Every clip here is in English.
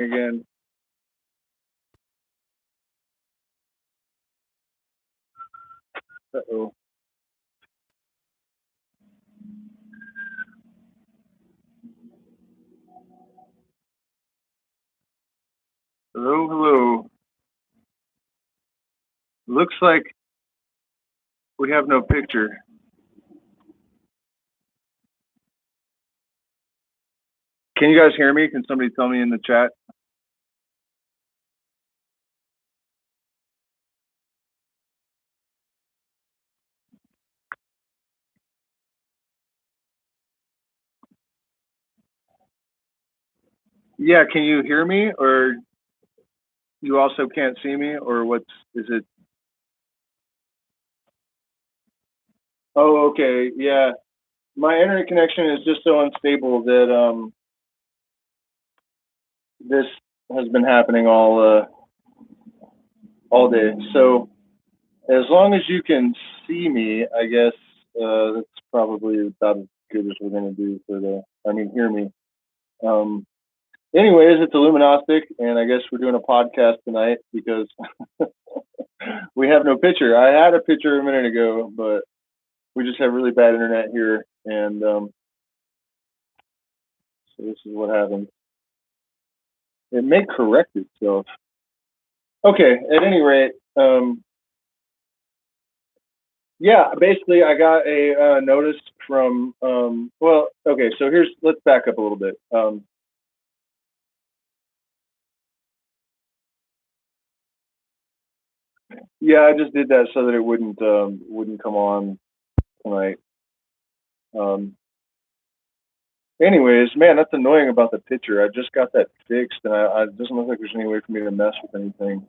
again. Uh-oh. Hello, hello. Looks like we have no picture. Can you guys hear me? Can somebody tell me in the chat? Yeah, can you hear me, or you also can't see me, or is it? Oh, okay, yeah. My internet connection is just so unstable that this has been happening all day. So as long as you can see me, I guess that's probably about as good as we're gonna do hear me. Anyways, it's Illuminastic, and I guess we're doing a podcast tonight because we have no picture. I had a picture a minute ago, but we just have really bad internet here, and so this is what happened. It may correct itself. Okay, at any rate, yeah, basically I got a notice from, well, okay, so let's back up a little bit. Yeah, I just did that so that it wouldn't come on tonight. Anyways, man, that's annoying about the picture. I just got that fixed, and it doesn't look like there's any way for me to mess with anything.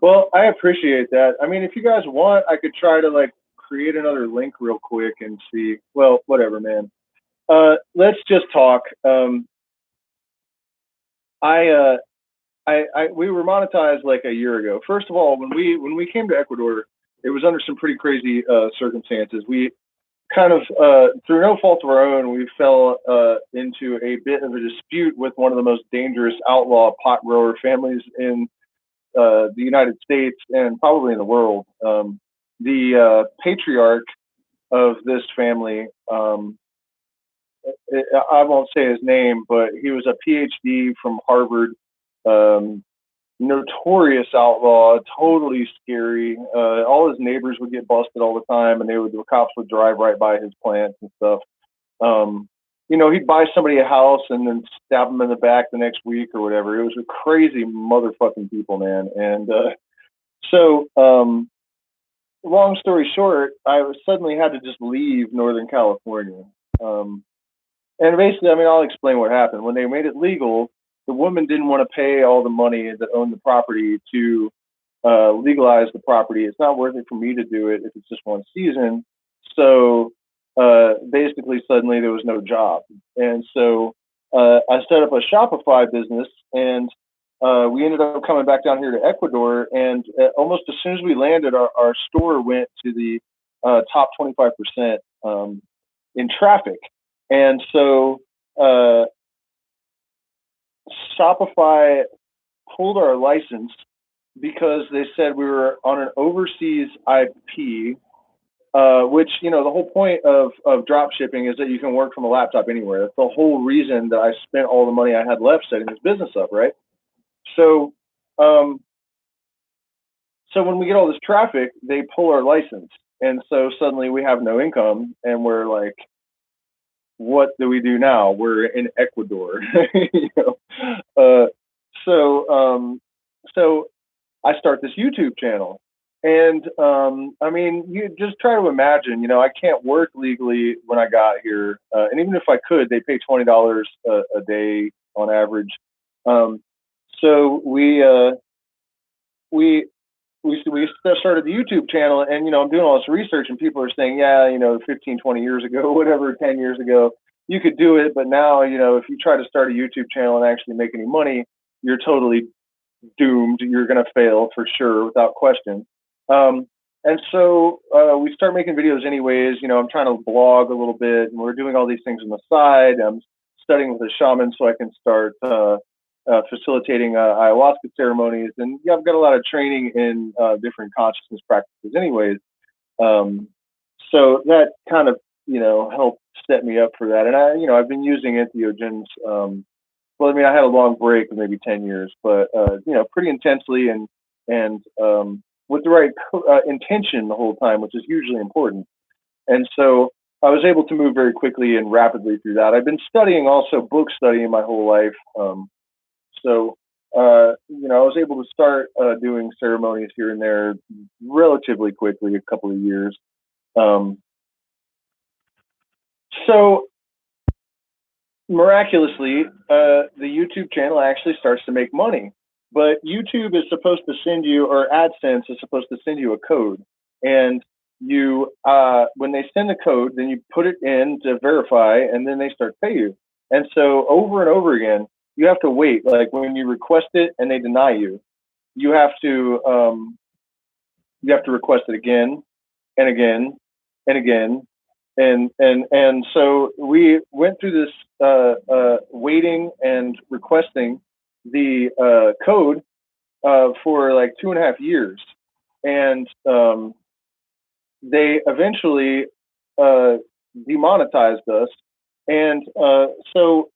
Well, I appreciate that. I mean, if you guys want, I could try to like create another link real quick and see. Well, whatever, man. Let's just talk. We were monetized like a year ago. First of all, when we came to Ecuador, it was under some pretty crazy circumstances. We kind of, through no fault of our own, we fell into a bit of a dispute with one of the most dangerous outlaw pot grower families in the United States and probably in the world. The patriarch of this family, I won't say his name, but he was a PhD from Harvard, notorious outlaw, totally scary. All his neighbors would get busted all the time, and the cops would drive right by his plants and stuff. He'd buy somebody a house and then stab them in the back the next week or whatever. It was a crazy motherfucking people, man. And long story short, I suddenly had to just leave Northern California. And basically, I mean, I'll explain what happened. When they made it legal, the woman didn't want to pay all the money that owned the property to legalize the property. It's not worth it for me to do it if it's just one season. So basically, suddenly there was no job. And so I set up a Shopify business, and we ended up coming back down here to Ecuador. And almost as soon as we landed, our store went to the top 25% in traffic. And so Shopify pulled our license because they said we were on an overseas IP, which, the whole point of drop shipping is that you can work from a laptop anywhere. That's the whole reason that I spent all the money I had left setting this business up, right? So, so when we get all this traffic, they pull our license. And so suddenly we have no income, and we're like, what do we do now? We're in Ecuador. So I start this YouTube channel, and I mean, you just try to imagine. I can't work legally when I got here, and even if I could, they pay $20 a day on average. So we started the YouTube channel, and I'm doing all this research, and people are saying, yeah, 15, 20 years ago, whatever, 10 years ago, you could do it, but now, if you try to start a YouTube channel and actually make any money, you're totally doomed. You're going to fail for sure, without question. And so we start making videos anyways. I'm trying to blog a little bit, and we're doing all these things on the side. I'm studying with a shaman so I can start facilitating ayahuasca ceremonies. And yeah, I've got a lot of training in different consciousness practices anyways. So that kind of, helped set me up for that. And I've been using entheogens. Well, I mean, I had a long break of maybe 10 years, but, pretty intensely and with the right intention the whole time, which is hugely important. And so I was able to move very quickly and rapidly through that. I've been studying also book studying my whole life. So, I was able to start doing ceremonies here and there relatively quickly, a couple of years. So miraculously, the YouTube channel actually starts to make money. But YouTube is supposed to send you, or AdSense is supposed to send you a code. And you, when they send the code, then you put it in to verify, and then they start to pay you. And so over and over again, you have to wait. Like when you request it and they deny you, you have to request it again and again and again. And so we went through this waiting and requesting the code for like 2.5 years, and they eventually demonetized us. And so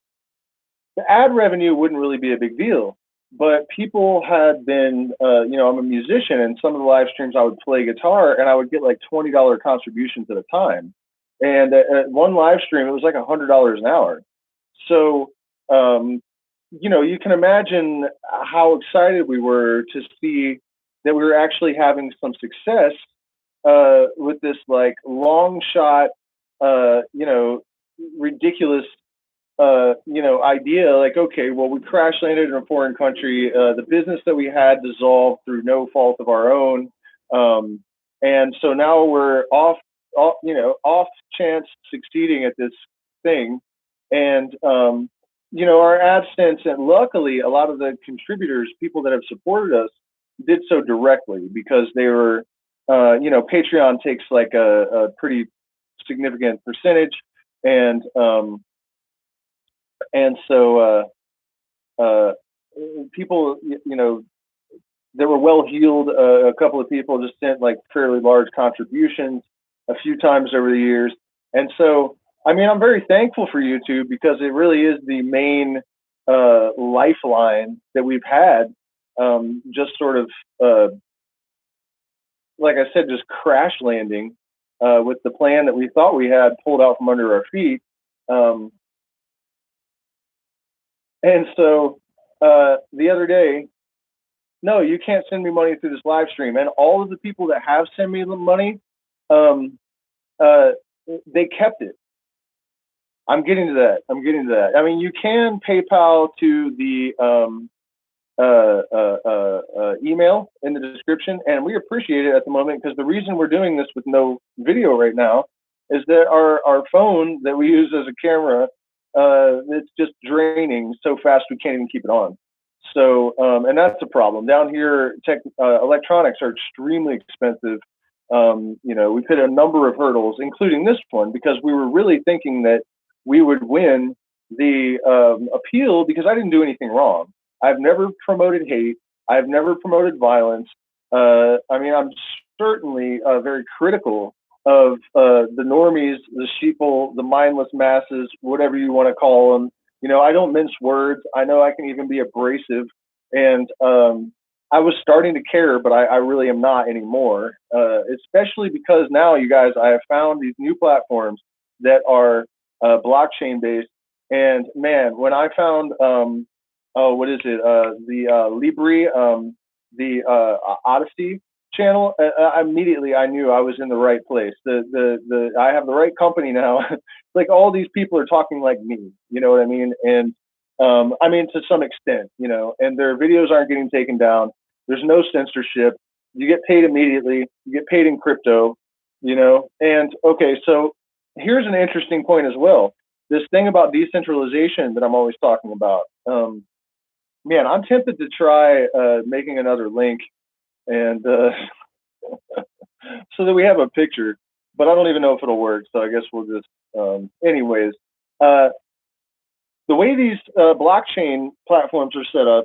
the ad revenue wouldn't really be a big deal, but people had been, I'm a musician, and some of the live streams I would play guitar, and I would get like $20 contributions at a time. And at one live stream, it was like $100 an hour. So, you can imagine how excited we were to see that we were actually having some success with this like long shot, ridiculous, idea. Like, okay, well, we crash landed in a foreign country. The business that we had dissolved through no fault of our own. And so now we're off chance succeeding at this thing. And, our AdSense, and luckily a lot of the contributors, people that have supported us, did so directly because they were, Patreon takes like a pretty significant percentage. And so people, that were well-heeled, a couple of people just sent like fairly large contributions a few times over the years. And so, I mean, I'm very thankful for YouTube because it really is the main lifeline that we've had, just sort of, like I said, just crash landing with the plan that we thought we had pulled out from under our feet. And so the other day, no, you can't send me money through this live stream. And all of the people that have sent me the money, they kept it. I'm getting to that. I mean, you can PayPal to the email in the description, and we appreciate it at the moment because the reason we're doing this with no video right now is that our phone that we use as a camera, it's just draining so fast we can't even keep it on. So, and that's a problem. Down here, electronics are extremely expensive. We've hit a number of hurdles, including this one, because we were really thinking that we would win the appeal because I didn't do anything wrong. I've never promoted hate. I've never promoted violence. I mean, I'm certainly very critical of the normies, the sheeple, the mindless masses, whatever you want to call them. I don't mince words. I know I can even be abrasive. And I was starting to care, but I really am not anymore, especially because now, you guys, I have found these new platforms that are blockchain based. And man, when I found, what is it? The Libri, the Odyssey channel, immediately I knew I was in the right place. I have the right company now. Like all these people are talking like me, you know what I mean? And I mean, to some extent, and their videos aren't getting taken down. There's no censorship. You get paid immediately. You get paid in crypto, and okay, so here's an interesting point as well. This thing about decentralization that I'm always talking about. Man, I'm tempted to try making another link and so that we have a picture, but I don't even know if it'll work. So I guess we'll just, anyways. The the way these blockchain platforms are set up,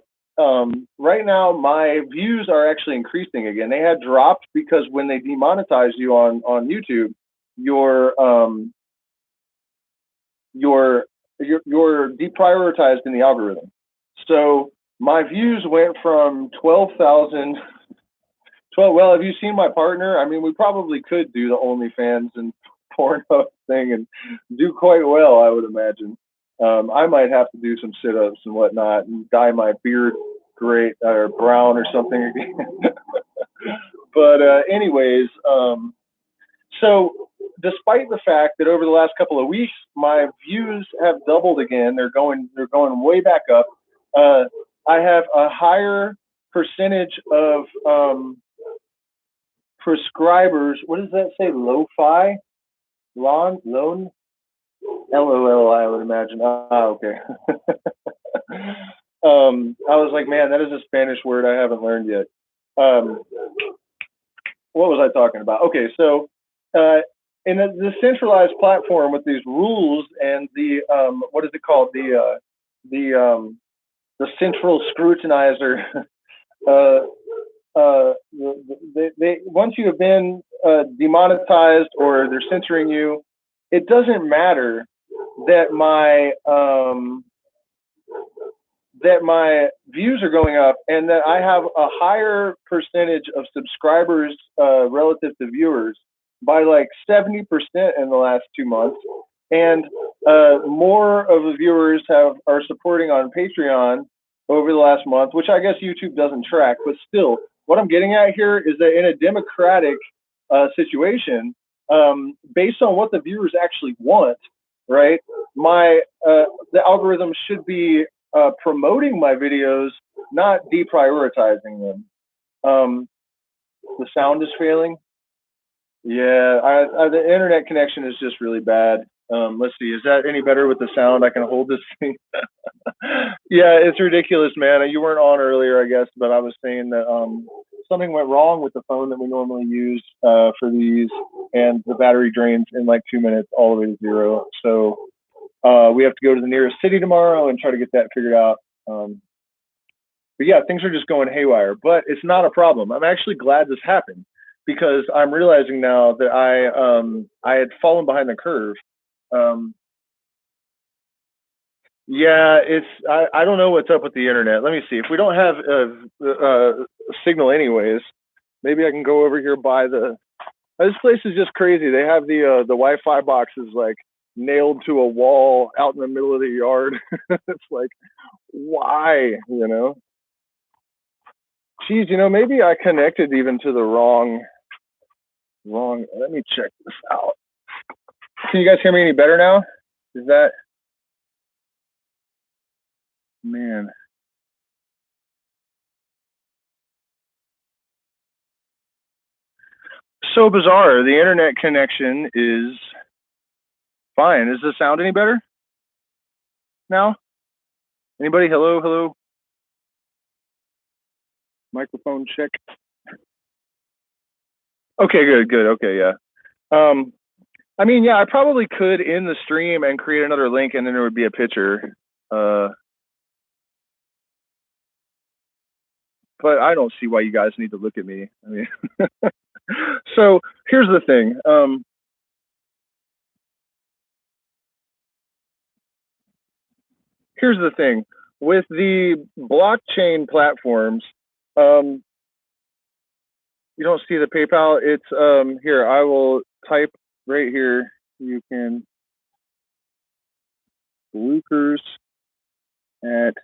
right now my views are actually increasing again. They had dropped because when they demonetized you on YouTube, you're deprioritized in the algorithm. So my views went from 12,000. Well, have you seen my partner? I mean, we probably could do the OnlyFans and porno thing and do quite well, I would imagine. I might have to do some sit-ups and whatnot and dye my beard gray or brown or something again. But anyways, so despite the fact that over the last couple of weeks my views have doubled again, they're going way back up. I have a higher percentage of prescribers. What does that say? Lo-fi? Loan? LOL, I would imagine. Okay. I was like, man, that is a Spanish word I haven't learned yet. What was I talking about? Okay, so in a decentralized platform with these rules and the what is it called? The central scrutinizer. They once you have been demonetized or they're censoring you, it doesn't matter that my views are going up and that I have a higher percentage of subscribers relative to viewers by like 70% in the last 2 months, and more of the viewers are supporting on Patreon over the last month, which I guess YouTube doesn't track, but still, what I'm getting at here is that in a democratic situation, based on what the viewers actually want, right? The algorithm should be promoting my videos, not deprioritizing them. The sound is failing. Yeah, the internet connection is just really bad. Let's see, is that any better with the sound? I can hold this thing. Yeah, it's ridiculous, man. You weren't on earlier, I guess, but I was saying that something went wrong with the phone that we normally use for these, and the battery drains in like 2 minutes all the way to 0. So we have to go to the nearest city tomorrow and try to get that figured out. But yeah, things are just going haywire, but it's not a problem. I'm actually glad this happened because I'm realizing now that I had fallen behind the curve. Yeah, I don't know what's up with the internet. Let me see. If we don't have a signal anyways, maybe I can go over here by this place is just crazy. They have the Wi-Fi boxes like nailed to a wall out in the middle of the yard. It's like, why, you know? Geez, maybe I connected even to the wrong, let me check this out. Can you guys hear me any better now? Is that, man. So bizarre. The internet connection is fine. Is the sound any better now? Anybody? Hello? Microphone check. Okay, good. Okay, yeah. I mean, yeah, I probably could end the stream and create another link, and then there would be a picture. But I don't see why you guys need to look at me. I mean, so here's the thing. Here's the thing with the blockchain platforms. You don't see the PayPal. It's here. I will type right here. You can Lucas at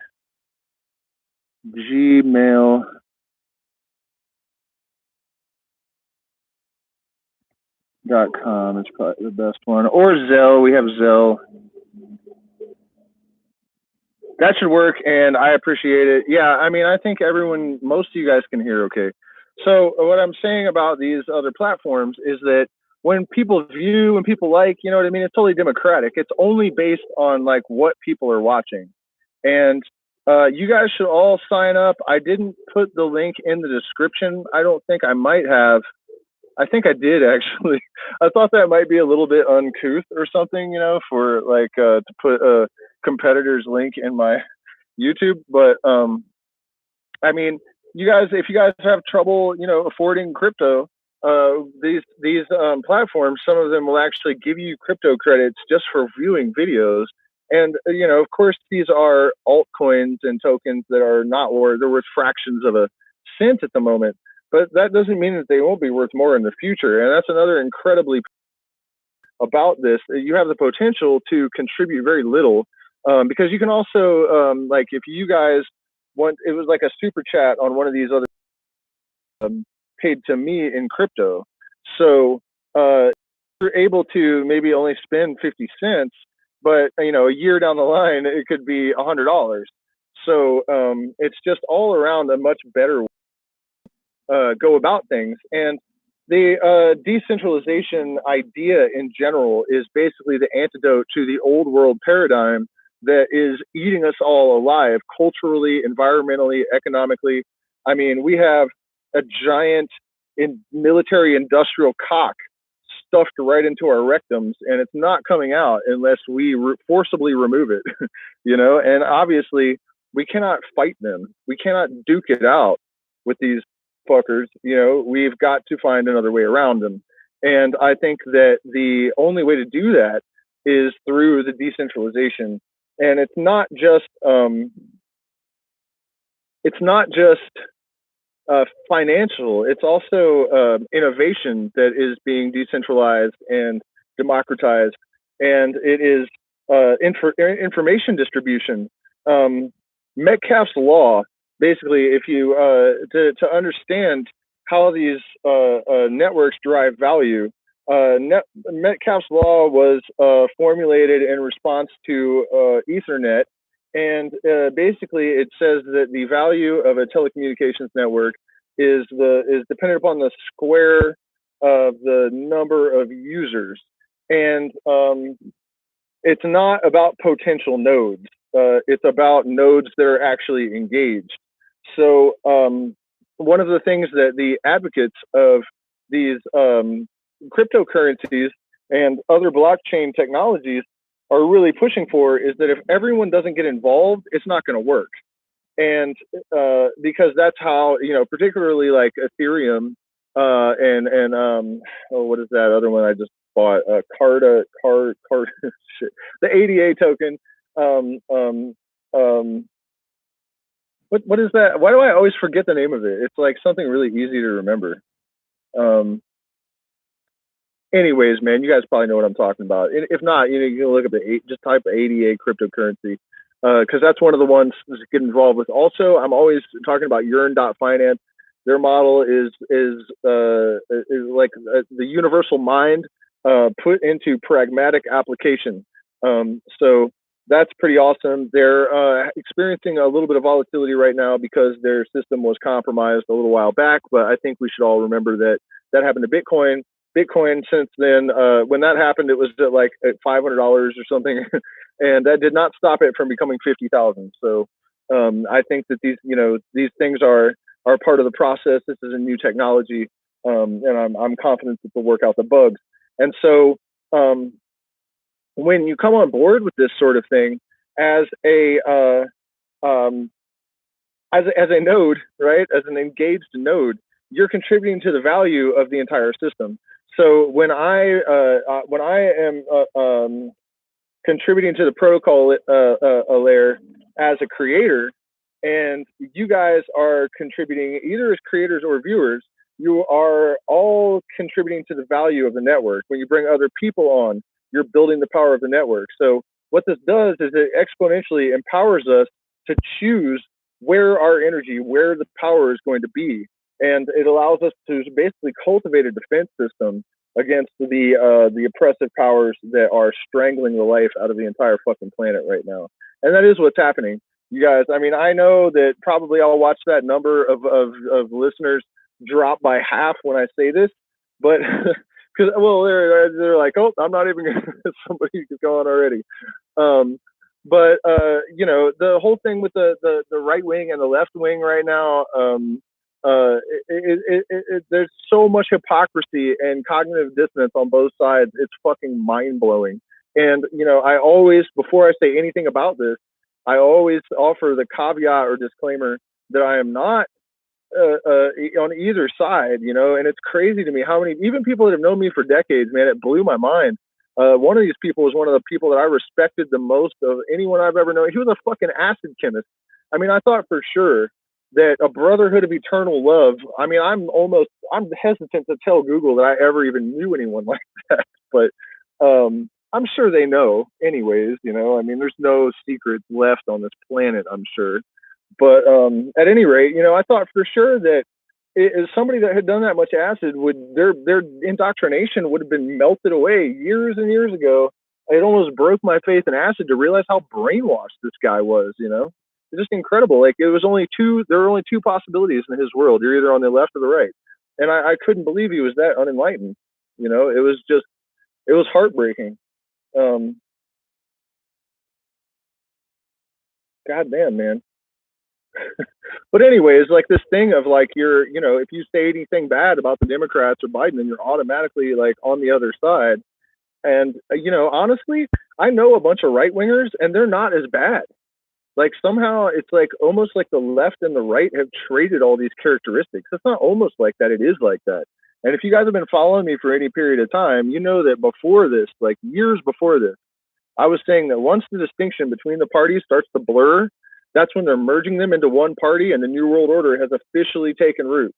gmail.com. It's probably the best one. Or Zelle. We have Zelle. That should work, and I appreciate it. Yeah, I mean, I think most of you guys can hear okay. So what I'm saying about these other platforms is that when people view, when people like, you know what I mean? It's totally democratic. It's only based on like what people are watching. And you guys should all sign up. I didn't put the link in the description. I don't think I might have. I think I did actually. I thought that might be a little bit uncouth or something, for like to put competitor's link in my YouTube, but I mean, you guys, if you guys have trouble, affording crypto, these platforms, some of them will actually give you crypto credits just for viewing videos. And of course, these are altcoins and tokens that are not worth, they're worth fractions of a cent at the moment. But that doesn't mean that they won't be worth more in the future. And that's another incredibly about this. You have the potential to contribute very little, because you can also, like, if you guys want, it was like a super chat on one of these other paid to me in crypto. So you're able to maybe only spend 50 cents, but a year down the line, it could be $100. So it's just all around a much better go about things. And the decentralization idea in general is basically the antidote to the old world paradigm that is eating us all alive culturally, environmentally, economically. I mean, we have a giant military industrial cock stuffed right into our rectums, and it's not coming out unless we forcibly remove it. And obviously we cannot fight them. We cannot duke it out with these fuckers. We've got to find another way around them. And I think that the only way to do that is through the decentralization. And it's not just financial. It's also innovation that is being decentralized and democratized, and it is information distribution. Metcalfe's law, basically, if you to understand how these networks derive value, Metcalfe's law was formulated in response to Ethernet. And basically, it says that the value of a telecommunications network is dependent upon the square of the number of users. And it's not about potential nodes. It's about nodes that are actually engaged. So one of the things that the advocates of these cryptocurrencies and other blockchain technologies are really pushing for is that if everyone doesn't get involved, it's not going to work. And because that's how, particularly like Ethereum and what is that other one I just bought? Shit, the ADA token. What is that? Why do I always forget the name of it? It's like something really easy to remember. Anyways, man, you guys probably know what I'm talking about. If not, you can look up just type ADA cryptocurrency, because that's one of the ones to get involved with. Also, I'm always talking about Yearn.finance. Their model is like the universal mind put into pragmatic application. So that's pretty awesome. They're experiencing a little bit of volatility right now because their system was compromised a little while back. But I think we should all remember that happened to Bitcoin. Bitcoin since then, when that happened, it was at $500 or something, and that did not stop it from becoming 50,000. So I think that these things are part of the process. This is a new technology, and I'm confident that they'll work out the bugs. And so when you come on board with this sort of thing as a node, right, as an engaged node, you're contributing to the value of the entire system. So when I am contributing to the protocol layer as a creator, and you guys are contributing either as creators or viewers, you are all contributing to the value of the network. When you bring other people on, you're building the power of the network. So what this does is it exponentially empowers us to choose where our energy, where the power is going to be. And it allows us to basically cultivate a defense system against the oppressive powers that are strangling the life out of the entire fucking planet right now. And that is what's happening. You guys, I mean, I know that probably I'll watch that number of listeners drop by half when I say this, but because, well, they're like, oh, I'm not even going to, somebody's going already. But the whole thing with the right wing and the left wing right now, there's so much hypocrisy and cognitive dissonance on both sides. It's fucking mind blowing. And, you know, I always, before I say anything about this, I always offer the caveat or disclaimer that I am not on either side, you know. And it's crazy to me how many, even people that have known me for decades, man, it blew my mind. One of these people was one of the people that I respected the most of anyone I've ever known. He was a fucking acid chemist. I mean, I thought for sure that a brotherhood of eternal love. I mean, I'm hesitant to tell Google that I ever even knew anyone like that, but I'm sure they know anyways, you know. I mean, there's no secrets left on this planet, I'm sure. But at any rate, you know, I thought for sure that as somebody that had done that much acid, would their indoctrination would have been melted away years and years ago. It almost broke my faith in acid to realize how brainwashed this guy was, you know. It's just incredible. Like, there were only two possibilities in his world. You're either on the left or the right. And I couldn't believe he was that unenlightened. You know, it was heartbreaking. God damn, man. But anyways, like, this thing of like, you know, if you say anything bad about the Democrats or Biden, then you're automatically like on the other side. And you know, honestly, I know a bunch of right wingers, and they're not as bad. Like, somehow it's like almost like the left and the right have traded all these characteristics. It's not almost like that; it is like that. And if you guys have been following me for any period of time, you know that before this, like years before this, I was saying that once the distinction between the parties starts to blur, that's when they're merging them into one party, and the New World Order has officially taken root.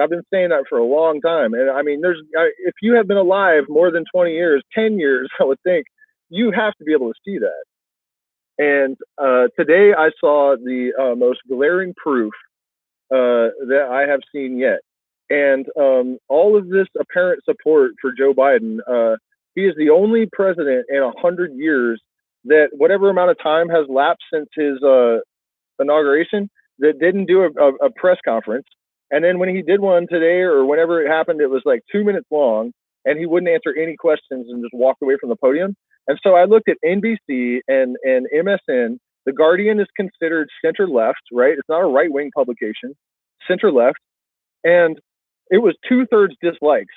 I've been saying that for a long time. And I mean, if you have been alive more than 20 years, 10 years, I would think you have to be able to see that. And today I saw the most glaring proof that I have seen yet. And all of this apparent support for Joe Biden, he is the only president in 100 years that, whatever amount of time has lapsed since his inauguration, that didn't do a press conference. And then when he did one today or whenever it happened, it was like 2 minutes long, and he wouldn't answer any questions and just walked away from the podium. And so I looked at NBC and MSN. The Guardian is considered center left, right? It's not a right wing publication, center left. And it was 2/3 dislikes,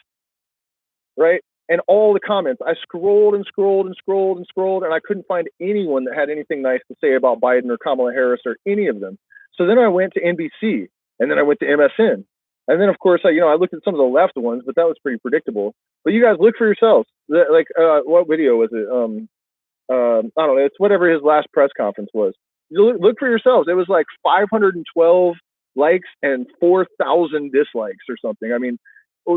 right? And all the comments, I scrolled and scrolled and scrolled and scrolled, and I couldn't find anyone that had anything nice to say about Biden or Kamala Harris or any of them. So then I went to NBC, and then I went to MSN. And then, of course, I looked at some of the left ones, but that was pretty predictable. But you guys look for yourselves. What video was it? I don't know. It's whatever his last press conference was. You look for yourselves. It was like 512 likes and 4,000 dislikes or something. I mean,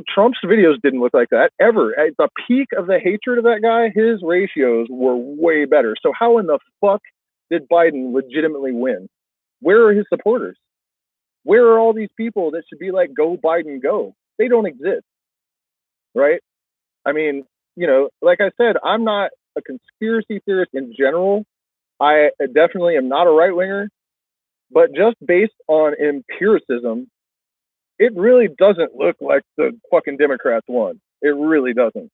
Trump's videos didn't look like that ever. At the peak of the hatred of that guy, his ratios were way better. So how in the fuck did Biden legitimately win? Where are his supporters? Where are all these people that should be like, go Biden, go? They don't exist, right? I mean, you know, like I said, I'm not a conspiracy theorist in general. I definitely am not a right winger, but just based on empiricism, it really doesn't look like the fucking Democrats won. It really doesn't.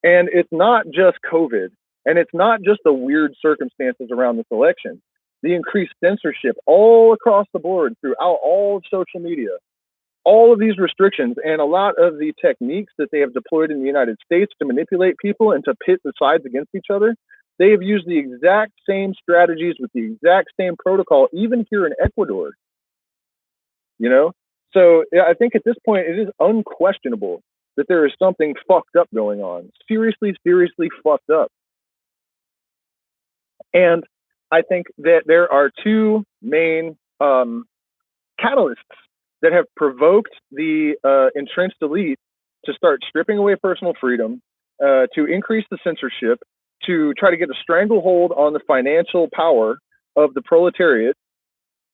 And it's not just COVID, and it's not just the weird circumstances around this election. The increased censorship all across the board throughout all of social media, all of these restrictions, and a lot of the techniques that they have deployed in the United States to manipulate people and to pit the sides against each other. They have used the exact same strategies with the exact same protocol, even here in Ecuador. You know? So I think at this point, it is unquestionable that there is something fucked up going on. Seriously, seriously fucked up. And I think that there are two main catalysts that have provoked the entrenched elite to start stripping away personal freedom, to increase the censorship, to try to get a stranglehold on the financial power of the proletariat,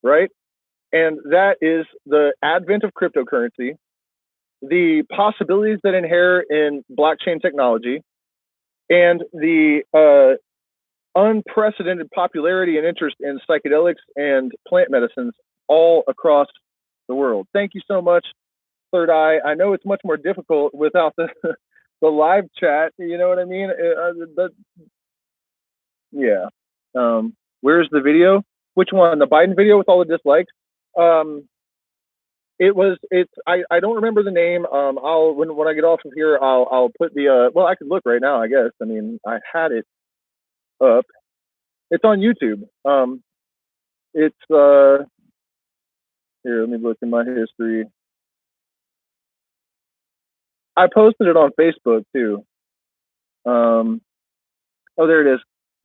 right? And that is the advent of cryptocurrency, the possibilities that inhere in blockchain technology, and the unprecedented popularity and interest in psychedelics and plant medicines all across the world. Thank you so much, Third Eye. I know it's much more difficult without the the live chat. You know what I mean? Yeah. Where's the video? Which one? The Biden video with all the dislikes? I don't remember the name. When I get off of here, I'll put the well, I could look right now, I guess. I mean, I had it up. It's on YouTube. It's here. Let me look in my history. I posted it on Facebook too. Oh, there it is.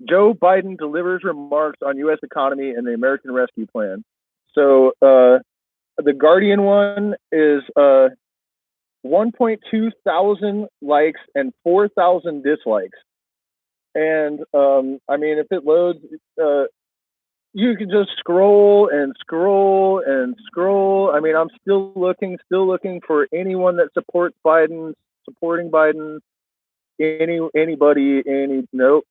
Joe Biden delivers remarks on U.S. economy and the American Rescue Plan. So the Guardian one is 1.2 thousand likes and 4,000 dislikes. And I mean, if it loads, you can just scroll and scroll and scroll. I mean, I'm still looking for anyone that supports Biden, supporting Biden. Anybody, nope.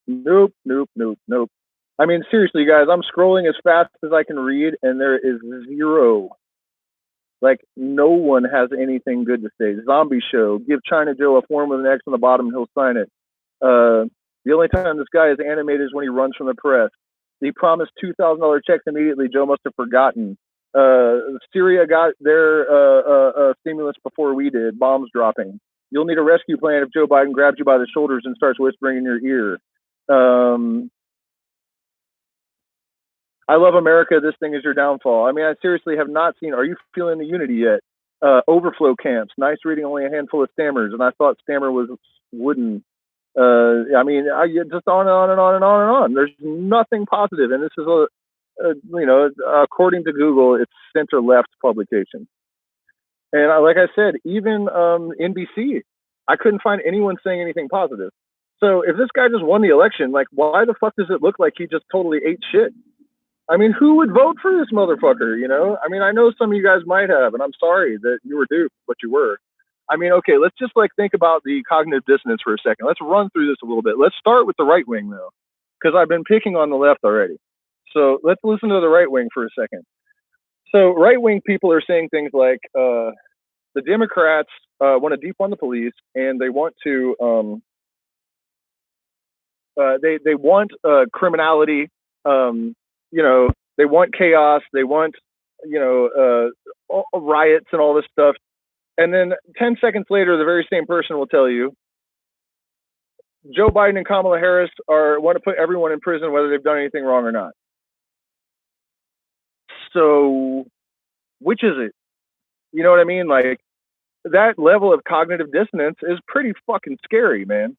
I mean, seriously, guys, I'm scrolling as fast as I can read, and there is zero. Like, no one has anything good to say. Zombie show. Give China Joe a form with an X on the bottom, and he'll sign it. The only time this guy is animated is when he runs from the press. He promised $2,000 checks immediately. Joe must have forgotten. Syria got their stimulus before we did. Bombs dropping. You'll need a rescue plan if Joe Biden grabs you by the shoulders and starts whispering in your ear. I love America. This thing is your downfall. I mean, I seriously have not seen. Are you feeling the unity yet? Overflow camps. Nice reading, only a handful of stammers. And I thought stammer was wooden. I mean, I get just on and on and on and on and on. There's nothing positive. And this is according to Google, it's center left publication. And like I said, even NBC, I couldn't find anyone saying anything positive. So if this guy just won the election, like, why the fuck does it look like he just totally ate shit? I mean, who would vote for this motherfucker, you know? I mean, I know some of you guys might have, and I'm sorry that you were duped, but you were. I mean, okay, let's just like think about the cognitive dissonance for a second. Let's run through this a little bit. Let's start with the right wing, though, because I've been picking on the left already. So let's listen to the right wing for a second. So right wing people are saying things like the Democrats want to defund the police, and they want to they want criminality. You know, they want chaos. They want riots and all this stuff. And then 10 seconds later, the very same person will tell you Joe Biden and Kamala Harris want to put everyone in prison, whether they've done anything wrong or not. So which is it? You know what I mean? Like, that level of cognitive dissonance is pretty fucking scary, man.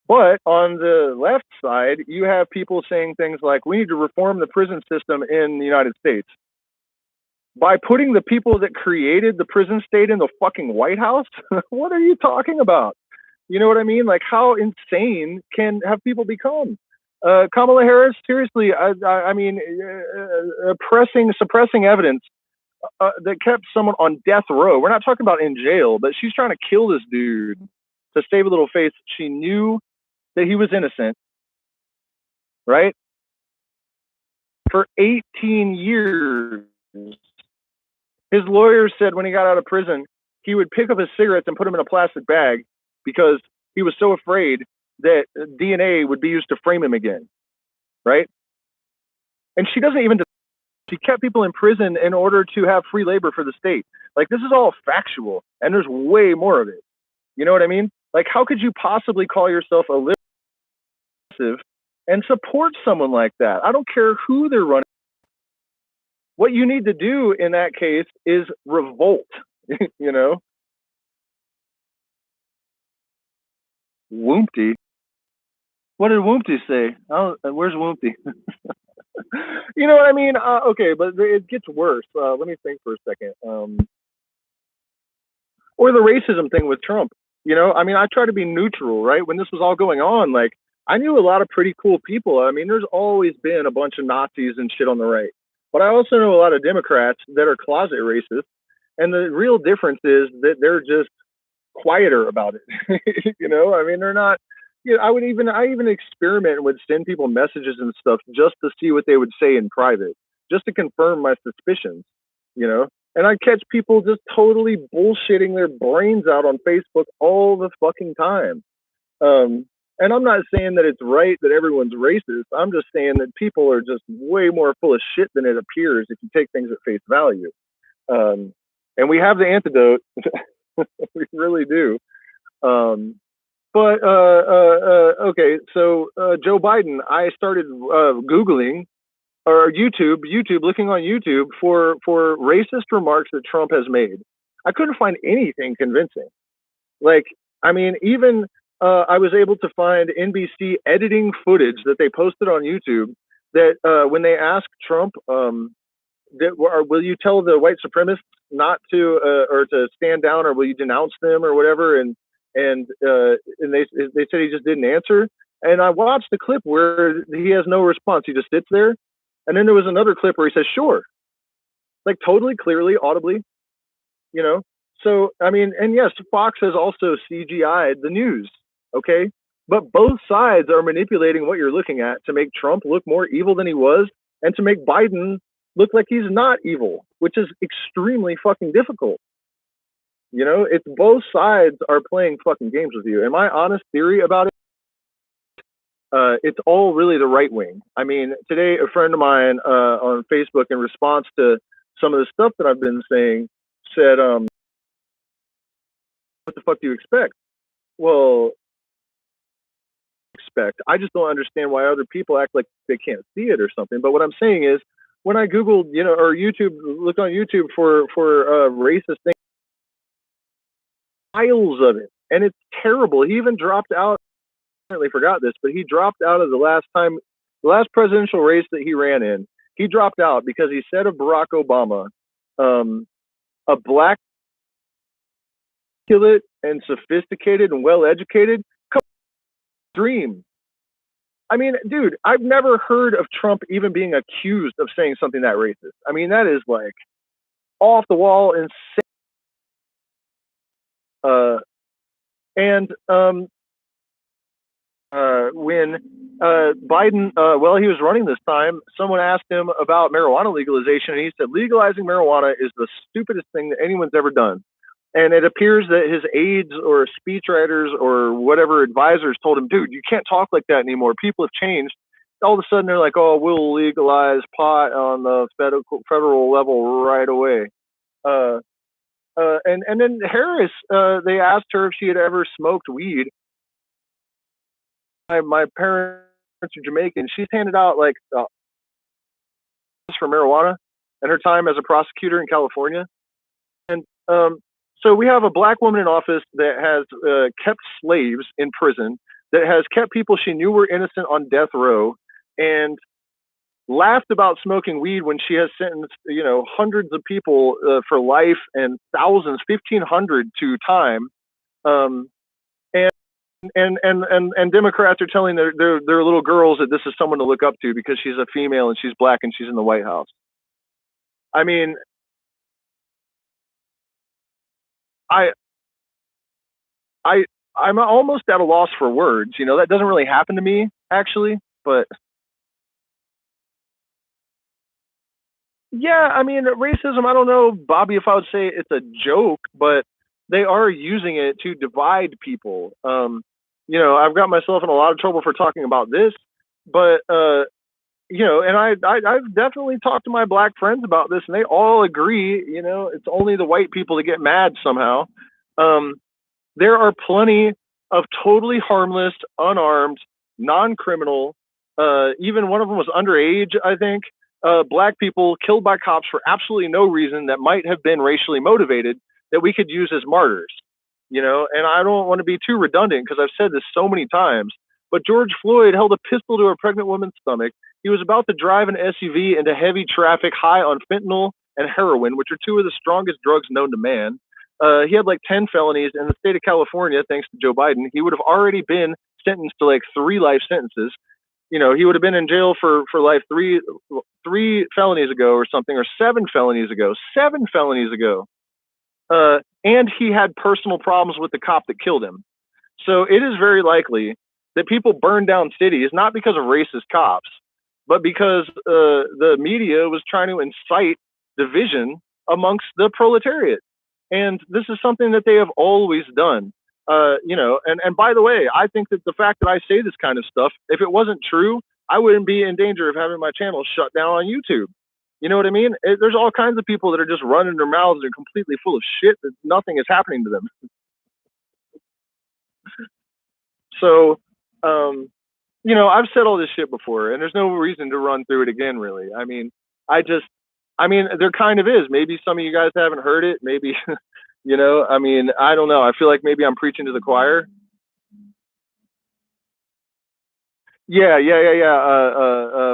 But on the left side, you have people saying things like, we need to reform the prison system in the United States. By putting the people that created the prison state in the fucking White House? What are you talking about? You know what I mean? Like, how insane have people become? Kamala Harris, seriously, I mean, suppressing evidence that kept someone on death row. We're not talking about in jail, but she's trying to kill this dude to save a little face. She knew that he was innocent, right? For 18 years. His lawyer said when he got out of prison, he would pick up his cigarettes and put them in a plastic bag because he was so afraid that DNA would be used to frame him again, right? And she doesn't even, she kept people in prison in order to have free labor for the state. Like, this is all factual, and there's way more of it. You know what I mean? Like, how could you possibly call yourself a liberal and support someone like that? I don't care who they're running. What you need to do in that case is revolt, you know? Woompty? What did Woompty say? Oh, where's Woompty? You know what I mean? Okay, but it gets worse. Let me think for a second. Or the racism thing with Trump. You know, I mean, I try to be neutral, right? When this was all going on, like, I knew a lot of pretty cool people. I mean, there's always been a bunch of Nazis and shit on the right. But I also know a lot of Democrats that are closet racist. And the real difference is that they're just quieter about it. You know, I mean, they're not, you know, I even experiment and would send people messages and stuff just to see what they would say in private, just to confirm my suspicions, you know? And I catch people just totally bullshitting their brains out on Facebook all the fucking time. And I'm not saying that it's right that everyone's racist. I'm just saying that people are just way more full of shit than it appears if you take things at face value. And we have the antidote. We really do. But okay, so Joe Biden, I started Googling or looking on YouTube for racist remarks that Trump has made. I couldn't find anything convincing. Like, I mean, even I was able to find NBC editing footage that they posted on YouTube that when they asked Trump, will you tell the white supremacists not to or to stand down, or will you denounce them or whatever? And they said he just didn't answer. And I watched the clip where he has no response. He just sits there. And then there was another clip where he says, "Sure," like totally clearly, audibly, you know. So I mean, and yes, Fox has also CGI'd the news, okay, but both sides are manipulating what you're looking at to make Trump look more evil than he was, and to make Biden look like he's not evil, which is extremely fucking difficult. You know, it's both sides are playing fucking games with you. And my honest theory about it, it's all really the right wing. I mean, today a friend of mine on Facebook, in response to some of the stuff that I've been saying, said, "What the fuck do you expect?" Well, I just don't understand why other people act like they can't see it or something. But what I'm saying is, when I Googled, you know, or looked on YouTube for racist things, piles of it, and it's terrible. He even dropped out. I apparently forgot this, but he dropped out of the last presidential race that he ran in. He dropped out because he said of Barack Obama, a black, and sophisticated and well-educated dream. I mean, dude, I've never heard of Trump even being accused of saying something that racist. I mean, that is like off the wall insane. When Biden, well, he was running this time, someone asked him about marijuana legalization, and he said, legalizing marijuana is the stupidest thing that anyone's ever done. And it appears that his aides or speechwriters or whatever advisors told him, dude, you can't talk like that anymore. People have changed. All of a sudden, they're like, oh, we'll legalize pot on the federal level right away. And then Harris, they asked her if she had ever smoked weed. My parents are Jamaican. She's handed out like for marijuana in her time as a prosecutor in California. And so we have a black woman in office that has kept slaves in prison, that has kept people she knew were innocent on death row, and laughed about smoking weed when she has sentenced, you know, hundreds of people for life and thousands, 1,500 to time. And Democrats are telling their little girls that this is someone to look up to because she's a female and she's black and she's in the White House. I mean, I'm almost at a loss for words. You know, that doesn't really happen to me actually, but yeah, I mean, racism, I don't know, Bobby, if I would say it's a joke, but they are using it to divide people. You know, I've got myself in a lot of trouble for talking about this, but you know, and I've definitely talked to my black friends about this, and they all agree. You know, it's only the white people that get mad somehow. There are plenty of totally harmless, unarmed, non-criminal. Even one of them was underage, I think. Black people killed by cops for absolutely no reason that might have been racially motivated that we could use as martyrs. You know, and I don't want to be too redundant because I've said this so many times, but George Floyd held a pistol to a pregnant woman's stomach. He was about to drive an SUV into heavy traffic high on fentanyl and heroin, which are two of the strongest drugs known to man. He had like 10 felonies in the state of California, thanks to Joe Biden. He would have already been sentenced to like 3 life sentences. You know, he would have been in jail for life three felonies ago or something, or 7 felonies ago. And he had personal problems with the cop that killed him. So it is very likely that people burn down cities not because of racist cops, but because the media was trying to incite division amongst the proletariat. And this is something that they have always done. You know, and by the way, I think that the fact that I say this kind of stuff, if it wasn't true, I wouldn't be in danger of having my channel shut down on YouTube. You know what I mean? There's all kinds of people that are just running their mouths and completely full of shit that nothing is happening to them. So, I've said all this shit before, and there's no reason to run through it again, really. There kind of is. Maybe some of you guys haven't heard it. Maybe, I don't know. I feel like maybe I'm preaching to the choir. Yeah.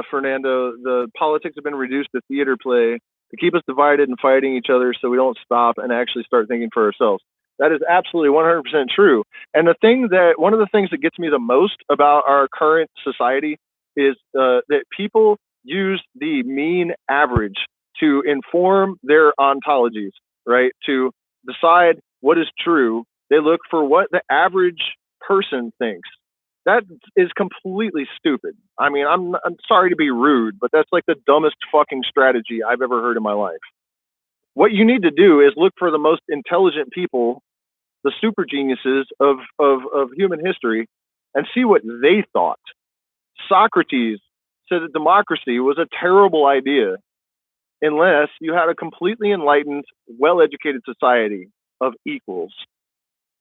Fernando, the politics have been reduced to theater play to keep us divided and fighting each other so we don't stop and actually start thinking for ourselves. That is absolutely 100% true. And one of the things that gets me the most about our current society is that people use the mean average to inform their ontologies, right? To decide what is true. They look for what the average person thinks. That is completely stupid. I mean, I'm sorry to be rude, but that's like the dumbest fucking strategy I've ever heard in my life. What you need to do is look for the most intelligent people, the super geniuses of human history, and see what they thought. Socrates said that democracy was a terrible idea unless you had a completely enlightened, well-educated society of equals.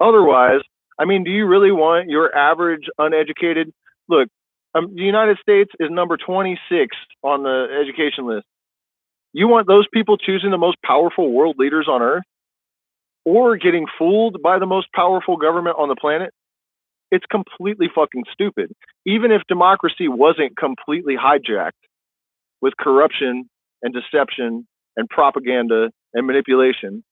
Otherwise, I mean, do you really want your average uneducated? Look, the United States is number 26 on the education list. You want those people choosing the most powerful world leaders on earth or getting fooled by the most powerful government on the planet? It's completely fucking stupid. Even if democracy wasn't completely hijacked with corruption and deception and propaganda and manipulation,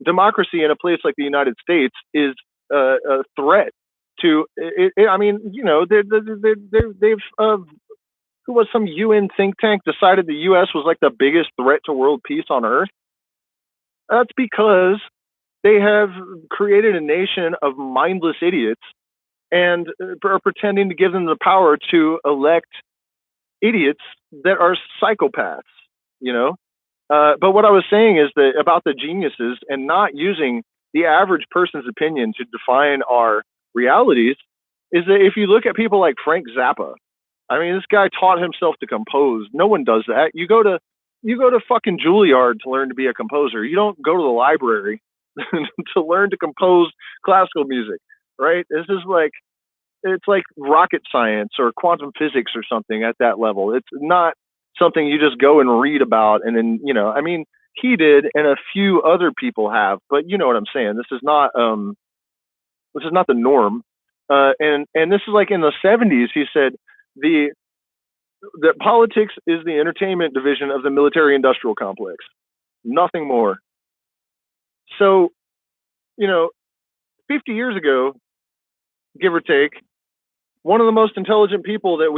democracy in a place like the United States is a threat to it. I mean, they've who was some UN think tank decided the U.S. was like the biggest threat to world peace on earth? That's because they have created a nation of mindless idiots and are pretending to give them the power to elect idiots that are psychopaths, But what I was saying is that about the geniuses and not using the average person's opinion to define our realities is that if you look at people like Frank Zappa, I mean, this guy taught himself to compose. No one does that. You go to fucking Juilliard to learn to be a composer. You don't go to the library to learn to compose classical music, right? It's like rocket science or quantum physics or something at that level. It's not something you just go and read about and then, I mean, he did and a few other people have, but you know what I'm saying? This is not the norm. And this is like in the 70s, he said that politics is the entertainment division of the military industrial complex. Nothing more. So, 50 years ago, give or take, one of the most intelligent people that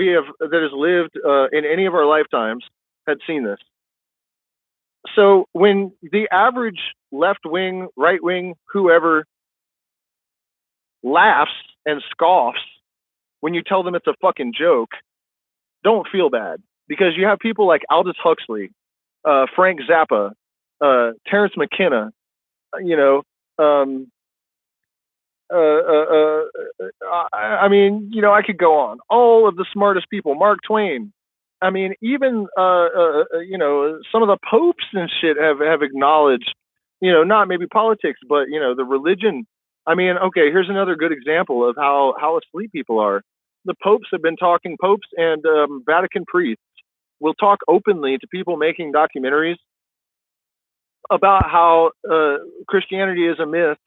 has lived in any of our lifetimes had seen this. So when the average left wing, right wing, whoever laughs and scoffs when you tell them it's a fucking joke, don't feel bad, because you have people like Aldous Huxley, Frank Zappa, Terence McKenna, I mean, I could go on. All of the smartest people, Mark Twain. I mean, even some of the popes and shit have acknowledged, not maybe politics, but the religion. I mean, okay, here's another good example of how asleep people are. The popes have been talking. Popes and Vatican priests will talk openly to people making documentaries about how Christianity is a myth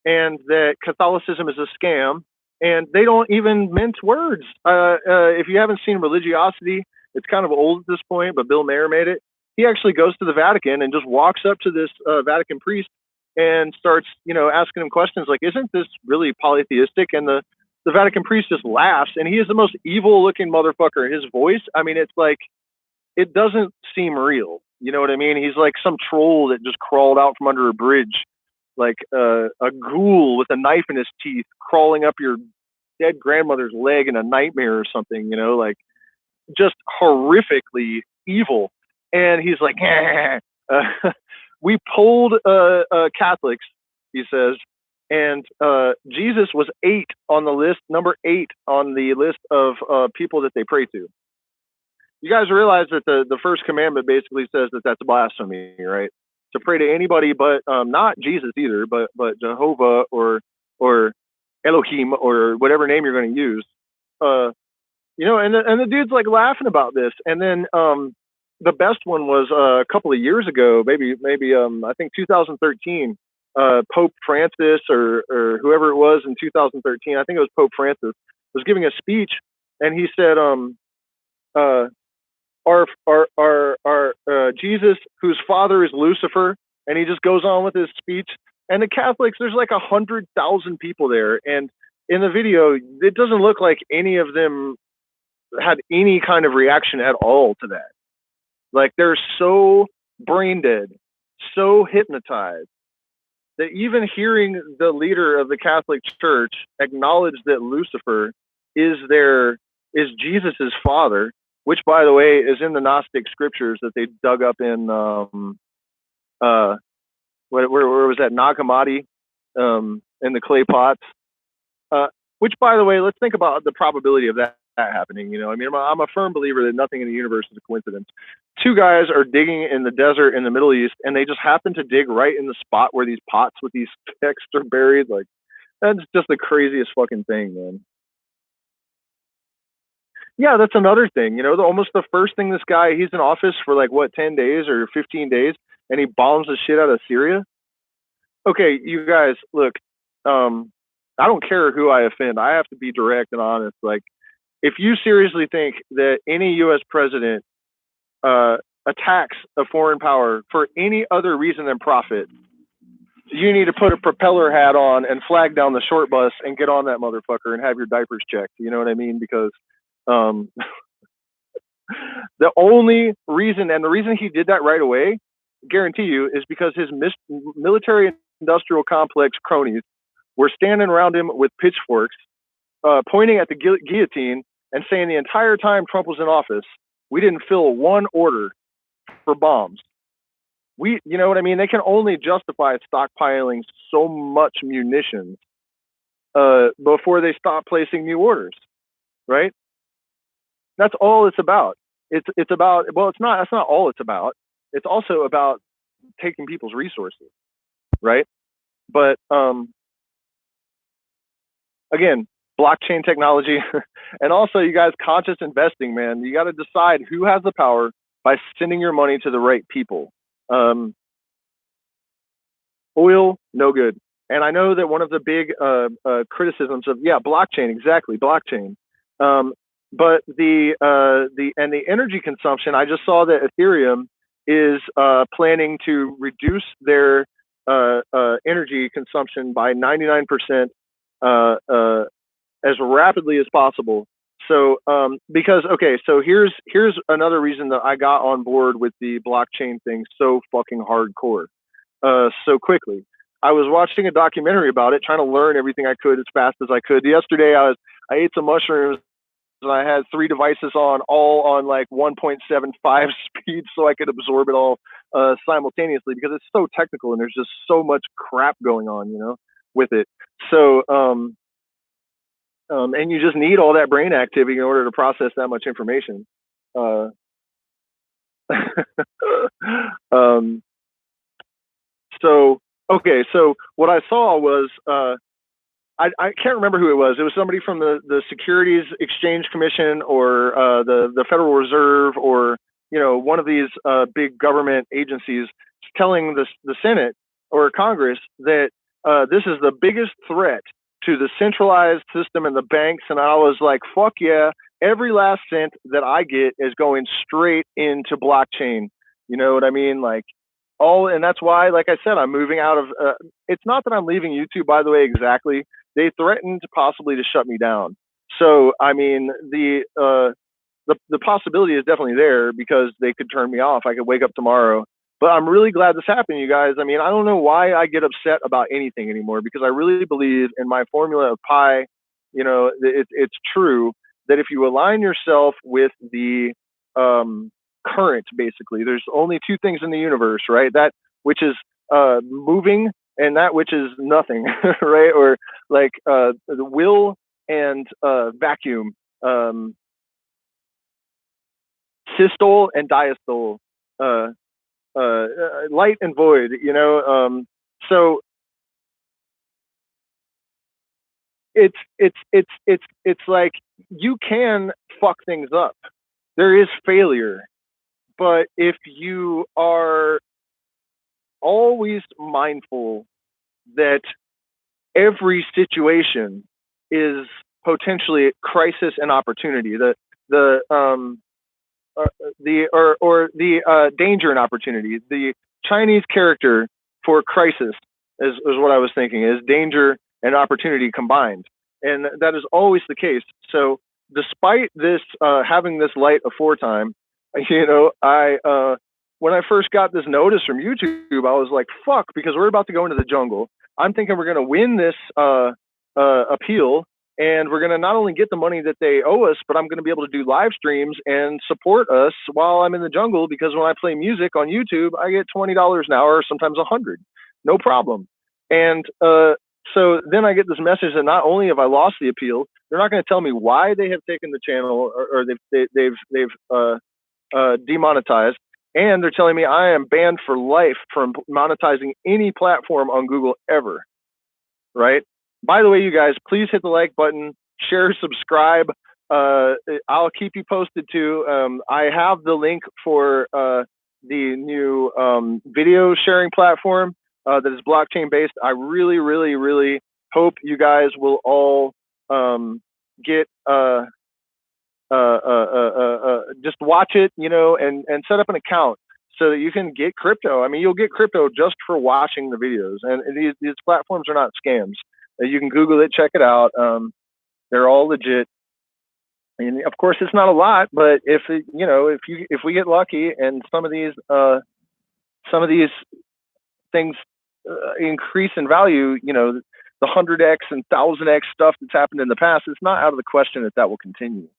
and that Catholicism is a scam, and they don't even mince words. If you haven't seen Religiosity, it's kind of old at this point, but Bill Maher made it. He actually goes to the Vatican and just walks up to this Vatican priest and starts, asking him questions like, isn't this really polytheistic? And the Vatican priest just laughs, and he is the most evil-looking motherfucker. His voice, I mean, it's like, it doesn't seem real. You know what I mean? He's like some troll that just crawled out from under a bridge, like a ghoul with a knife in his teeth crawling up your dead grandmother's leg in a nightmare or something, like just horrifically evil. And he's like, we polled Catholics, he says, and Jesus was number 8 on the list of people that they pray to. You guys realize that the first commandment basically says that that's blasphemy, right? To pray to anybody but not Jesus either, but Jehovah or Elohim or whatever name you're going to use. You know, and the dude's like laughing about this. And then the best one was a couple of years ago, maybe I think 2013. Pope Francis or whoever it was in 2013, I think it was Pope Francis, was giving a speech, and he said, our Jesus, whose father is Lucifer, and he just goes on with his speech. And the Catholics, there's like 100,000 people there, and in the video, it doesn't look like any of them had any kind of reaction at all to that. Like, they're so brain dead, so hypnotized, that even hearing the leader of the Catholic Church acknowledge that Lucifer is Jesus's father, which, by the way, is in the Gnostic scriptures that they dug up in where was that, Nag Hammadi, in the clay pots. Which, by the way, let's think about the probability of that happening. You know, I mean, I'm a firm believer that nothing in the universe is a coincidence. Two guys are digging in the desert in the Middle East, and they just happen to dig right in the spot where these pots with these texts are buried. Like, that's just the craziest fucking thing, man. Yeah, that's another thing. You know, almost the first thing this guy, he's in office for like, what, 10 days or 15 days, and he bombs the shit out of Syria. Okay, you guys, look, I don't care who I offend. I have to be direct and honest. Like, if you seriously think that any U.S. president attacks a foreign power for any other reason than profit, you need to put a propeller hat on and flag down the short bus and get on that motherfucker and have your diapers checked. You know what I mean? Because the only reason, and the reason he did that right away, guarantee you, is because his military industrial complex cronies were standing around him with pitchforks, pointing at the guillotine and saying the entire time Trump was in office, we didn't fill one order for bombs. You know what I mean? They can only justify stockpiling so much munitions before they stop placing new orders, right? That's all it's about. It's about, well, it's not, that's not all it's about. It's also about taking people's resources, right? But again, blockchain technology, and also, you guys, conscious investing, man. You got to decide who has the power by sending your money to the right people. Oil, no good. And I know that one of the big criticisms of, blockchain, exactly, blockchain. But the energy consumption, I just saw that Ethereum is planning to reduce their energy consumption by 99% as rapidly as possible. So because, okay, so here's another reason that I got on board with the blockchain thing so fucking hardcore so quickly. I was watching a documentary about it, trying to learn everything I could as fast as I could. Yesterday I ate some mushrooms and I had 3 devices on, all on like 1.75 speed, so I could absorb it all simultaneously, because it's so technical and there's just so much crap going on, you know, with it. So and you just need all that brain activity in order to process that much information. So, okay, so what I saw was, I can't remember who it was. It was somebody from the Securities Exchange Commission or the Federal Reserve, or, you know, one of these big government agencies, telling the Senate or Congress that this is the biggest threat to the centralized system and the banks. And I was like, fuck yeah, every last cent that I get is going straight into blockchain. You know what I mean? Like, and that's why, like I said, I'm moving out of, it's not that I'm leaving YouTube, by the way, exactly. They threatened possibly to shut me down. So, I mean, the possibility is definitely there, because they could turn me off. I could wake up tomorrow. But I'm really glad this happened, you guys. I mean, I don't know why I get upset about anything anymore, because I really believe in my formula of pi. You know, it's true that if you align yourself with the current, basically, there's only 2 things in the universe, right? That which is moving and that which is nothing, right? Or like the will and vacuum, systole and diastole, light and void, you know. So it's like you can fuck things up. There is failure, but if you are always mindful that every situation is potentially a crisis and opportunity, the danger and opportunity. The Chinese character for crisis is what I was thinking, is danger and opportunity combined, and that is always the case. So despite this having this light aforetime, I when I first got this notice from YouTube, I was like, fuck, because we're about to go into the jungle. I'm thinking we're going to win this appeal, and we're going to not only get the money that they owe us, but I'm going to be able to do live streams and support us while I'm in the jungle, because when I play music on YouTube, I get $20 an hour, sometimes $100, no problem. And so then I get this message that not only have I lost the appeal, they're not going to tell me why they have taken the channel, or they've demonetized, and they're telling me I am banned for life from monetizing any platform on Google ever. Right? By the way, you guys, please hit the like button, share, subscribe. I'll keep you posted too. I have the link for the new video sharing platform that is blockchain based. I really, really, really hope you guys will all get just watch it, and set up an account so that you can get crypto. I mean, you'll get crypto just for watching the videos, and these platforms are not scams. You can Google it, check it out. They're all legit, and of course, it's not a lot, but if we get lucky and some of these things increase in value, the 100x and 1000x stuff that's happened in the past, it's not out of the question that will continue.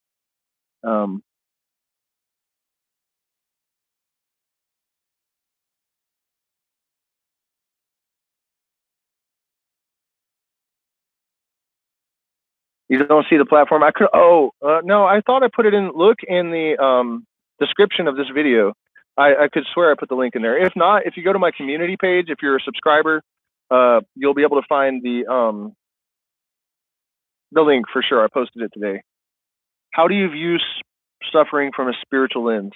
You don't see the platform? I could. Oh, no, I thought I put it in. Look in the description of this video. I could swear I put the link in there. If not, if you go to my community page, if you're a subscriber, you'll be able to find the link for sure. I posted it today. How do you view suffering from a spiritual lens?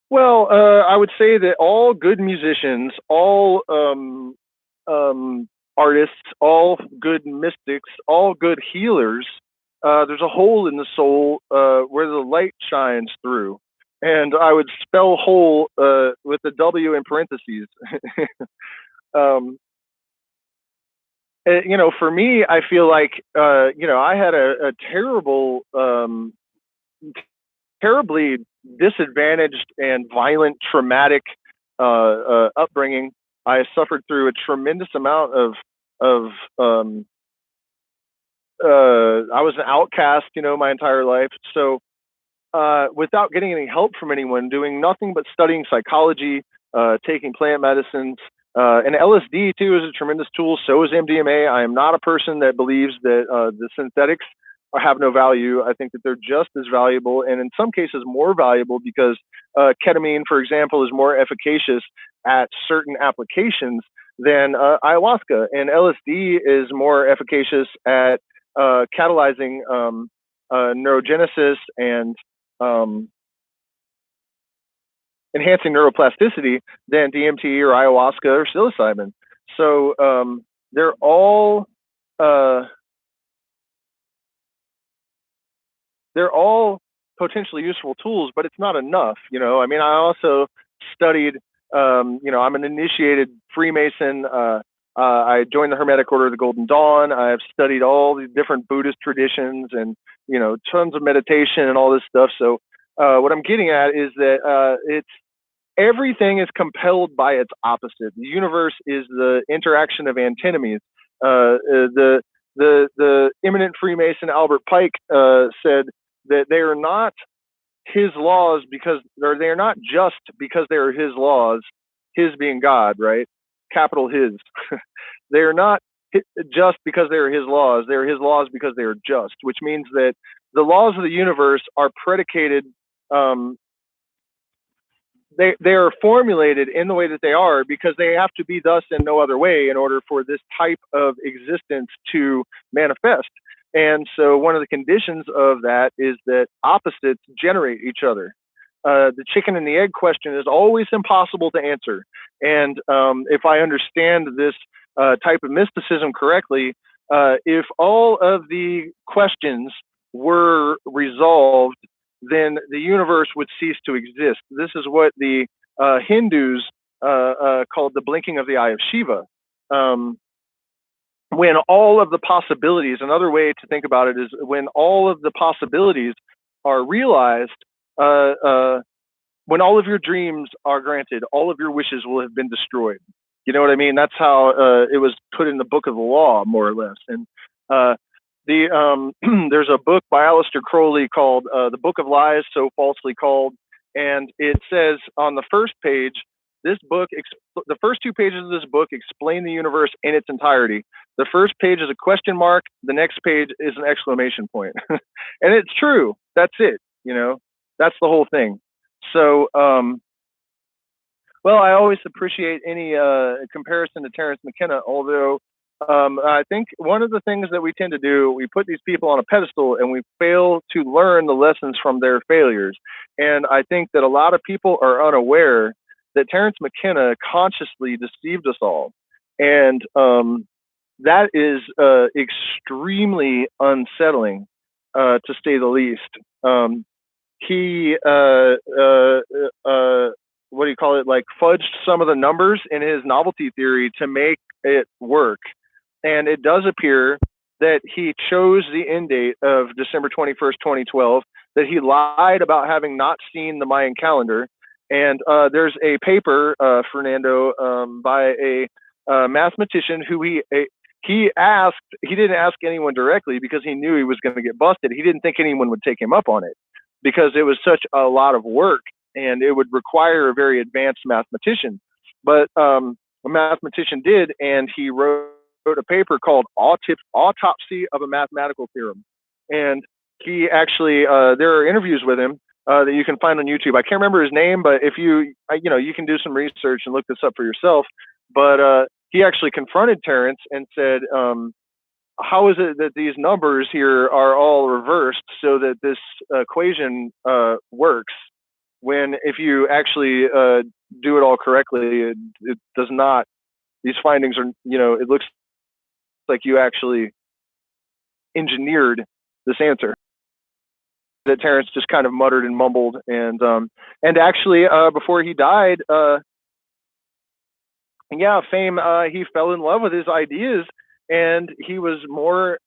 Well, I would say that all good musicians, all artists, all good mystics, all good healers, there's a hole in the soul where the light shines through. And I would spell hole with a W in parentheses. For me, I feel like, I had a terrible, terribly disadvantaged and violent, traumatic upbringing. I suffered through a tremendous amount of I was an outcast, my entire life. So without getting any help from anyone, doing nothing but studying psychology, taking plant medicines, and LSD too is a tremendous tool. So is MDMA. I am not a person that believes that the synthetics have no value. I think that they're just as valuable, and in some cases more valuable, because ketamine, for example, is more efficacious at certain applications than ayahuasca, and LSD is more efficacious at catalyzing neurogenesis and enhancing neuroplasticity than DMT or ayahuasca or psilocybin. So they're all potentially useful tools, but it's not enough. I mean, I also studied, I'm an initiated Freemason. I joined the Hermetic Order of the Golden Dawn. I've studied all these different Buddhist traditions and, tons of meditation and all this stuff. So what I'm getting at is that everything is compelled by its opposite. The universe is the interaction of antinomies. The eminent Freemason Albert Pike said that they are not his laws they are not just because they are his laws, his being God, right? Capital his. They are not just because they are his laws. They are his laws because they are just, which means that the laws of the universe are predicated they are formulated in the way that they are because they have to be thus and no other way in order for this type of existence to manifest. And so one of the conditions of that is that opposites generate each other. The chicken and the egg question is always impossible to answer. And if I understand this type of mysticism correctly, if all of the questions were resolved, then the universe would cease to exist. This is what the Hindus called the blinking of the eye of Shiva. When all of the possibilities, another way to think about it is when all of the possibilities are realized, when all of your dreams are granted, all of your wishes will have been destroyed. You know what I mean? That's how it was put in the Book of the Law, more or less. And there's a book by Aleister Crowley called The Book of Lies, So Falsely Called. And it says on the first page, this book, the first 2 pages of this book explain the universe in its entirety. The first page is a question mark. The next page is an exclamation point. And it's true. That's it. You know, that's the whole thing. So, well, I always appreciate any comparison to Terence McKenna, although I think one of the things that we tend to do, we put these people on a pedestal and we fail to learn the lessons from their failures. And I think that a lot of people are unaware that Terence McKenna consciously deceived us all. And that is extremely unsettling, to say the least. He, what do you call it, like fudged some of the numbers in his novelty theory to make it work. And it does appear that he chose the end date of December 21st, 2012, that he lied about having not seen the Mayan calendar. And there's a paper, Fernando, by a mathematician who he didn't ask anyone directly because he knew he was going to get busted. He didn't think anyone would take him up on it because it was such a lot of work and it would require a very advanced mathematician. But a mathematician did, and he wrote a paper called Autopsy of a Mathematical Theorem. And he actually, there are interviews with him that you can find on YouTube. I can't remember his name, but if you can do some research and look this up for yourself. But he actually confronted Terence and said, how is it that these numbers here are all reversed so that this equation works, when if you actually do it all correctly, it does not. These findings are, it looks like you actually engineered this answer. That Terence just kind of muttered and mumbled, and actually before he died, fame, he fell in love with his ideas, and he was more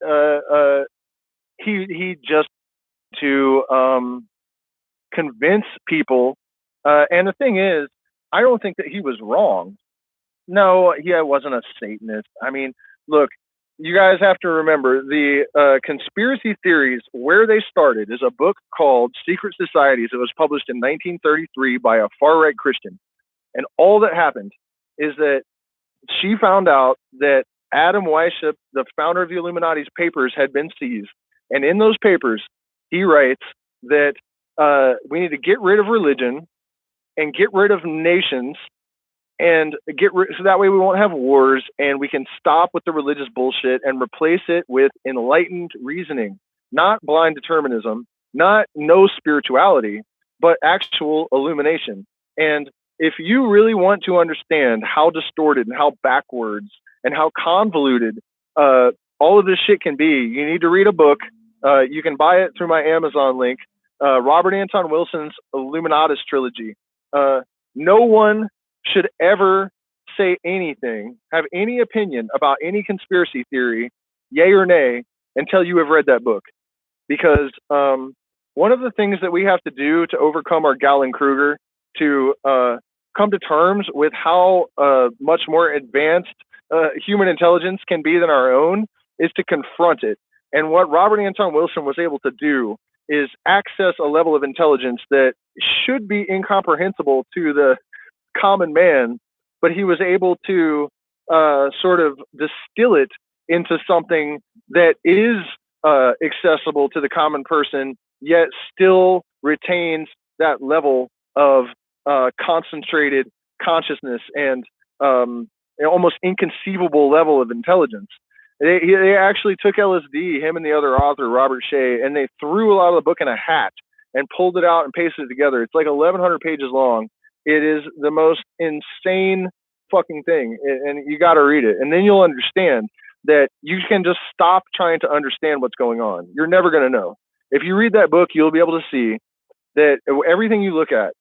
he just to convince people. And the thing is, I don't think that he was wrong. No, he wasn't a Satanist. I mean, look, you guys have to remember the conspiracy theories, where they started is a book called Secret Societies. It was published in 1933 by a far-right Christian. And all that happened is that she found out that Adam Weishaupt, the founder of the Illuminati's papers, had been seized. And in those papers, he writes that we need to get rid of religion and get rid of nations and so that way we won't have wars, and we can stop with the religious bullshit and replace it with enlightened reasoning, not blind determinism, not no spirituality, but actual illumination. And if you really want to understand how distorted and how backwards and how convoluted all of this shit can be, you need to read a book. You can buy it through my Amazon link, Robert Anton Wilson's Illuminatus trilogy. No one should ever say anything, have any opinion about any conspiracy theory, yay or nay, until you have read that book. Because one of the things that we have to do to overcome our Gallon-Kruger, to come to terms with how much more advanced human intelligence can be than our own, is to confront it. And what Robert Anton Wilson was able to do is access a level of intelligence that should be incomprehensible to the common man, but he was able to sort of distill it into something that is accessible to the common person, yet still retains that level of concentrated consciousness and an almost inconceivable level of intelligence. They actually took LSD, him and the other author, Robert Shea, and they threw a lot of the book in a hat and pulled it out and pasted it together. It's like 1,100 pages long. It is the most insane fucking thing, and you got to read it. And then you'll understand that you can just stop trying to understand what's going on. You're never going to know. If you read that book, you'll be able to see that everything you look at,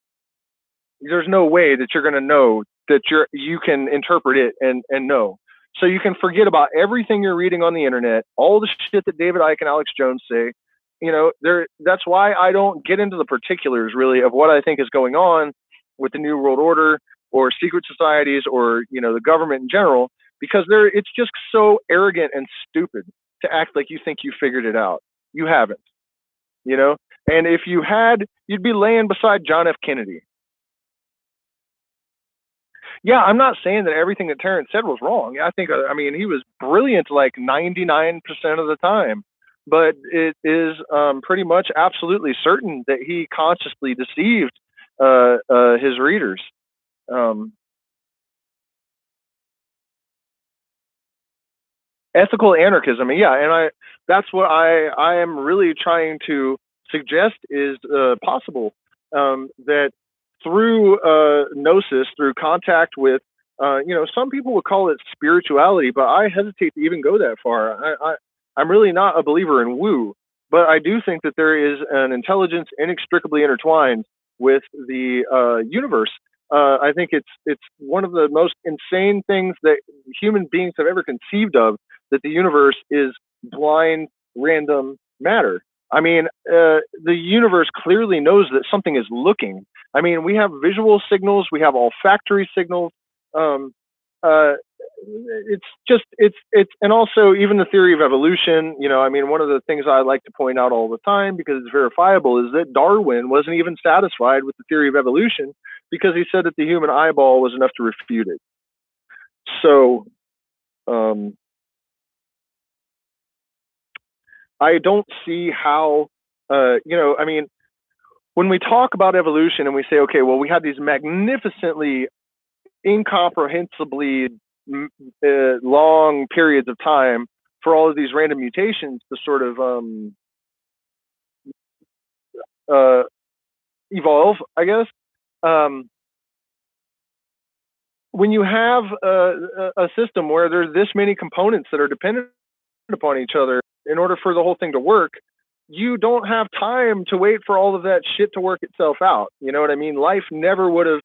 there's no way that you're going to know that you can interpret it and know. So you can forget about everything you're reading on the internet, all the shit that David Icke and Alex Jones say. You know, that's why I don't get into the particulars really of what I think is going on with the New World Order or secret societies or, you know, the government in general, because it's just so arrogant and stupid to act like you think you figured it out. You haven't, you know? And if you had, you'd be laying beside John F. Kennedy. Yeah, I'm not saying that everything that Terrence said was wrong. I mean, he was brilliant like 99% of the time. But it is pretty much absolutely certain that he consciously deceived his readers. Ethical anarchism, yeah, and that's what I am really trying to suggest is possible, that through gnosis, through contact with, you know, some people would call it spirituality, but I hesitate to even go that far. I'm really not a believer in woo, but I do think that there is an intelligence inextricably intertwined with the universe. I think it's one of the most insane things that human beings have ever conceived of, that the universe is blind, random matter. I mean, the universe clearly knows that something is looking. I mean, we have visual signals, we have olfactory signals. And also even the theory of evolution, you know, I mean, one of the things I like to point out all the time, because it's verifiable, is that Darwin wasn't even satisfied with the theory of evolution because he said that the human eyeball was enough to refute it. So, I don't see how, you know, I mean, when we talk about evolution and we say, okay, well, we had these magnificently, incomprehensibly long periods of time for all of these random mutations to sort of evolve, I guess. When you have a system where there's this many components that are dependent upon each other in order for the whole thing to work, you don't have time to wait for all of that shit to work itself out. You know what I mean? Life never would have.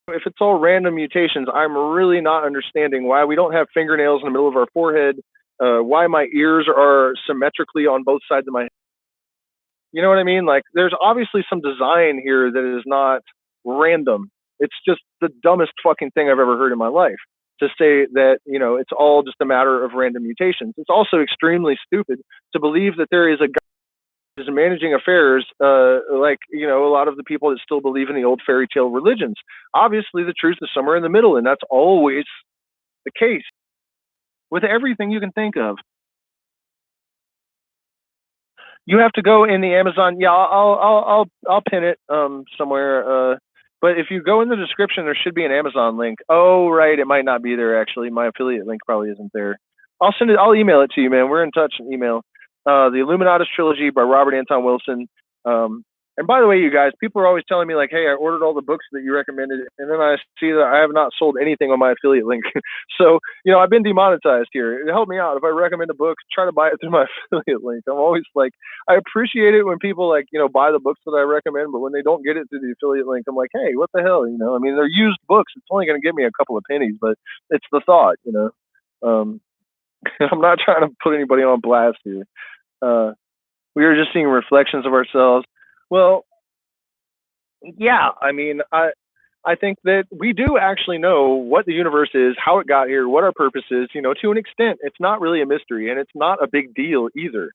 If it's all random mutations, I'm really not understanding why we don't have fingernails in the middle of our forehead, why my ears are symmetrically on both sides of my head. You know what I mean? Like, there's obviously some design here that is not random. It's just the dumbest fucking thing I've ever heard in my life, to say that, you know, it's all just a matter of random mutations. It's also extremely stupid to believe that there is a guy who's managing affairs, like, you know, a lot of the people that still believe in the old fairy tale religions. Obviously, the truth is somewhere in the middle, and that's always the case with everything you can think of. You have to go in the Amazon. Yeah, I'll pin it somewhere. But if you go in the description, there should be an Amazon link. Oh, right, it might not be there actually. My affiliate link probably isn't there. I'll send it. I'll email it to you, man. We're in touch in email. The Illuminatus Trilogy by Robert Anton Wilson. And by the way, you guys, people are always telling me like, hey, I ordered all the books that you recommended, and then I see that I have not sold anything on my affiliate link. So, you know, I've been demonetized here. Help me out. If I recommend a book, try to buy it through my affiliate link. I'm always like, I appreciate it when people like, you know, buy the books that I recommend, but when they don't get it through the affiliate link, I'm like, hey, what the hell? You know, I mean, they're used books. It's only going to give me a couple of pennies, but it's the thought, you know. I'm not trying to put anybody on blast here. We were just seeing reflections of ourselves. Well, yeah, I mean, I think that we do actually know what the universe is, how it got here, what our purpose is, you know, to an extent. It's not really a mystery, and it's not a big deal either.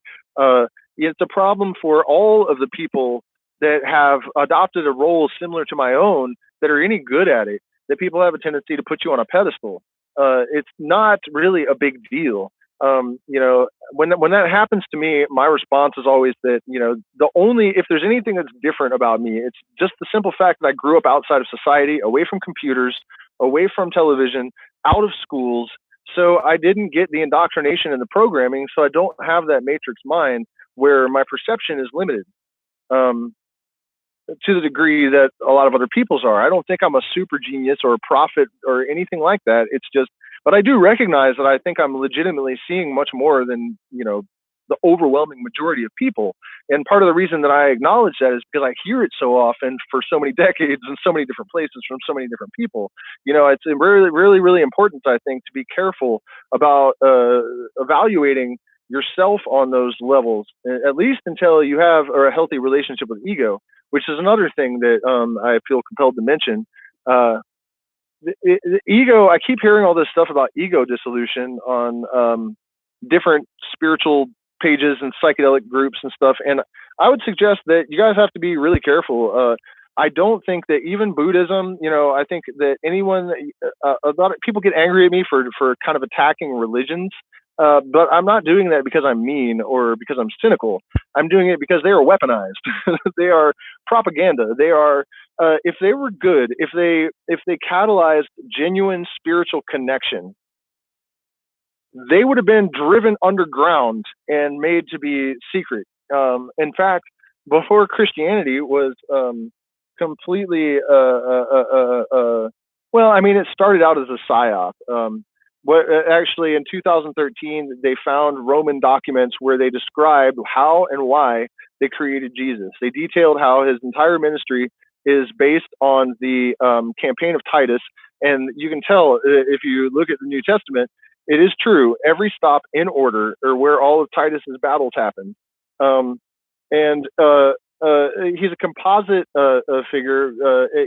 It's a problem for all of the people that have adopted a role similar to my own, that are any good at it, that people have a tendency to put you on a pedestal. It's not really a big deal. You know, when that happens to me, my response is always that, you know, if there's anything that's different about me, it's just the simple fact that I grew up outside of society, away from computers, away from television, out of schools. So I didn't get the indoctrination and the programming. So I don't have that matrix mind where my perception is limited. Um, to the degree that a lot of other people's are. I don't think I'm a super genius or a prophet or anything like that. It's just, but I do recognize that I think I'm legitimately seeing much more than, you know, the overwhelming majority of people. And part of the reason that I acknowledge that is because I hear it so often for so many decades in so many different places from so many different people. You know, it's really, really, really important, I think, to be careful about evaluating yourself on those levels, at least until you have a healthy relationship with ego, which is another thing that I feel compelled to mention. The ego, I keep hearing all this stuff about ego dissolution on different spiritual pages and psychedelic groups and stuff. And I would suggest that you guys have to be really careful. I don't think that even Buddhism, you know, I think that anyone, a lot of people get angry at me for kind of attacking religions. But I'm not doing that because I'm mean or because I'm cynical. I'm doing it because they are weaponized. They are propaganda. They are, if they were good, if they catalyzed genuine spiritual connection, they would have been driven underground and made to be secret. In fact, before Christianity was completely, well, I mean, it started out as a psyop. Actually, in 2013, they found Roman documents where they described how and why they created Jesus. They detailed how his entire ministry is based on the campaign of Titus. And you can tell if you look at the New Testament, it is true. Every stop in order, or where all of Titus's battles happened. And he's a composite figure.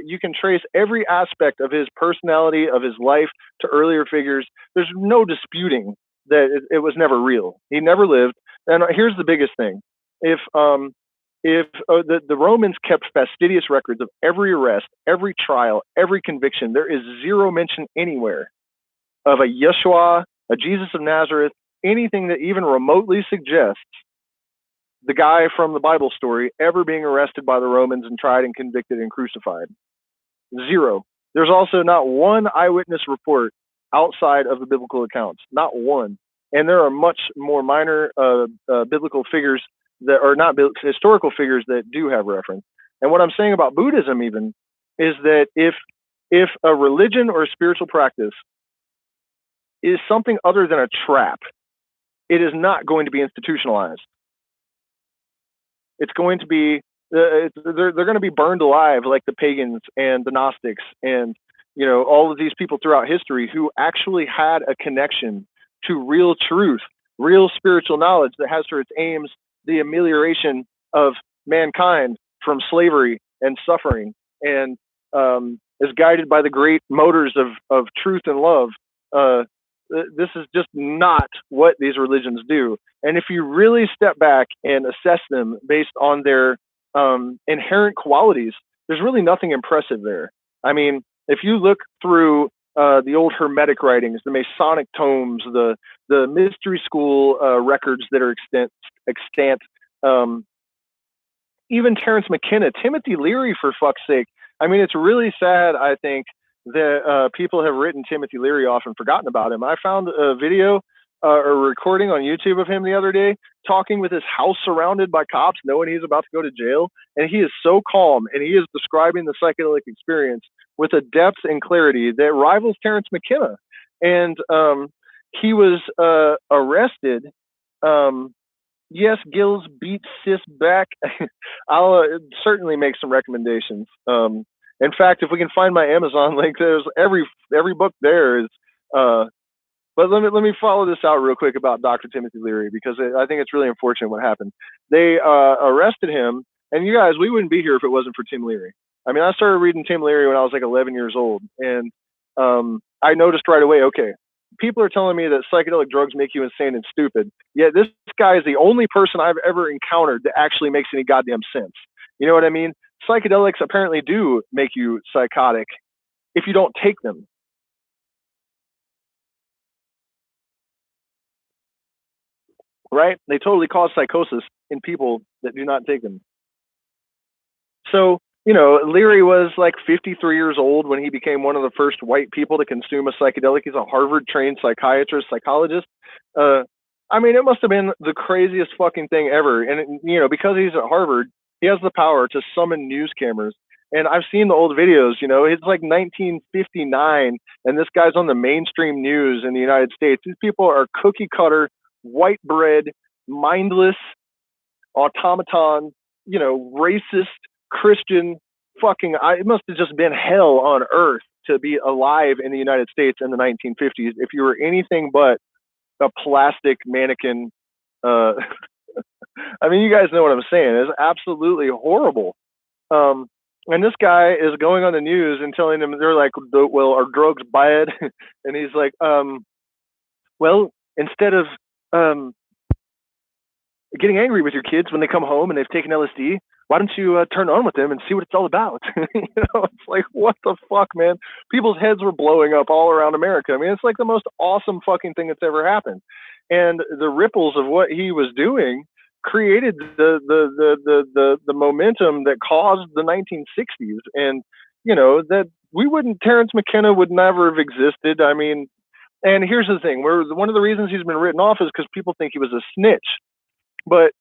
You can trace every aspect of his personality, of his life, to earlier figures. There's no disputing that it was never real. He never lived. And here's the biggest thing: if the Romans kept fastidious records of every arrest, every trial, every conviction, there is zero mention anywhere of a Yeshua, a Jesus of Nazareth, anything that even remotely suggests the guy from the Bible story ever being arrested by the Romans and tried and convicted and crucified. Zero. There's also not one eyewitness report outside of the biblical accounts. Not one. And there are much more minor biblical figures that are not historical figures that do have reference. And what I'm saying about Buddhism even is that if a religion or a spiritual practice is something other than a trap, it is not going to be institutionalized. It's going to be, they're going to be burned alive like the pagans and the Gnostics and, you know, all of these people throughout history who actually had a connection to real truth, real spiritual knowledge that has for its aims the amelioration of mankind from slavery and suffering, and is guided by the great motors of truth and love. This is just not what these religions do. And if you really step back and assess them based on their inherent qualities, there's really nothing impressive there. I mean, if you look through the old Hermetic writings, the Masonic tomes, the mystery school records that are extant, even Terence McKenna, Timothy Leary, for fuck's sake. I mean, it's really sad, I think, that people have written Timothy Leary off and forgotten about him. I found a video or recording on YouTube of him the other day talking with his house surrounded by cops, knowing he's about to go to jail. And he is so calm, and he is describing the psychedelic experience with a depth and clarity that rivals Terence McKenna. And he was arrested. Yes, Gills beat cis back. I'll certainly make some recommendations. In fact, if we can find my Amazon link, there's every book there is. But let me follow this out real quick about Dr. Timothy Leary, because I think it's really unfortunate what happened. They arrested him, and you guys, we wouldn't be here if it wasn't for Tim Leary. I mean, I started reading Tim Leary when I was like 11 years old, and I noticed right away, okay, people are telling me that psychedelic drugs make you insane and stupid, yet this guy is the only person I've ever encountered that actually makes any goddamn sense. You know what I mean? Psychedelics apparently do make you psychotic if you don't take them. right? They totally cause psychosis in people that do not take them. So, Leary was like 53 years old when he became one of the first white people to consume a psychedelic. He's a Harvard-trained psychiatrist, psychologist. It must have been the craziest fucking thing ever. And, because he's at Harvard, he has the power to summon news cameras. And I've seen the old videos, it's like 1959, and this guy's on the mainstream news in the United States. These people are cookie cutter, white bread, mindless, automaton, racist, Christian, it must have just been hell on earth to be alive in the United States in the 1950s if you were anything but a plastic mannequin. You guys know what I'm saying. It's absolutely horrible. And this guy is going on the news and telling them, they're like, well, are drugs bad? And he's like, well, instead of getting angry with your kids when they come home and they've taken LSD, why don't you turn on with them and see what it's all about? It's like, what the fuck, man? People's heads were blowing up all around America. It's like the most awesome fucking thing that's ever happened. And the ripples of what he was doing created the momentum that caused the 1960s. And, that Terrence McKenna would never have existed. And here's the thing, one of the reasons he's been written off is because people think he was a snitch. But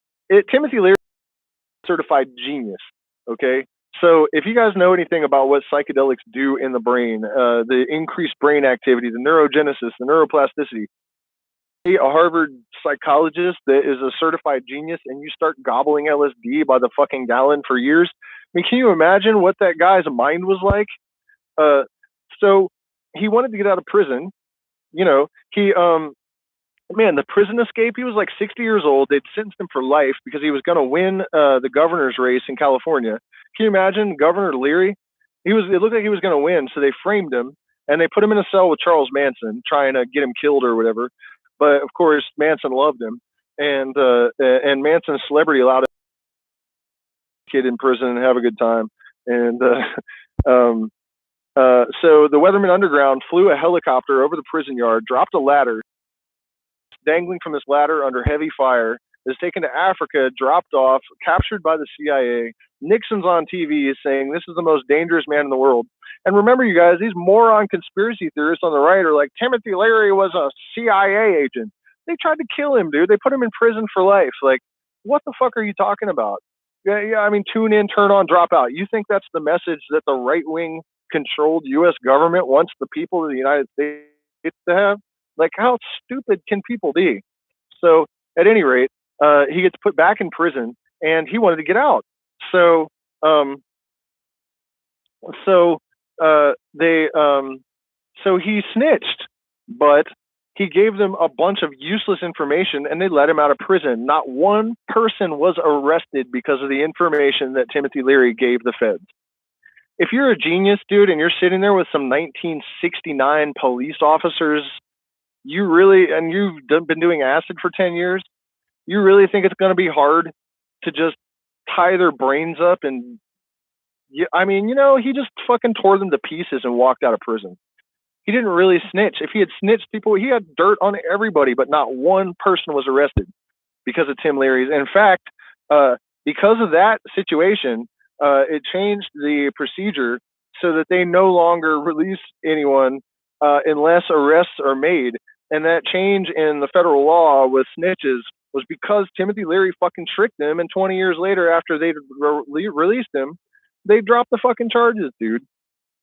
Timothy Leary is a certified genius, okay? So if you guys know anything about what psychedelics do in the brain, the increased brain activity, the neurogenesis, the neuroplasticity, a Harvard psychologist that is a certified genius and you start gobbling LSD by the fucking gallon for years, can you imagine what that guy's mind was like? So he wanted to get out of prison. The prison escape, he was like 60 years old. They'd sentenced him for life because he was going to win the governor's race in California. Can you imagine Governor Leary? It looked like he was going to win, so they framed him, and they put him in a cell with Charles Manson, trying to get him killed or whatever. But, of course, Manson loved him, and Manson's celebrity allowed a kid in prison and have a good time. And so the Weatherman Underground flew a helicopter over the prison yard, dropped a ladder, dangling from this ladder under heavy fire, is taken to Africa, dropped off, captured by the CIA. Nixon's on TV saying this is the most dangerous man in the world. And remember, you guys, these moron conspiracy theorists on the right are like, Timothy Leary was a CIA agent. They tried to kill him, dude. They put him in prison for life. Like, what the fuck are you talking about? Yeah, tune in, turn on, drop out. You think that's the message that the right-wing controlled U.S. government wants the people of the United States to have? Like, how stupid can people be? So, at any rate, he gets put back in prison, and he wanted to get out. So he snitched, but he gave them a bunch of useless information, and they let him out of prison. Not one person was arrested because of the information that Timothy Leary gave the feds. If you're a genius, dude, and you're sitting there with some 1969 police officers, you've been doing acid for 10 years, you really think it's going to be hard to just tie their brains up? And he just fucking tore them to pieces and walked out of prison. He didn't really snitch. If he had snitched people, he had dirt on everybody, but not one person was arrested because of Tim Leary's. In fact, because of that situation, it changed the procedure so that they no longer release anyone unless arrests are made. And that change in the federal law with snitches was because Timothy Leary fucking tricked them, and 20 years later, after they released him, they dropped the fucking charges, dude.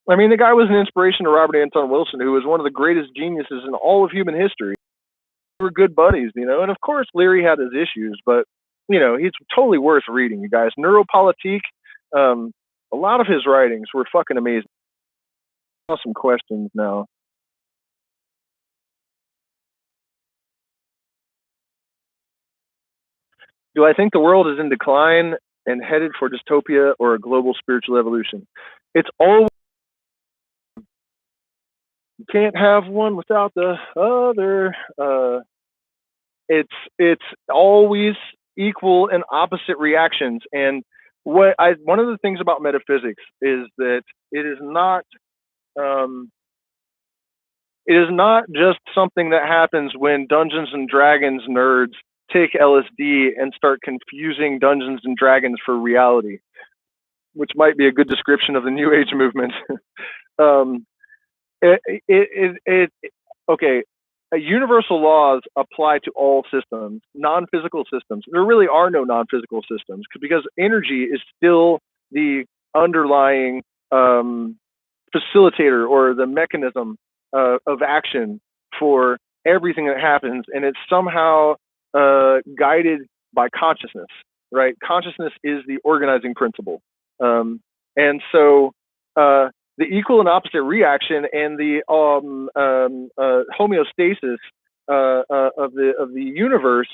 The guy was an inspiration to Robert Anton Wilson, who was one of the greatest geniuses in all of human history. They were good buddies, and of course Leary had his issues, but, he's totally worth reading, you guys. Neuropolitique, a lot of his writings were fucking amazing. Some questions now. Do I think the world is in decline and headed for dystopia or a global spiritual evolution? It's always, you can't have one without the other. It's always equal and opposite reactions. And one of the things about metaphysics is that it is not just something that happens when Dungeons and Dragons nerds take LSD and start confusing Dungeons and Dragons for reality, which might be a good description of the New Age movement. Okay, universal laws apply to all systems, non-physical systems. There really are no non-physical systems because energy is still the underlying facilitator or the mechanism of action for everything that happens, and it's somehow guided by consciousness, right? Consciousness is the organizing principle. And so the equal and opposite reaction and the homeostasis of the universe,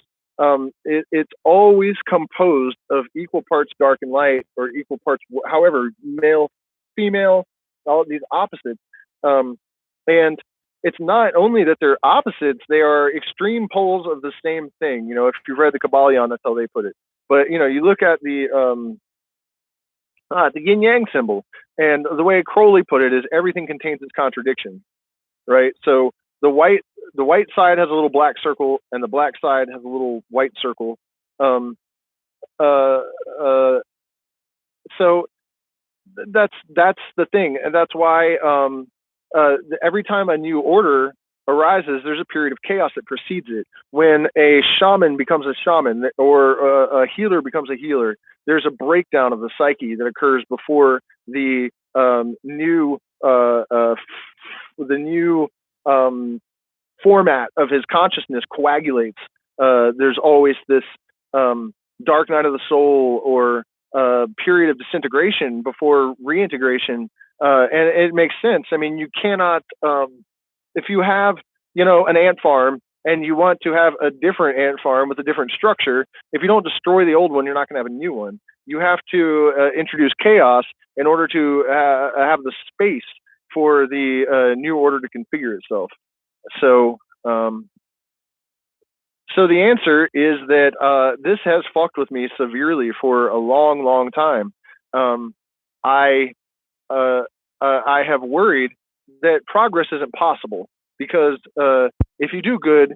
it's always composed of equal parts dark and light, or equal parts, however, male, female, all of these opposites. And it's not only that they're opposites, they are extreme poles of the same thing. You know, if you've read the Kabbalion, that's how they put it. But, you know, you look at the yin yang symbol, and the way Crowley put it is everything contains its contradiction, right? So the white side has a little black circle, and the black side has a little white circle. So that's the thing, and that's why every time a new order arises, there's a period of chaos that precedes it. When a shaman becomes a shaman, or a healer becomes a healer, there's a breakdown of the psyche that occurs before the new format of his consciousness coagulates. There's always this dark night of the soul, or period of disintegration before reintegration, and it makes sense. I mean, you cannot, if you have, you know, an ant farm and you want to have a different ant farm with a different structure, if you don't destroy the old one, you're not going to have a new one. You have to introduce chaos in order to have the space for the new order to configure itself. So, so the answer is that this has fucked with me severely for a long, long time. I have worried that progress isn't possible, because if you do good,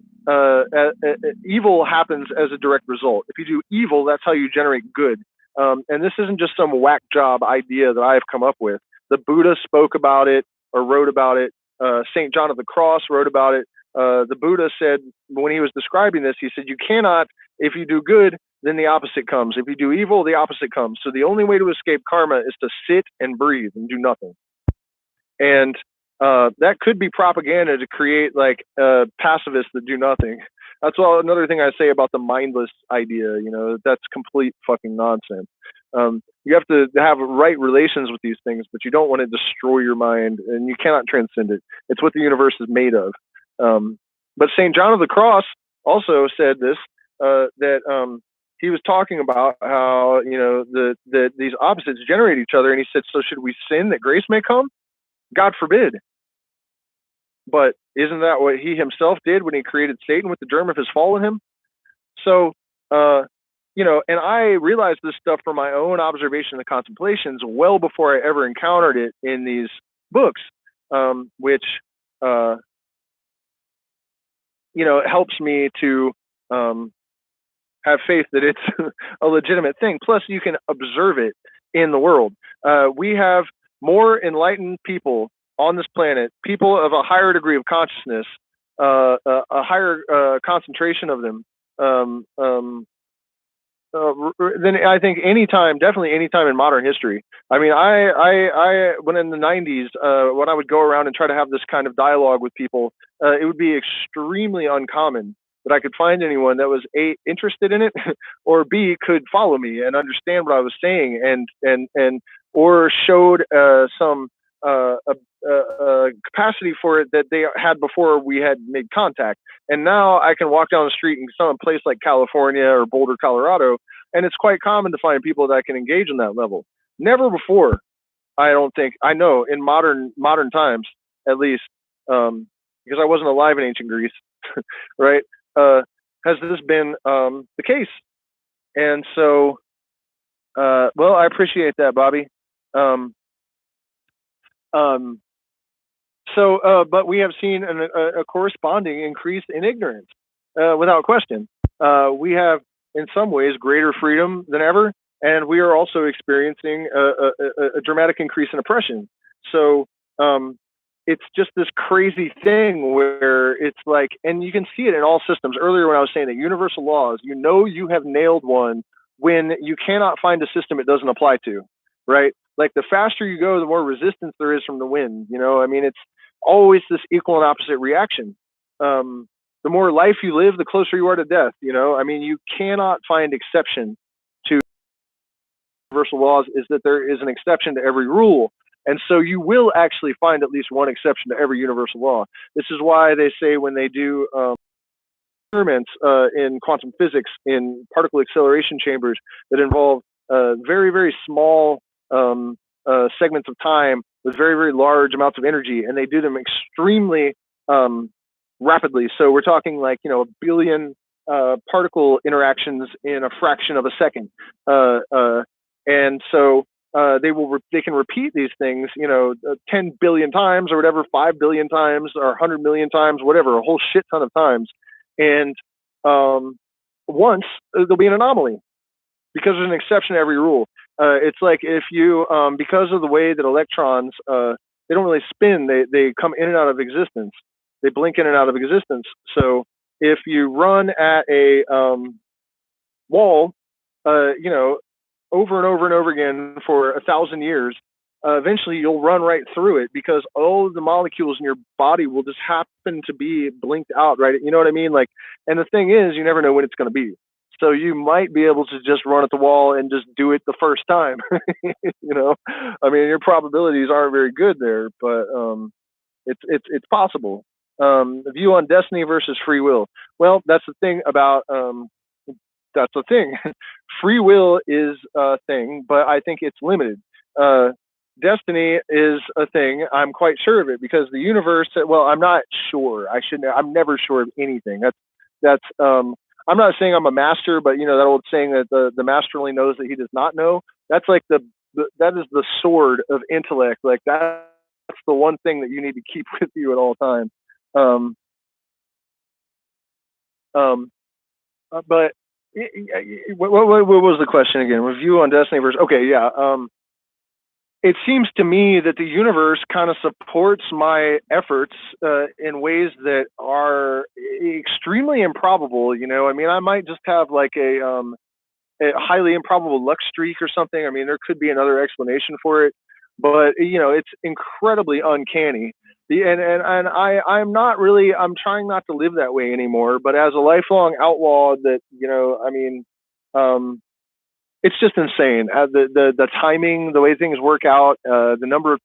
evil happens as a direct result. If you do evil, that's how you generate good. And this isn't just some whack job idea that I've come up with. The Buddha spoke about it or wrote about it. St. John of the Cross wrote about it. The Buddha said, when he was describing this, he said, you cannot, if you do good, then the opposite comes. If you do evil, the opposite comes. So the only way to escape karma is to sit and breathe and do nothing. And that could be propaganda to create like pacifists that do nothing. That's another thing I say about the mindless idea. You know, that's complete fucking nonsense. You have to have right relations with these things, but you don't want to destroy your mind, and you cannot transcend it. It's what the universe is made of. But St. John of the Cross also said this, that he was talking about how, you know, these opposites generate each other, and he said, so should we sin that grace may come? God forbid. But isn't that what he himself did when he created Satan with the germ of his fall in him? So, you know, and I realized this stuff from my own observation and contemplations well before I ever encountered it in these books, which, you know, it helps me to have faith that it's a legitimate thing. Plus, you can observe it in the world. We have more enlightened people on this planet, people of a higher degree of consciousness, a higher concentration of them, than I think any time, definitely any time in modern history. I mean, I when in the 90s, when I would go around and try to have this kind of dialogue with people, it would be extremely uncommon that I could find anyone that was A, interested in it, or B, could follow me and understand what I was saying, and or showed some capacity for it that they had before we had made contact. And now I can walk down the street in some place like California or Boulder, Colorado, and it's quite common to find people that can engage on that level. Never before, I don't think, I know, in modern times, at least, because I wasn't alive in ancient Greece, right? Has this been the case? And so, well, I appreciate that, Bobby. But we have seen a corresponding increase in ignorance, without question. we have, in some ways, greater freedom than ever, and we are also experiencing a dramatic increase in oppression. So it's just this crazy thing where it's like, and you can see it in all systems. Earlier when I was saying that universal laws, you know you have nailed one when you cannot find a system it doesn't apply to, right? Like the faster you go, the more resistance there is from the wind. You know, I mean, it's always this equal and opposite reaction. The more life you live, the closer you are to death. You know, I mean, you cannot find exception to universal laws. Is that there is an exception to every rule. And so you will actually find at least one exception to every universal law. This is why they say when they do experiments in quantum physics in particle acceleration chambers that involve very, very small segments of time with very, very large amounts of energy, and they do them extremely rapidly. So we're talking like, you know, a billion particle interactions in a fraction of a second. And so they can repeat these things, you know, 10 billion times or whatever, 5 billion times or 100 million times, whatever, a whole shit ton of times. And once there'll be an anomaly because there's an exception to every rule. It's like if you, because of the way that electrons, they don't really spin, they come in and out of existence. They blink in and out of existence. So if you run at a wall, you know, over and over and over again for 1,000 years, eventually you'll run right through it because all of the molecules in your body will just happen to be blinked out, right? You know what I mean? Like, and the thing is, you never know when it's going to be. So you might be able to just run at the wall and just do it the first time. You know, I mean, your probabilities aren't very good there, but it's possible. The view on destiny versus free will. Well, that's the thing about that's the thing. Free will is a thing, but I think it's limited. Destiny is a thing. I'm quite sure of it because the universe. Well, I'm not sure. I'm never sure of anything. That's. I'm not saying I'm a master, but you know that old saying that the master only knows that he does not know. That's like that is the sword of intellect. Like that's the one thing that you need to keep with you at all times. But what was the question again? Review on destiny versus. Okay, yeah. It seems to me that the universe kind of supports my efforts in ways that are extremely improbable. You know, I mean, I might just have like a highly improbable luck streak or something. I mean, there could be another explanation for it, but you know, it's incredibly uncanny. I'm not really. I'm trying not to live that way anymore. But as a lifelong outlaw, that you know, I mean, it's just insane. The timing, the way things work out, the number of.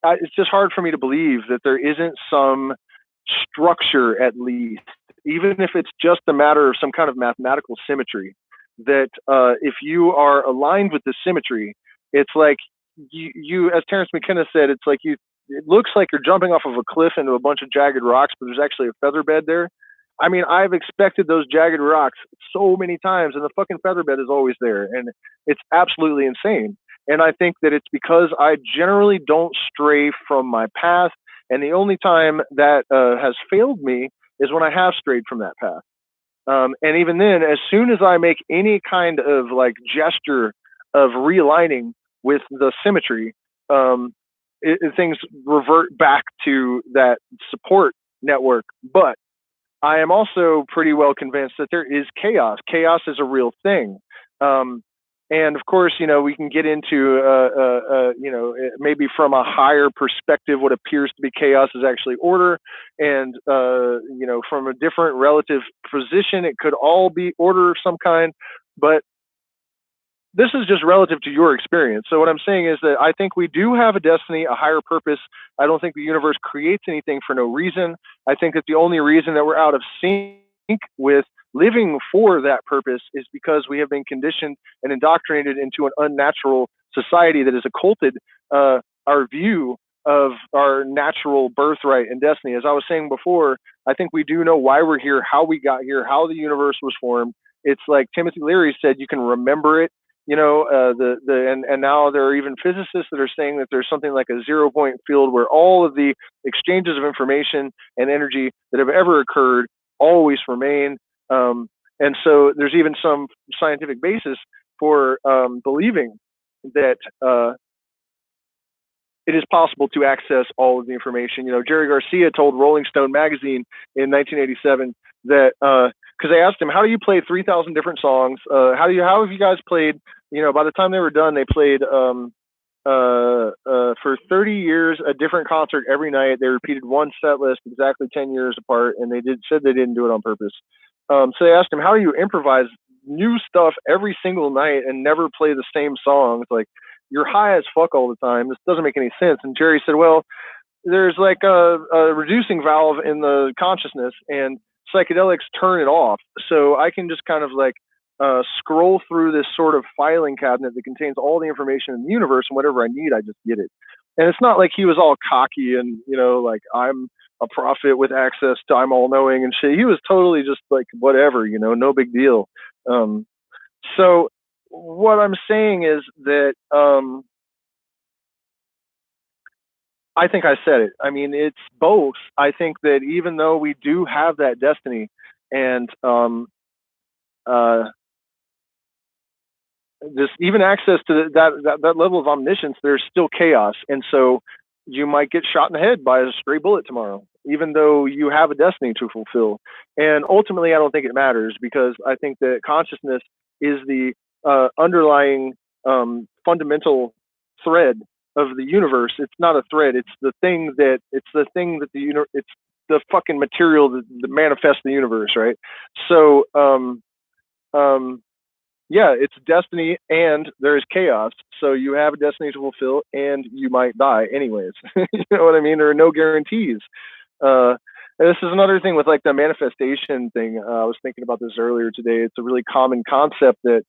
It's just hard for me to believe that there isn't some structure, at least, even if it's just a matter of some kind of mathematical symmetry. That if you are aligned with the symmetry, it's like you as Terence McKenna said, it's like it looks like you're jumping off of a cliff into a bunch of jagged rocks, but there's actually a feather bed there. I mean, I've expected those jagged rocks so many times, and the fucking feather bed is always there, and it's absolutely insane. And I think that it's because I generally don't stray from my path, and the only time that has failed me is when I have strayed from that path. And even then, as soon as I make any kind of like gesture of realigning with the symmetry, things revert back to that support network. But I am also pretty well convinced that there is chaos. Chaos is a real thing. And of course, you know, we can get into, you know, maybe from a higher perspective, what appears to be chaos is actually order. And, you know, from a different relative position, it could all be order of some kind. But this is just relative to your experience. So what I'm saying is that I think we do have a destiny, a higher purpose. I don't think the universe creates anything for no reason. I think that the only reason that we're out of sync with living for that purpose is because we have been conditioned and indoctrinated into an unnatural society that has occulted our view of our natural birthright and destiny. As I was saying before, I think we do know why we're here, how we got here, how the universe was formed. It's like Timothy Leary said, you can remember it. You know, and now there are even physicists that are saying that there's something like a 0-point field where all of the exchanges of information and energy that have ever occurred always remain. And And so there's even some scientific basis for believing that it is possible to access all of the information. You know, Jerry Garcia told Rolling Stone magazine in 1987 that because they asked him, how do you play 3,000 different songs? How have you guys played? You know, by the time they were done, they played for 30 years a different concert every night. They repeated one set list exactly 10 years apart, and they said they didn't do it on purpose. So they asked him, how do you improvise new stuff every single night and never play the same songs? Like, you're high as fuck all the time. This doesn't make any sense. And Jerry said, well, there's like a reducing valve in the consciousness, and psychedelics turn it off. So I can just kind of like scroll through this sort of filing cabinet that contains all the information in the universe, and whatever I need, I just get it. And it's not like he was all cocky and, you know, like, I'm a prophet with access to, I'm all knowing and shit. He was totally just like, whatever, you know, no big deal. So what I'm saying is that I think I said it. I mean, it's both. I think that even though we do have that destiny and this even access to that level of omniscience, there's still chaos. And so you might get shot in the head by a stray bullet tomorrow, even though you have a destiny to fulfill. And ultimately, I don't think it matters, because I think that consciousness is the underlying fundamental thread of the universe. It's not a thread. It's the thing that it's the fucking material that manifests the universe, right? So yeah, it's destiny and there's chaos. So you have a destiny to fulfill and you might die anyways. You know what I mean? There are no guarantees. And this is another thing with like the manifestation thing. I was thinking about this earlier today. It's a really common concept that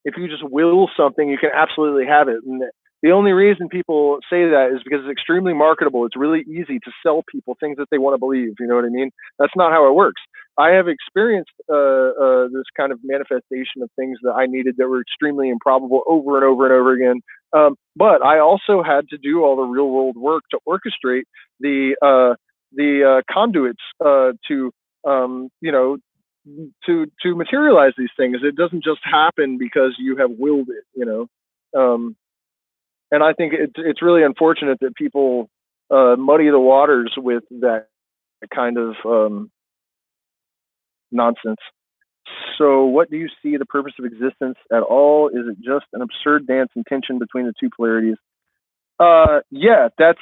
if you just will something, you can absolutely have it. And the only reason people say that is because it's extremely marketable. It's really easy to sell people things that they want to believe. You know what I mean? That's not how it works. I have experienced this kind of manifestation of things that I needed that were extremely improbable over and over and over again. But I also had to do all the real world work to orchestrate the conduits to you know, to materialize these things. It doesn't just happen because you have willed it, you know. And I think it's really unfortunate that people muddy the waters with that kind of nonsense. So what do you see the purpose of existence at all? Is it just an absurd dance and tension between the two polarities? Yeah, that's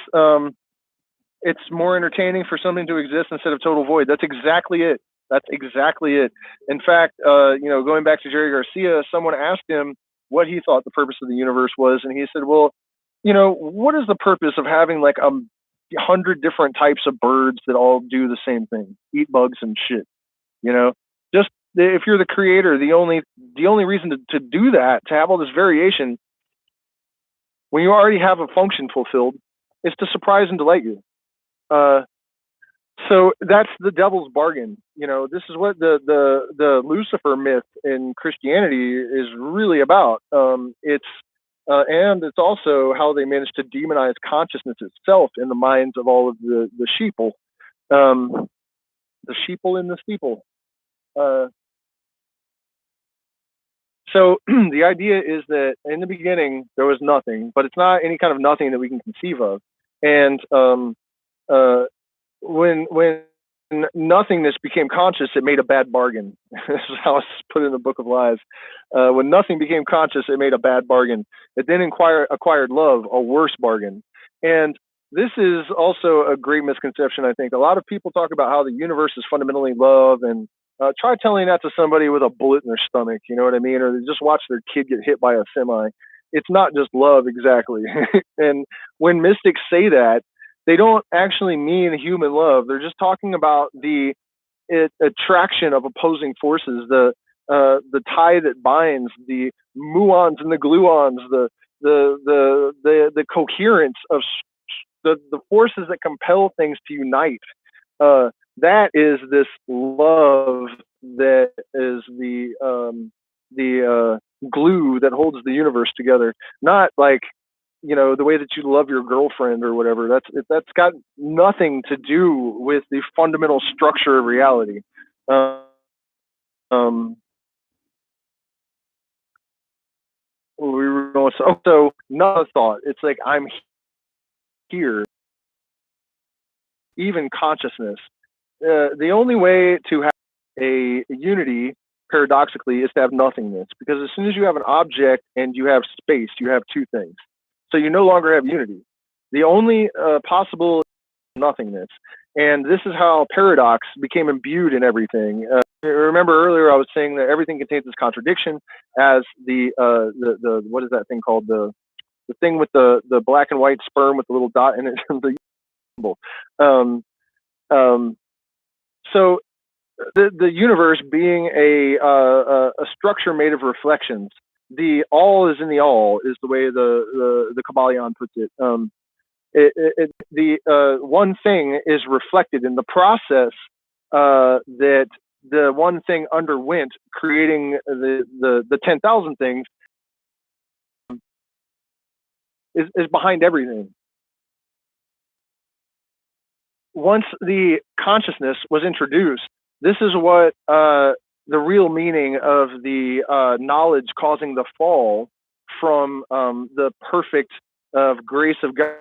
it's more entertaining for something to exist instead of total void. That's exactly it. That's exactly it. In fact, you know, going back to Jerry Garcia, someone asked him what he thought the purpose of the universe was, and he said, well, you know, what is the purpose of having like 100 different types of birds that all do the same thing, eat bugs and shit? You know, just if you're the creator, the only reason to do that, to have all this variation when you already have a function fulfilled, is to surprise and delight you. So that's the devil's bargain. You know, this is what the Lucifer myth in Christianity is really about. And it's also how they managed to demonize consciousness itself in the minds of all of the sheeple, the sheeple in the steeple. So the idea is that in the beginning there was nothing, but it's not any kind of nothing that we can conceive of. And when nothingness became conscious, it made a bad bargain. This is how it's put in the Book of Lies. When nothing became conscious, it made a bad bargain. It then acquired love, a worse bargain. And this is also a great misconception, I think. A lot of people talk about how the universe is fundamentally love, and try telling that to somebody with a bullet in their stomach, you know what I mean? Or they just watch their kid get hit by a semi. It's not just love exactly. And when mystics say that, they don't actually mean human love. They're just talking about the attraction of opposing forces, the tie that binds, the muons and the gluons, the coherence of the forces that compel things to unite. That is this love that is the glue that holds the universe together. Not like, you know, the way that you love your girlfriend or whatever. That's got nothing to do with the fundamental structure of reality. we were going, so not a thought. It's like I'm here, even consciousness. The only way to have a unity, paradoxically, is to have nothingness. Because as soon as you have an object and you have space, you have two things. So you no longer have unity. The only possible nothingness. And this is how paradox became imbued in everything. Remember earlier I was saying that everything contains this contradiction, as the what is that thing called, the thing with the black and white sperm with the little dot in it, the symbol. Um, um, so the universe being a structure made of reflections. The all is in the all is the way the Kabbalion puts it. The one thing is reflected in the process that the one thing underwent, creating the 10,000 things, is behind everything. Once the consciousness was introduced, this is what the real meaning of the knowledge causing the fall from the perfect of grace of God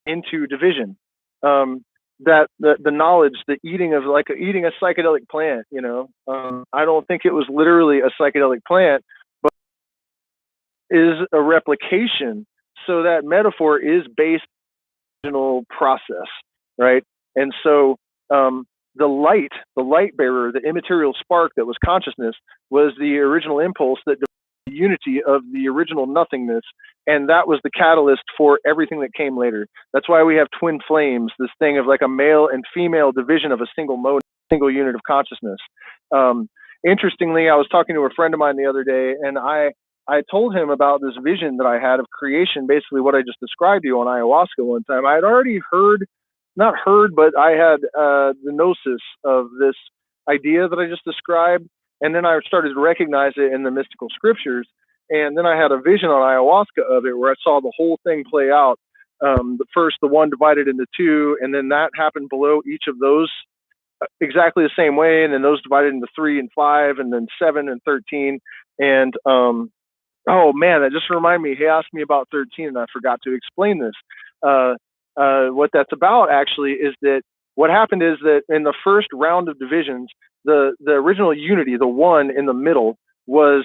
into division. That the knowledge, the eating of, like eating a psychedelic plant, I don't think it was literally a psychedelic plant, but is a replication. So that metaphor is based on the original process, right? And so the light bearer, the immaterial spark that was consciousness, was the original impulse that the unity of the original nothingness, and that was the catalyst for everything that came later. That's why we have twin flames, this thing of like a male and female division of a single mode, single unit of consciousness. Interestingly, I was talking to a friend of mine the other day, and I told him about this vision that I had of creation, basically what I just described to you on ayahuasca one time. I had already not heard, but I had the gnosis of this idea that I just described. And then I started to recognize it in the mystical scriptures. And then I had a vision on ayahuasca of it where I saw the whole thing play out. The one divided into two, and then that happened below each of those exactly the same way. And then those divided into 3 and 5, and then 7 and 13. And oh man, that just reminded me. He asked me about 13, and I forgot to explain this. What that's about actually is that what happened is that in the first round of divisions, the original unity, the one in the middle, was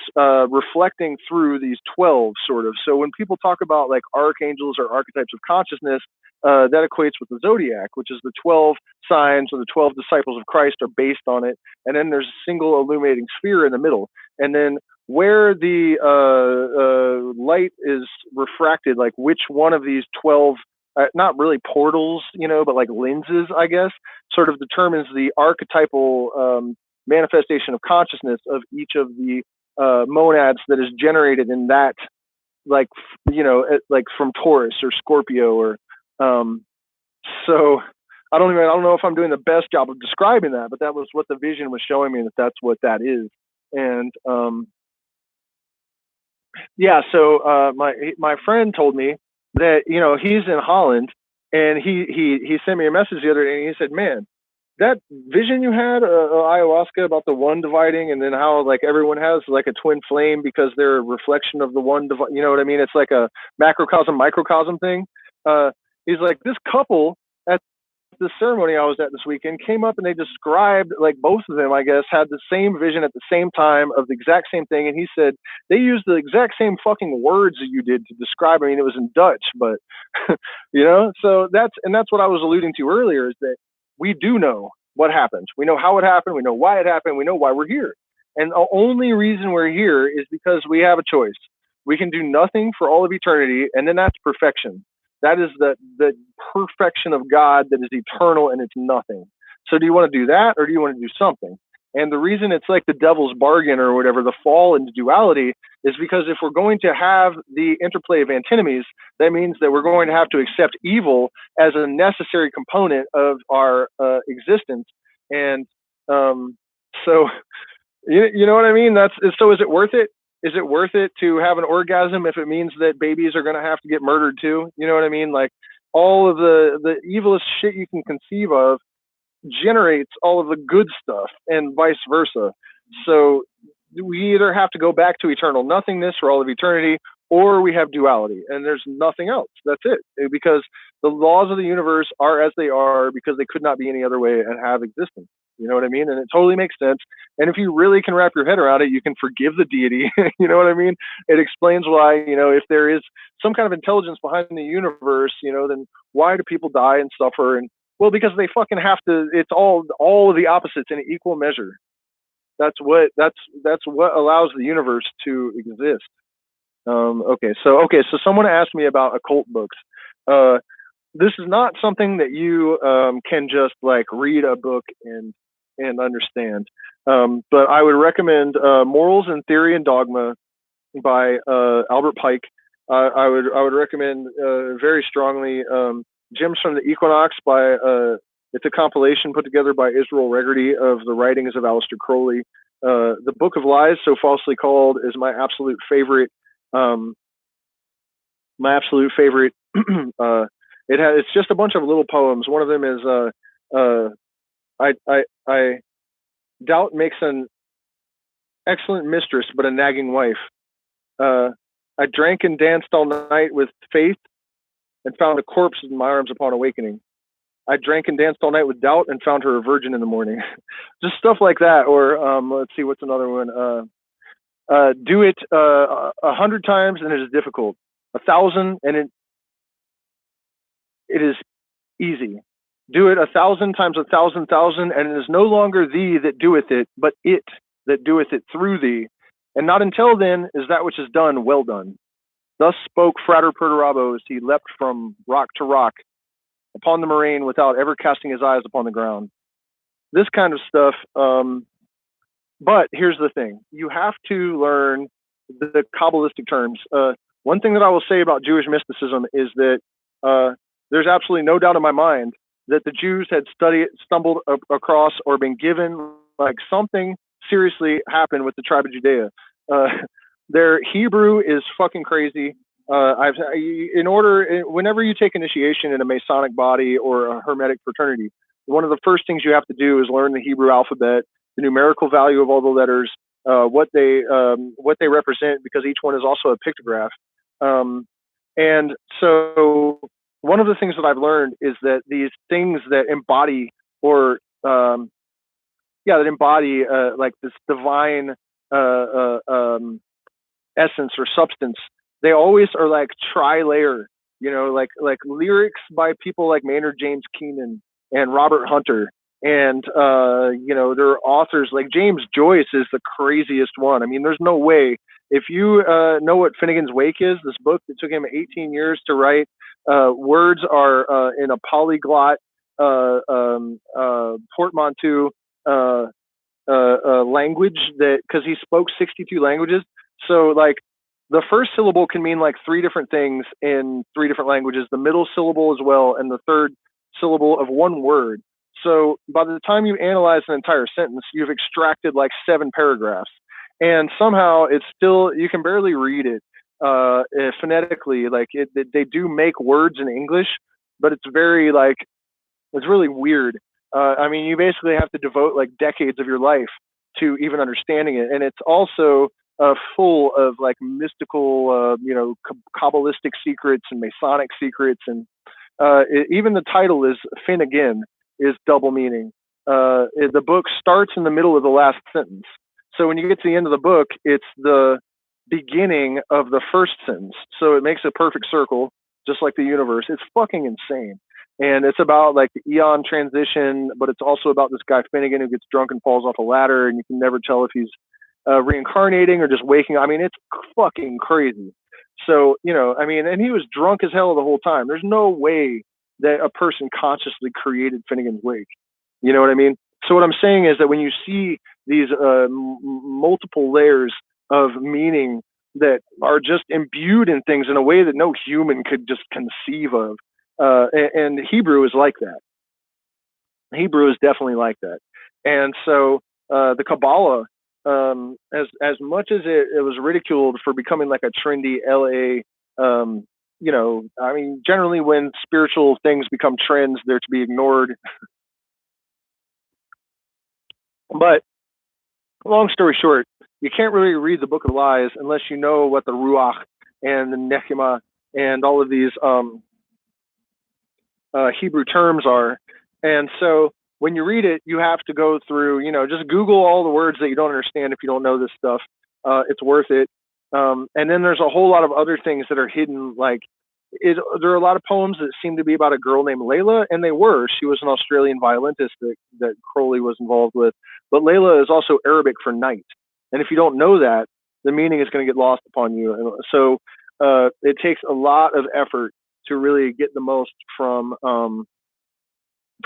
reflecting through these 12 sort of. So when people talk about like archangels or archetypes of consciousness, that equates with the zodiac, which is the 12 signs, or the 12 disciples of Christ are based on it. And then there's a single illuminating sphere in the middle. And then where the light is refracted, like which one of these 12, not really portals, but like lenses, I guess, sort of determines the archetypal manifestation of consciousness of each of the monads that is generated in that, like, like from Taurus or Scorpio, or so I don't know if I'm doing the best job of describing that, but that was what the vision was showing me, that that's what that is. And yeah, so my friend told me that he's in Holland, and he sent me a message the other day, and he said, "Man, that vision you had ayahuasca about the one dividing, and then how like everyone has like a twin flame because they're a reflection of the one you know what I mean? It's like a macrocosm microcosm thing." He's like, this couple at the ceremony I was at this weekend came up, and they described, like, both of them, I guess, had the same vision at the same time of the exact same thing. And he said they used the exact same fucking words that you did to describe. I mean, it was in Dutch, but so that's what I was alluding to earlier, is that we do know what happened. We know how it happened. We know why it happened. We know why we're here. And the only reason we're here is because we have a choice. We can do nothing for all of eternity, and then that's perfection. That is the perfection of God that is eternal, and it's nothing. So do you want to do that, or do you want to do something? And the reason it's like the devil's bargain or whatever, the fall into duality, is because if we're going to have the interplay of antinomies, that means that we're going to have to accept evil as a necessary component of our existence. And so, you know what I mean? So is it worth it? Is it worth it to have an orgasm if it means that babies are going to have to get murdered too? You know what I mean? Like, all of the evilest shit you can conceive of generates all of the good stuff, and vice versa. So we either have to go back to eternal nothingness for all of eternity, or we have duality, and there's nothing else. That's it. Because the laws of the universe are as they are because they could not be any other way and have existence. You know what I mean? And it totally makes sense. And if you really can wrap your head around it, you can forgive the deity. You know what I mean? It explains why, if there is some kind of intelligence behind the universe, then why do people die and suffer? And well, because they fucking have to. It's all of the opposites in equal measure. That's what allows the universe to exist. Okay, so someone asked me about occult books. This is not something that you can just like read a book and understand. But I would recommend Morals in Theory and Dogma by Albert Pike. I would recommend very strongly Gems from the Equinox by it's a compilation put together by Israel Regardie of the writings of Aleister Crowley. The Book of Lies, so falsely called, is my absolute favorite. It's just a bunch of little poems. One of them is I doubt makes an excellent mistress, but a nagging wife. I drank and danced all night with faith and found a corpse in my arms upon awakening. I drank and danced all night with doubt and found her a virgin in the morning. Just stuff like that. Or let's see, what's another one? Do it 100 times and it is difficult. 1,000 and it is easy. Do it 1,000 times 1,000,000, and it is no longer thee that doeth it, but it that doeth it through thee. And not until then is that which is done well done. Thus spoke Frater Perdurabo as he leapt from rock to rock upon the moraine without ever casting his eyes upon the ground. This kind of stuff. But here's the thing. You have to learn the Kabbalistic terms. One thing that I will say about Jewish mysticism is that there's absolutely no doubt in my mind that the Jews had stumbled across or been given like something seriously happened with the tribe of Judea. Their Hebrew is fucking crazy. Whenever you take initiation in a Masonic body or a Hermetic fraternity, one of the first things you have to do is learn the Hebrew alphabet, the numerical value of all the letters, what they represent, because each one is also a pictograph. And so one of the things that I've learned is that these things that embody like this divine essence or substance, they always are like tri-layer, like lyrics by people like Maynard James Keenan and Robert Hunter. And, there are authors like James Joyce is the craziest one. I mean, there's no way. If you know what Finnegan's Wake is, this book that took him 18 years to write, words are in a polyglot portmanteau language, that because he spoke 62 languages. So like the first syllable can mean like 3 different things in 3 different languages, the middle syllable as well, and the third syllable of one word. So by the time you analyze an entire sentence, you've extracted like 7 paragraphs. And somehow it's still, you can barely read it phonetically. Like they do make words in English, but it's very like, it's really weird. I mean, you basically have to devote like decades of your life to even understanding it. And it's also full of like mystical, Kabbalistic secrets and Masonic secrets. And even the title is Finnegan is double meaning. The book starts in the middle of the last sentence. So when you get to the end of the book, it's the beginning of the first sentence. So it makes a perfect circle, just like the universe. It's fucking insane. And it's about like the eon transition, but it's also about this guy Finnegan who gets drunk and falls off a ladder, and you can never tell if he's reincarnating or just waking up. I mean, it's fucking crazy. So, and he was drunk as hell the whole time. There's no way that a person consciously created Finnegan's Wake. You know what I mean? So what I'm saying is that when you see these multiple layers of meaning that are just imbued in things in a way that no human could just conceive of, and Hebrew is like that. Hebrew is definitely like that. And so the Kabbalah, as much as it was ridiculed for becoming like a trendy LA, generally when spiritual things become trends, they're to be ignored. But long story short, you can't really read the Book of Lies unless you know what the Ruach and the Nechema and all of these Hebrew terms are. And so when you read it, you have to go through, just Google all the words that you don't understand if you don't know this stuff. It's worth it. And then there's a whole lot of other things that are hidden. Like there are a lot of poems that seem to be about a girl named Layla, and they were. She was an Australian violinist that Crowley was involved with. But Layla is also Arabic for night. And if you don't know that, the meaning is going to get lost upon you. And so it takes a lot of effort to really get the most from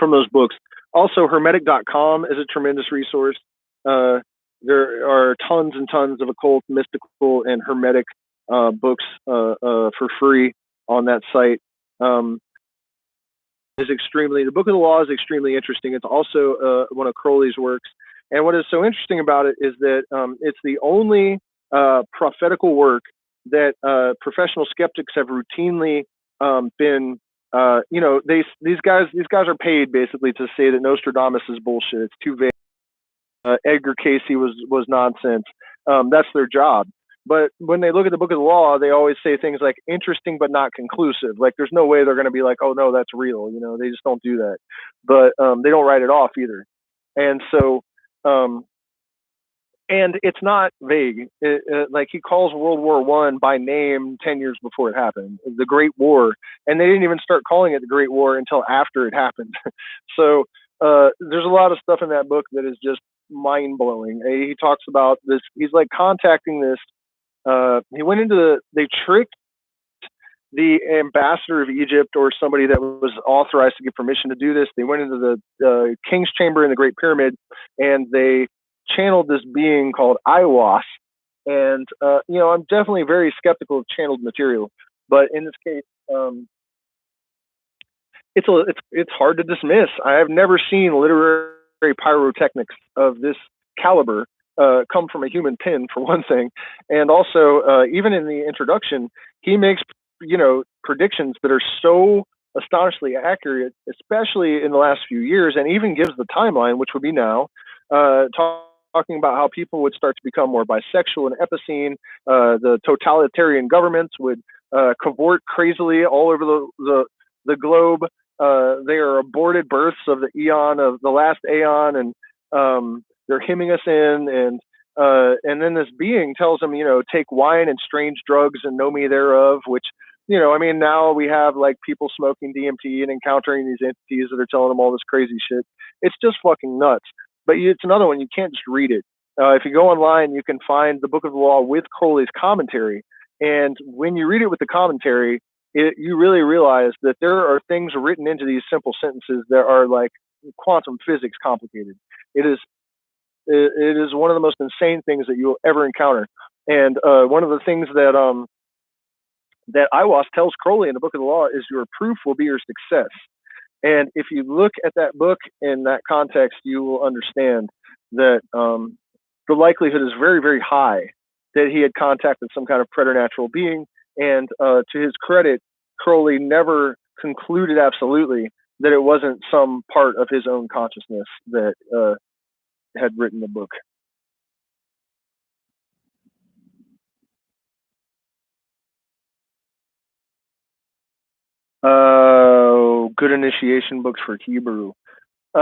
those books. Also, hermetic.com is a tremendous resource. There are tons and tons of occult, mystical, and hermetic books for free on that site. The Book of the Law is extremely interesting. It's also one of Crowley's works. And what is so interesting about it is that it's the only prophetical work that professional skeptics have routinely been, these guys are paid basically to say that Nostradamus is bullshit. It's too vague. Edgar Casey was nonsense. That's their job. But when they look at the Book of the Law, they always say things like interesting but not conclusive. Like there's no way they're going to be like, oh no, that's real. They just don't do that. But they don't write it off either. And so, and it's not vague. Like he calls World War I by name 10 years before it happened, the Great War. And they didn't even start calling it the Great War until after it happened. So there's a lot of stuff in that book that is just mind blowing. He talks about this. He's like contacting this. He went into they tricked the ambassador of Egypt or somebody that was authorized to give permission to do this. They went into the king's chamber in the Great Pyramid and they channeled this being called Aiwass. And, I'm definitely very skeptical of channeled material, but in this case, it's hard to dismiss. I have never seen literary pyrotechnics of this caliber come from a human pen, for one thing. And also, even in the introduction, he makes, predictions that are so astonishingly accurate, especially in the last few years, and even gives the timeline, which would be now, talking about how people would start to become more bisexual and epicene. The totalitarian governments would cavort crazily all over the globe. They are aborted births of the last aeon, and they're hemming us in, and then this being tells them, take wine and strange drugs and know me thereof, which, now we have like people smoking DMT and encountering these entities that are telling them all this crazy shit. It's just fucking nuts. But it's another one, you can't just read it. If you go online, you can find the Book of the Law with Crowley's commentary. And when you read it with the commentary, you really realize that there are things written into these simple sentences that are like quantum physics complicated. It is one of the most insane things that you'll ever encounter. And one of the things that Aiwass tells Crowley in the Book of the Law is your proof will be your success. And if you look at that book in that context, you will understand that the likelihood is very, very high that he had contacted some kind of preternatural being. And to his credit, Crowley never concluded absolutely that it wasn't some part of his own consciousness that had written the book. Good initiation books for Hebrew. I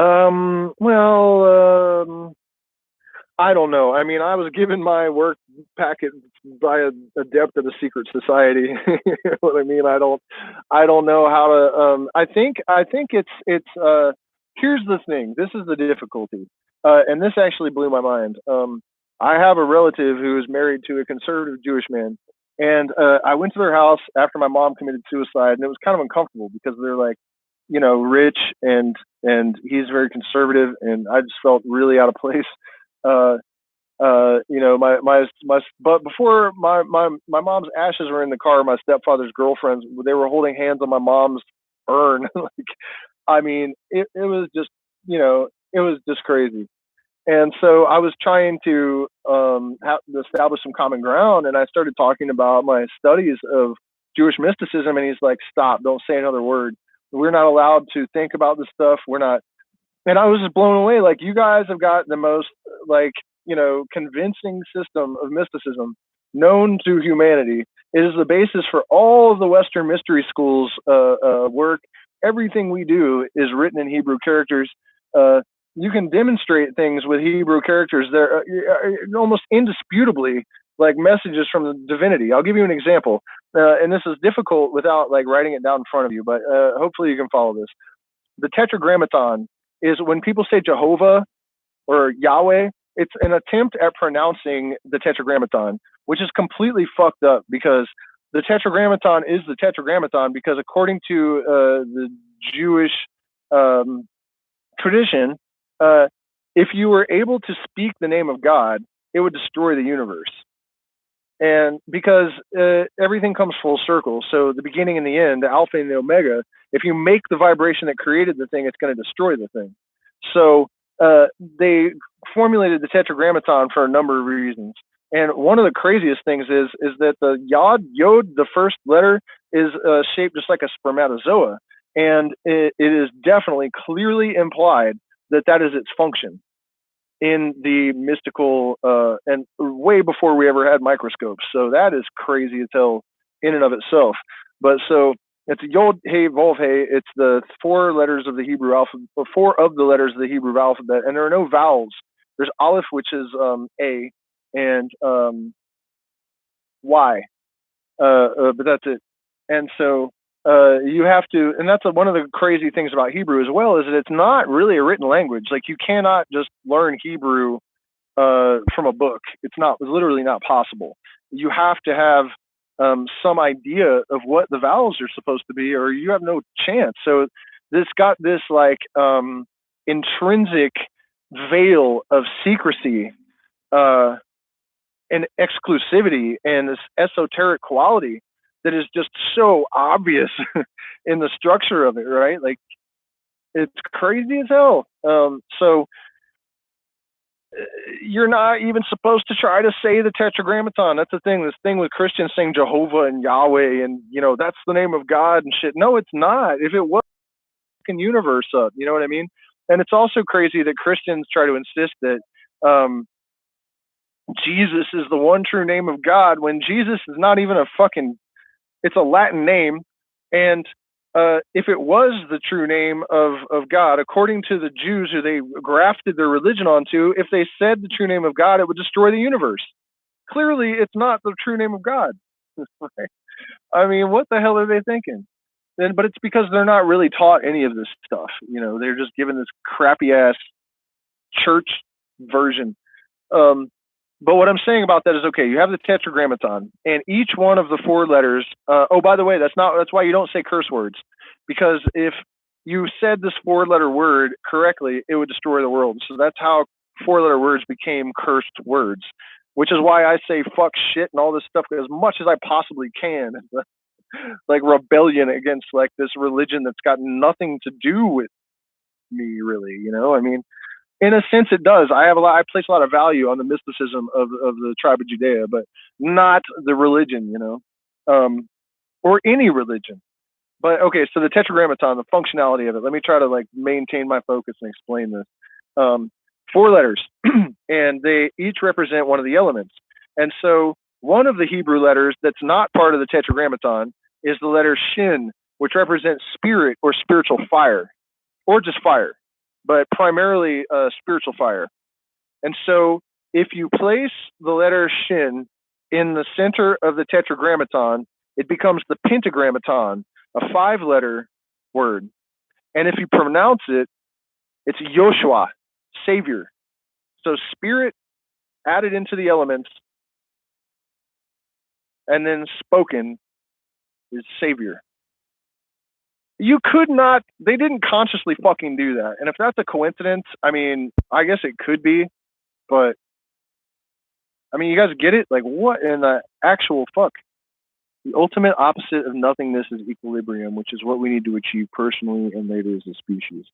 don't know. I mean, I was given my work packet by a adept at a secret society. You know what I mean? I don't know how to. I think it's. Here's the thing. This is the difficulty, and this actually blew my mind. I have a relative who is married to a conservative Jewish man, and I went to their house after my mom committed suicide, and it was kind of uncomfortable because they're like, rich and he's very conservative, and I just felt really out of place. But before my mom's ashes were in the car, my stepfather's girlfriends, they were holding hands on my mom's urn. Like, I mean, it was just, it was just crazy. And so I was trying to establish some common ground, and I started talking about my studies of Jewish mysticism, and he's like, stop, don't say another word. We're not allowed to think about this stuff. We're not. And I was just blown away. Like, you guys have got the most, like, convincing system of mysticism known to humanity. It is the basis for all of the Western mystery schools work. Everything we do is written in Hebrew characters. You can demonstrate things with Hebrew characters. They're almost indisputably like messages from the divinity. I'll give you an example, and this is difficult without like writing it down in front of you, but hopefully you can follow this. The Tetragrammaton is when people say Jehovah or Yahweh, it's an attempt at pronouncing the Tetragrammaton, which is completely fucked up because the Tetragrammaton is the Tetragrammaton because according to the Jewish tradition, if you were able to speak the name of God, it would destroy the universe. And because everything comes full circle, so the beginning and the end, the alpha and the omega, if you make the vibration that created the thing, it's going to destroy the thing. So they formulated the Tetragrammaton for a number of reasons. And one of the craziest things is that the yod, the first letter, is shaped just like a spermatozoa. And it is definitely clearly implied that that is its function in the mystical, and way before we ever had microscopes. So that is crazy as hell in and of itself. But so it's Yod, Hey, Vov, Hey. It's the 4 letters of the Hebrew alphabet, or 4 of the letters of the Hebrew alphabet, and there are no vowels. There's Aleph, which is A, and Y, but that's it. And so you have to, and that's one of the crazy things about Hebrew as well, is that it's not really a written language. Like you cannot just learn Hebrew from a book. It's literally not possible. You have to have some idea of what the vowels are supposed to be, or you have no chance. So this got this like intrinsic veil of secrecy and exclusivity and this esoteric quality that is just so obvious in the structure of it, right? Like it's crazy as hell. So you're not even supposed to try to say the Tetragrammaton. That's the thing. This thing with Christians saying Jehovah and Yahweh and that's the name of God and shit. No, it's not. If it was, fucking universe up. You know what I mean? And it's also crazy that Christians try to insist that Jesus is the one true name of God when Jesus is not even it's a Latin name. And if it was the true name of God, according to the Jews who they grafted their religion onto, if they said the true name of God, it would destroy the universe. Clearly, it's not the true name of God. I mean, what the hell are they thinking? But it's because they're not really taught any of this stuff. They're just given this crappy ass church version. But what I'm saying about that is, okay, you have the Tetragrammaton, and each one of the 4 letters. Oh, by the way, that's why you don't say curse words, because if you said this 4-letter word correctly, it would destroy the world. So that's how 4-letter words became cursed words, which is why I say fuck, shit, and all this stuff as much as I possibly can, like rebellion against like this religion that's got nothing to do with me, really. I mean. In a sense, it does. I place a lot of value on the mysticism of the tribe of Judea, but not the religion, or any religion. But okay, so the Tetragrammaton, the functionality of it. Let me try to like maintain my focus and explain this. 4 letters, and they each represent one of the elements. And so one of the Hebrew letters that's not part of the Tetragrammaton is the letter Shin, which represents spirit or spiritual fire, or just fire, but primarily spiritual fire. And so if you place the letter Shin in the center of the Tetragrammaton, it becomes the Pentagrammaton, a 5-letter word. And if you pronounce it, it's Yoshua, Savior. So spirit added into the elements and then spoken is Savior. You could not, they didn't consciously fucking do that. And if that's a coincidence, I mean, I guess it could be, but I mean, you guys get it? Like, what in the actual fuck? The ultimate opposite of nothingness is equilibrium, which is what we need to achieve personally and later as a species.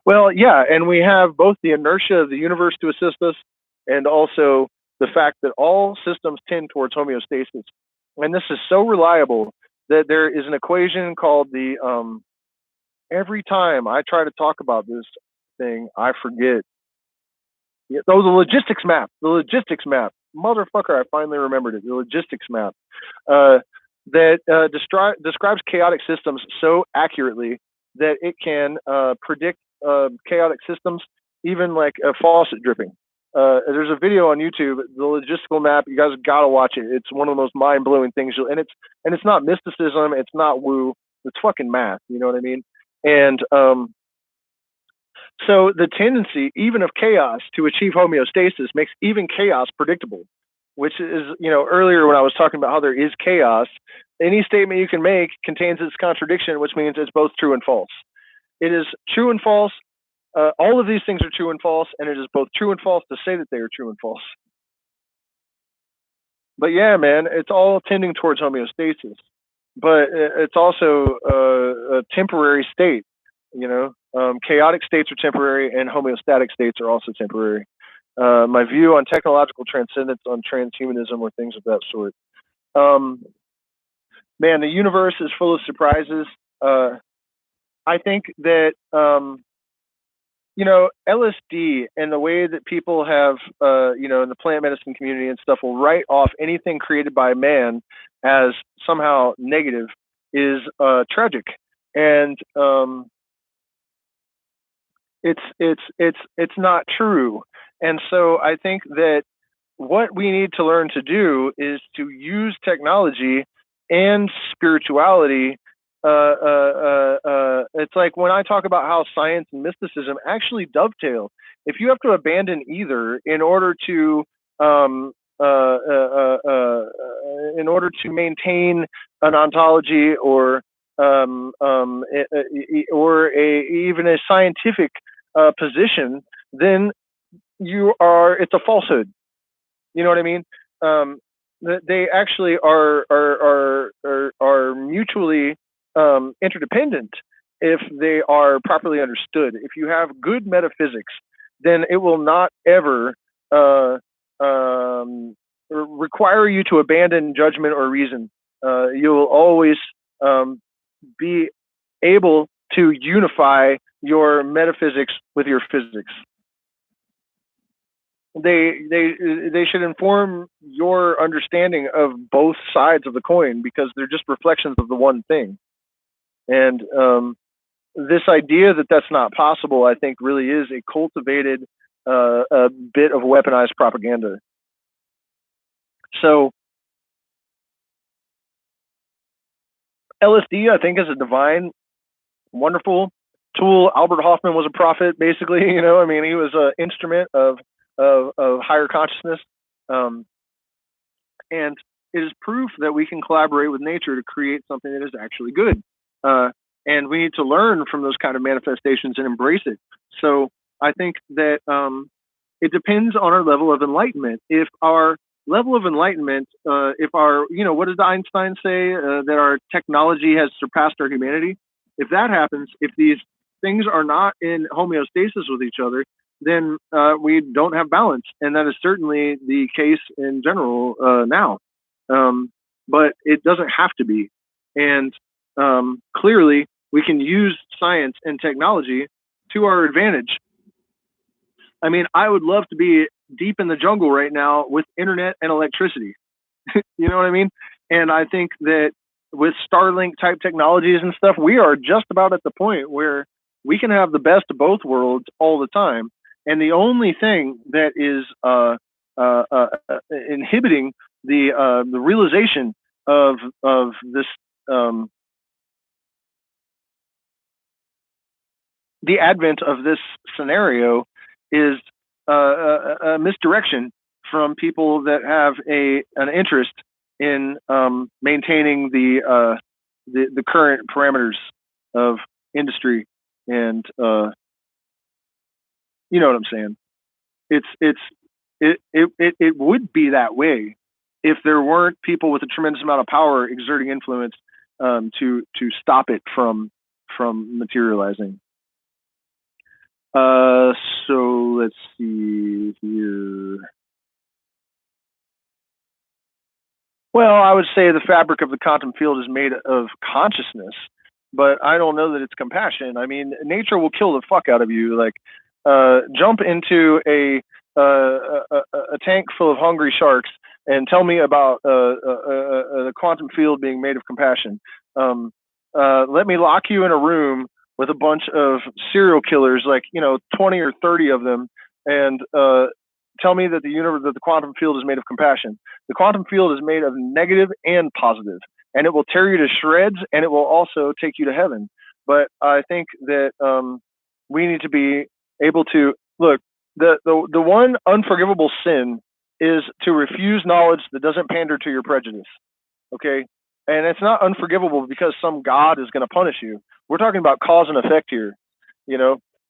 Well, yeah, and we have both the inertia of the universe to assist us and also the fact that all systems tend towards homeostasis. And this is so reliable that there is an equation called the, every time I try to talk about this thing, I forget Yeah, oh, the logistics map. The logistics map. Motherfucker, I finally remembered it. The logistics map. That describes chaotic systems so accurately that it can predict chaotic systems, even like a faucet dripping. There's a video on YouTube, the logistical map. You guys gotta watch it. It's one of the most mind-blowing things. And it's not mysticism. It's not woo. It's fucking math. You know what I mean? And so the tendency, even of chaos, to achieve homeostasis makes even chaos predictable, which is, earlier when I was talking about how there is chaos, any statement you can make contains its contradiction, which means it's both true and false. It is true and false. All of these things are true and false, and it is both true and false to say that they are true and false. But yeah, man, it's all tending towards homeostasis. But it's also a temporary state, chaotic states are temporary and homeostatic states are also temporary. My view on technological transcendence, on transhumanism, or things of that sort. Man, the universe is full of surprises. I think that, LSD and the way that people have, in the plant medicine community and stuff will write off anything created by man as somehow negative is tragic. And it's not true. And so I think that what we need to learn to do is to use technology and spirituality. It's like when I talk about how science and mysticism actually dovetail. If you have to abandon either in order to maintain an ontology or even a scientific position, then it's a falsehood. You know what I mean? They actually are mutually interdependent if they are properly understood. If you have good metaphysics, then it will not ever require you to abandon judgment or reason. You will always be able to unify your metaphysics with your physics. They should inform your understanding of both sides of the coin, because they're just reflections of the one thing. And this idea that that's not possible, I think, really is a cultivated a bit of weaponized propaganda. So LSD, I think, is a divine, wonderful tool. Albert Hoffman was a prophet, basically. He was an instrument of higher consciousness, and it is proof that we can collaborate with nature to create something that is actually good. And we need to learn from those kind of manifestations and embrace it. So I think that it depends on our level of enlightenment. If our level of enlightenment, what did Einstein say? That our technology has surpassed our humanity. If that happens, if these things are not in homeostasis with each other, then we don't have balance. And that is certainly the case in general now. But it doesn't have to be. And clearly, we can use science and technology to our advantage. I mean, I would love to be deep in the jungle right now with internet and electricity. You know what I mean? And I think that with Starlink type technologies and stuff, we are just about at the point where we can have the best of both worlds all the time. And the only thing that is inhibiting the realization of this, the advent of this scenario, is a misdirection from people that have an interest in maintaining the current parameters of industry, and you know what I'm saying. It would be that way if there weren't people with a tremendous amount of power exerting influence to stop it from materializing. So let's see here. Well, I would say the fabric of the quantum field is made of consciousness, but I don't know that it's compassion. I mean, nature will kill the fuck out of you. Like, jump into a a tank full of hungry sharks and tell me about the quantum field being made of compassion. Let me lock you in a room with a bunch of serial killers, like 20 or 30 of them, and tell me that the quantum field is made of compassion. The quantum field is made of negative and positive, and it will tear you to shreds, and it will also take you to heaven. But I think that we need to be able to look. The one unforgivable sin is to refuse knowledge that doesn't pander to your prejudice. Okay, and it's not unforgivable because some God is going to punish you. We're talking about cause and effect here,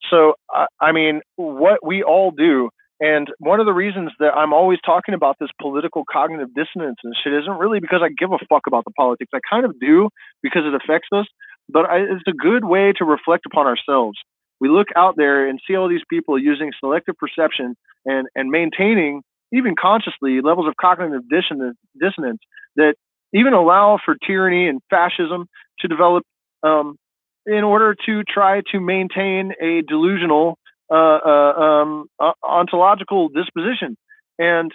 So I mean, what we all do. And one of the reasons that I'm always talking about this political cognitive dissonance and shit isn't really because I give a fuck about the politics. I kind of do because it affects us, but it's a good way to reflect upon ourselves. We look out there and see all these people using selective perception and maintaining, even consciously, levels of cognitive dissonance that even allow for tyranny and fascism to develop in order to try to maintain a delusional ontological disposition. And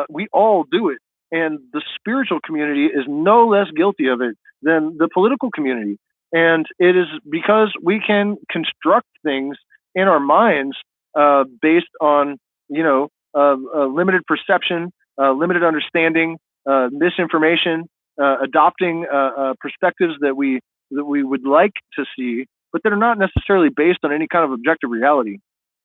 we all do it. And the spiritual community is no less guilty of it than the political community. And it is because we can construct things in our minds based on, limited perception, limited understanding, misinformation, adopting perspectives that we would like to see, but that are not necessarily based on any kind of objective reality.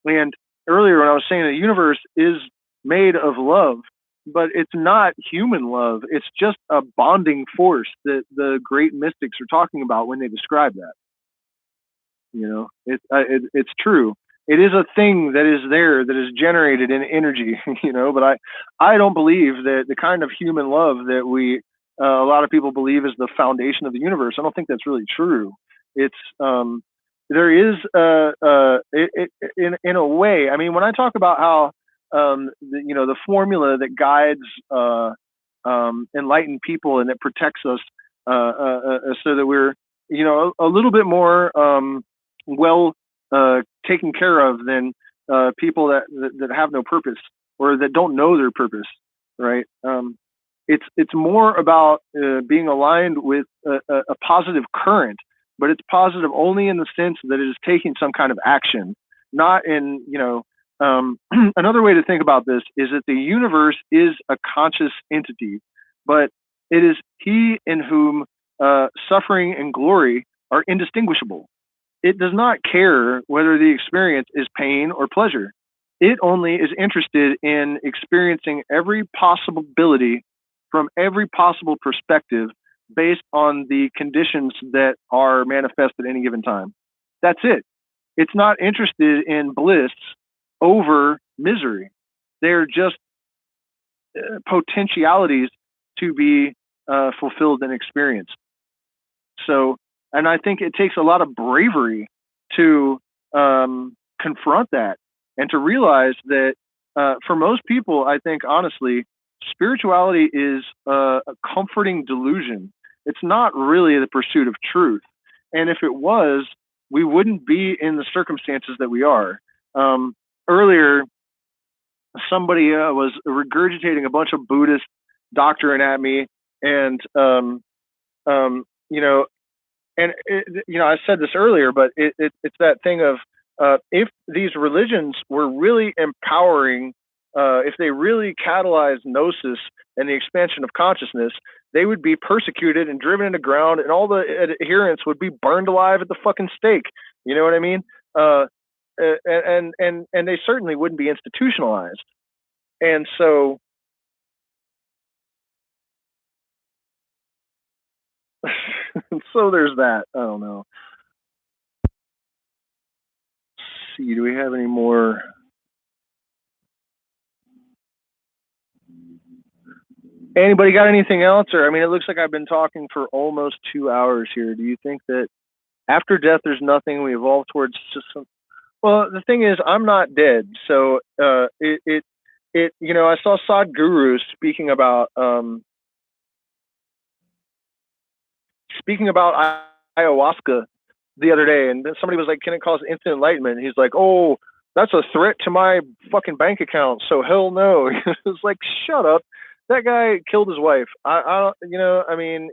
And earlier when I was saying the universe is made of love, but it's not human love. It's just a bonding force that the great mystics are talking about when they describe that. It's true. It is a thing that is there, that is generated in energy, but I don't believe that the kind of human love that a lot of people believe is the foundation of the universe. I don't think that's really true. It's, there is, in a way, I mean, when I talk about how, the formula that guides, enlightened people and that protects us, so that we're, a little bit more, taken care of than people that have no purpose or that don't know their purpose, right? It's more about being aligned with a positive current, but it's positive only in the sense that it is taking some kind of action, not in, another way to think about this is that the universe is a conscious entity, but it is he in whom suffering and glory are indistinguishable. It does not care whether the experience is pain or pleasure. It only is interested in experiencing every possibility from every possible perspective based on the conditions that are manifest at any given time. That's it. It's not interested in bliss over misery. They're just potentialities to be fulfilled and experienced. So, and I think it takes a lot of bravery to confront that and to realize that for most people, I think, honestly, spirituality is a comforting delusion. It's not really the pursuit of truth. And if it was, we wouldn't be in the circumstances that we are. Earlier, somebody was regurgitating a bunch of Buddhist doctrine at me, and I said this earlier, but it's that thing of if these religions were really empowering, if they really catalyzed gnosis and the expansion of consciousness, they would be persecuted and driven into ground, and all the adherents would be burned alive at the fucking stake. You know what I mean? And they certainly wouldn't be institutionalized. And so, so there's that. I don't know. Let's see, do we have any more? Anybody got anything else? Or, I mean, it looks like I've been talking for almost 2 hours here. Do you think that after death, there's nothing, we evolve towards just some? Well, the thing is, I'm not dead. So I saw Sadhguru speaking about ayahuasca the other day, and somebody was like, can it cause instant enlightenment? And he's like, oh, That's a threat to my fucking bank account. So hell no. It's like, shut up. That guy killed his wife. I mean,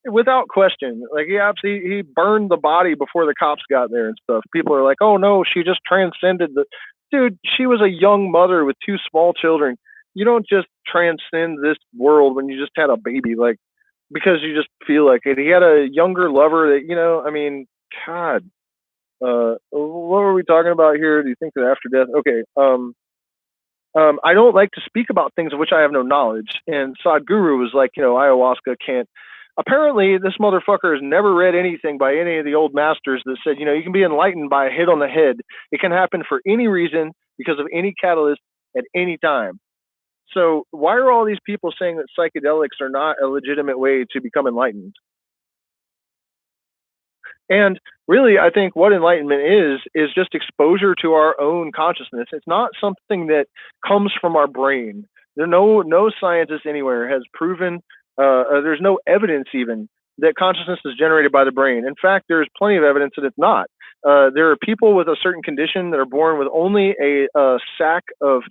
without question, like he burned the body before the cops got there and stuff. People are like, oh no, she just transcended the dude. She was a young mother with two small children. You don't just transcend this world when you just had a baby, like because you just feel like it. He had a younger lover that I mean, God. What were we talking about here? Do you think that after death? Okay. I don't like to speak about things of which I have no knowledge. And Sadhguru was like, ayahuasca can't. Apparently, this motherfucker has never read anything by any of the old masters that said, you can be enlightened by a hit on the head. It can happen for any reason because of any catalyst at any time. So why are all these people saying that psychedelics are not a legitimate way to become enlightened? And really, I think what enlightenment is just exposure to our own consciousness. It's not something that comes from our brain. No scientist anywhere has proven. There's no evidence even that consciousness is generated by the brain. In fact, there's plenty of evidence that it's not. There are people with a certain condition that are born with only a sac of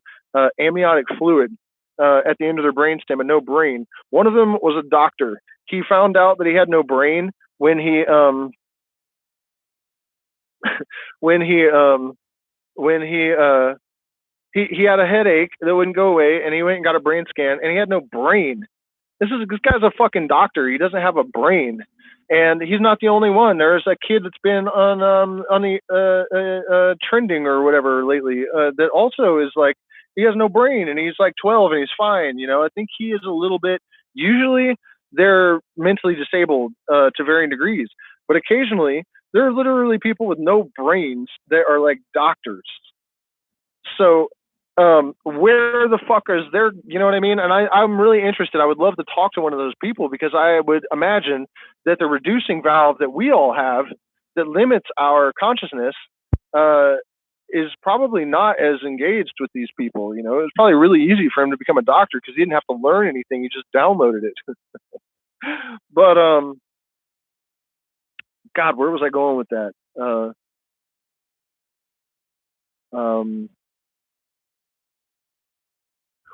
amniotic fluid at the end of their brainstem and no brain. One of them was a doctor. He found out that he had no brain when he when he had a headache that wouldn't go away, and he went and got a brain scan, and he had no brain. This guy's a fucking doctor. He doesn't have a brain, and he's not the only one. There's a kid that's been on the trending or whatever lately that also is like he has no brain, and he's like 12 and he's fine. I think he is a little bit. Usually they're mentally disabled to varying degrees, but occasionally there are literally people with no brains that are like doctors. So where the fuck is there? You know what I mean? And I'm really interested. I would love to talk to one of those people because I would imagine that the reducing valve that we all have that limits our consciousness is probably not as engaged with these people. It was probably really easy for him to become a doctor because he didn't have to learn anything. He just downloaded it. But God, where was I going with that?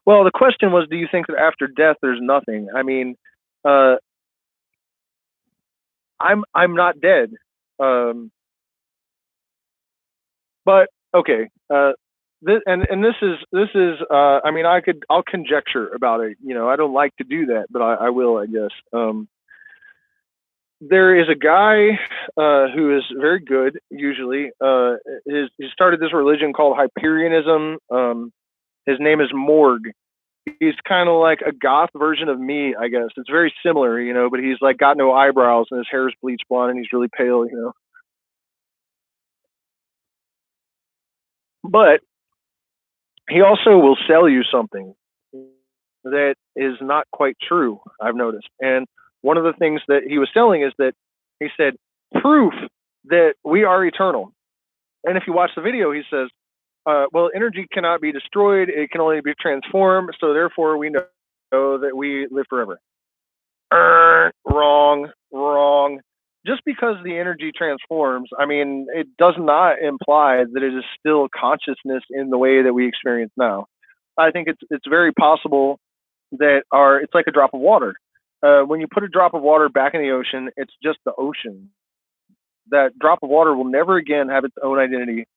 Well, the question was, do you think that after death there's nothing? I mean, I'm not dead, but okay. This is. I mean, I'll conjecture about it. I don't like to do that, but I will, I guess. There is a guy who is very good. Usually, he started this religion called Hyperianism. His name is Morg. He's kind of like a goth version of me, I guess. It's very similar, but he's like got no eyebrows and his hair is bleach blonde and he's really pale, But he also will sell you something that is not quite true, I've noticed. And one of the things that he was selling is that he said, proof that we are eternal. And if you watch the video, he says, well, energy cannot be destroyed. It can only be transformed. So therefore, we know that we live forever. Wrong. Just because the energy transforms, I mean, it does not imply that it is still consciousness in the way that we experience now. I think it's very possible that it's like a drop of water. When you put a drop of water back in the ocean, it's just the ocean. That drop of water will never again have its own identity.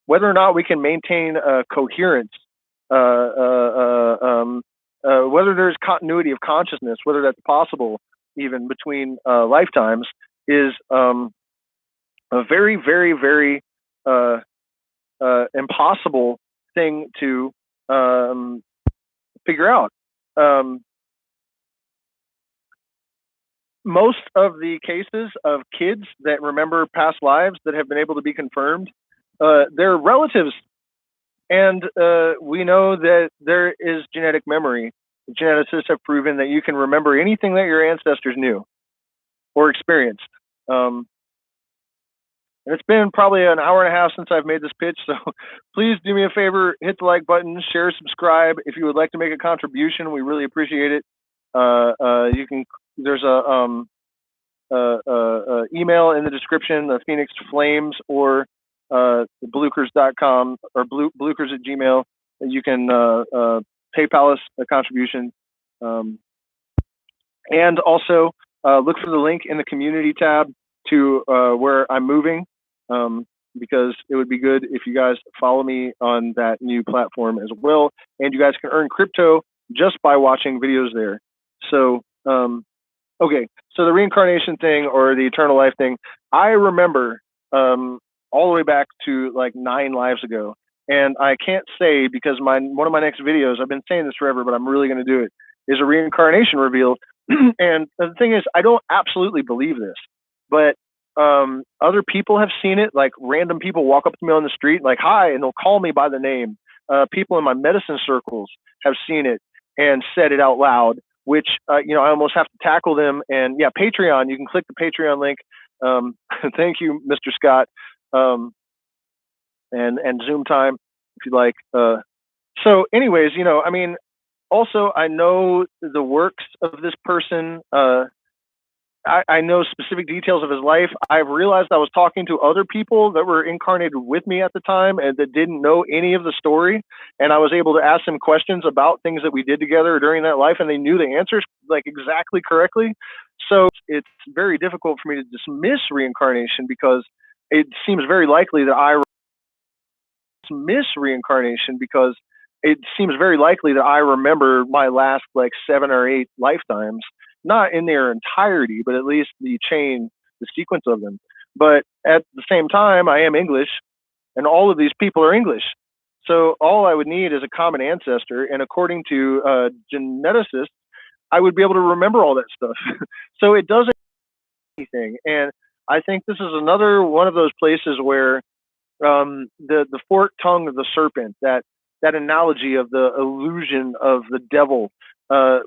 Whether or not we can maintain coherence, whether there's continuity of consciousness, whether that's possible even between lifetimes, is a very, very, very impossible thing to figure out. Most of the cases of kids that remember past lives that have been able to be confirmed, they're relatives. And we know that there is genetic memory. Geneticists have proven that you can remember anything that your ancestors knew or experienced. And it's been probably an hour and a half since I've made this pitch, so please do me a favor, hit the like button, share, subscribe. If you would like to make a contribution, we really appreciate it. You can. There's a email in the description, the Phoenix Flames, or bluekers.com or bluekers at Gmail. You can PayPal us a contribution. And also look for the link in the community tab to where I'm moving, because it would be good if you guys follow me on that new platform as well. And you guys can earn crypto just by watching videos there. So, okay, so the reincarnation thing or the eternal life thing, I remember all the way back to like 9 lives ago. And I can't say because one of my next videos, I've been saying this forever, but I'm really going to do it, is a reincarnation reveal. And the thing is, I don't absolutely believe this, but other people have seen it. Like random people walk up to me on the street, like, hi, and they'll call me by the name. People in my medicine circles have seen it and said it out loud, which, I almost have to tackle them. And yeah, Patreon, you can click the Patreon link. Thank you, Mr. Scott. And Zoom time, if you'd like. So anyways, also, I know the works of this person. I know specific details of his life. I've realized I was talking to other people that were incarnated with me at the time and that didn't know any of the story. And I was able to ask them questions about things that we did together during that life, and they knew the answers like exactly correctly. So it's very difficult for me to dismiss reincarnation because it seems very likely that I remember my last like 7 or 8 lifetimes, not in their entirety, but at least the sequence of them. But at the same time, I am English, and all of these people are English. So all I would need is a common ancestor, and according to geneticists, I would be able to remember all that stuff. So it doesn't anything. And I think this is another one of those places where the forked tongue of the serpent, that analogy of the illusion of the devil,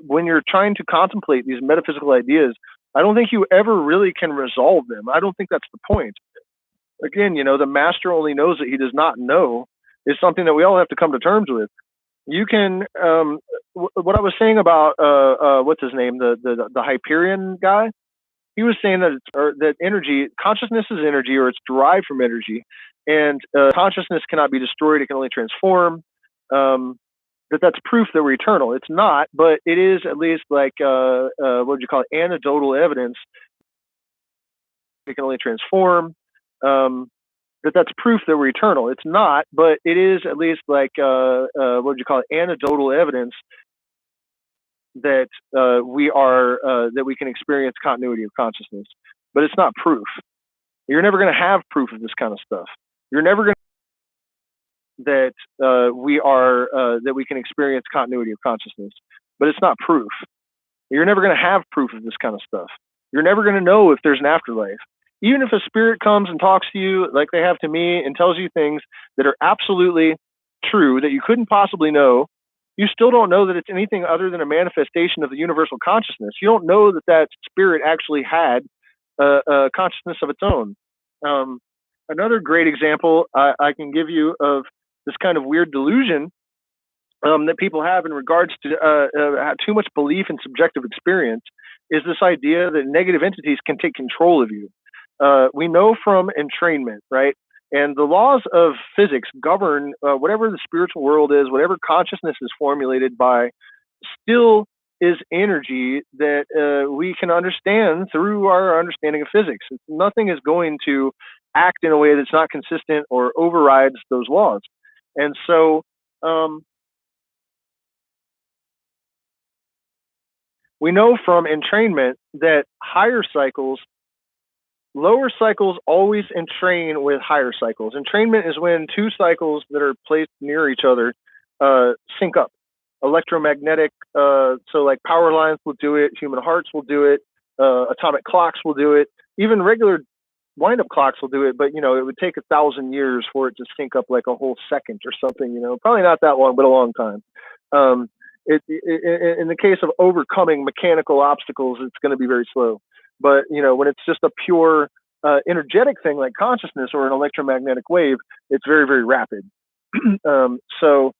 when you're trying to contemplate these metaphysical ideas, I don't think you ever really can resolve them. I don't think that's the point. Again, the master only knows that he does not know is something that we all have to come to terms with. You can, what I was saying about, what's his name, the Hyperion guy, he was saying that that energy, consciousness is energy, or it's derived from energy, and consciousness cannot be destroyed; it can only transform. That's proof that we're eternal. It's not, but it is at least like what would you call it? Anecdotal evidence. It can only transform. That's proof that we're eternal. It's not, but it is at least like what would you call it? Anecdotal evidence that that we can experience continuity of consciousness, but it's not proof. You're never going to have proof of this kind of stuff. You're never going to that that we can experience continuity of consciousness, but it's not proof. You're never going to have proof of this kind of stuff. You're never going to know if there's an afterlife. Even if a spirit comes and talks to you like they have to me and tells you things that are absolutely true that you couldn't possibly know, you still don't know that it's anything other than a manifestation of the universal consciousness. You don't know that that spirit actually had a consciousness of its own. Another great example I can give you of this kind of weird delusion that people have in regards to too much belief in subjective experience is this idea that negative entities can take control of you. We know from entrainment, right? And the laws of physics govern whatever the spiritual world is, whatever consciousness is formulated by, still is energy that we can understand through our understanding of physics. Nothing is going to act in a way that's not consistent or overrides those laws. And so we know from entrainment that lower cycles always entrain with higher cycles. Entrainment is when 2 cycles that are placed near each other sync up. Electromagnetic, so like power lines will do it, human hearts will do it, atomic clocks will do it, even regular wind-up clocks will do it, but it would take 1,000 years for it to sync up like a whole second or something, probably not that long, but a long time. In the case of overcoming mechanical obstacles, it's going to be very slow. But when it's just a pure energetic thing like consciousness or an electromagnetic wave, it's very, very rapid. So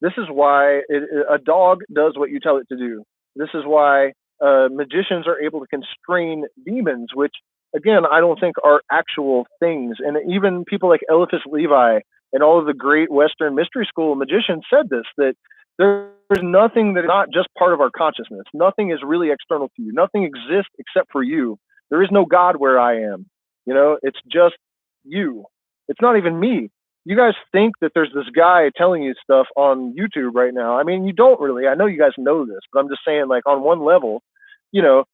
this is why a dog does what you tell it to do. This is why magicians are able to constrain demons, which again, I don't think are actual things. And even people like Eliphas Levi and all of the great Western mystery school magicians said this, that there's nothing that is not just part of our consciousness. Nothing is really external to you. Nothing exists except for you. There is no God where I am. You know, it's just you. It's not even me. You guys think that there's this guy telling you stuff on YouTube right now. I mean, you don't really. I know you guys know this, but I'm just saying, like, on one level, you know,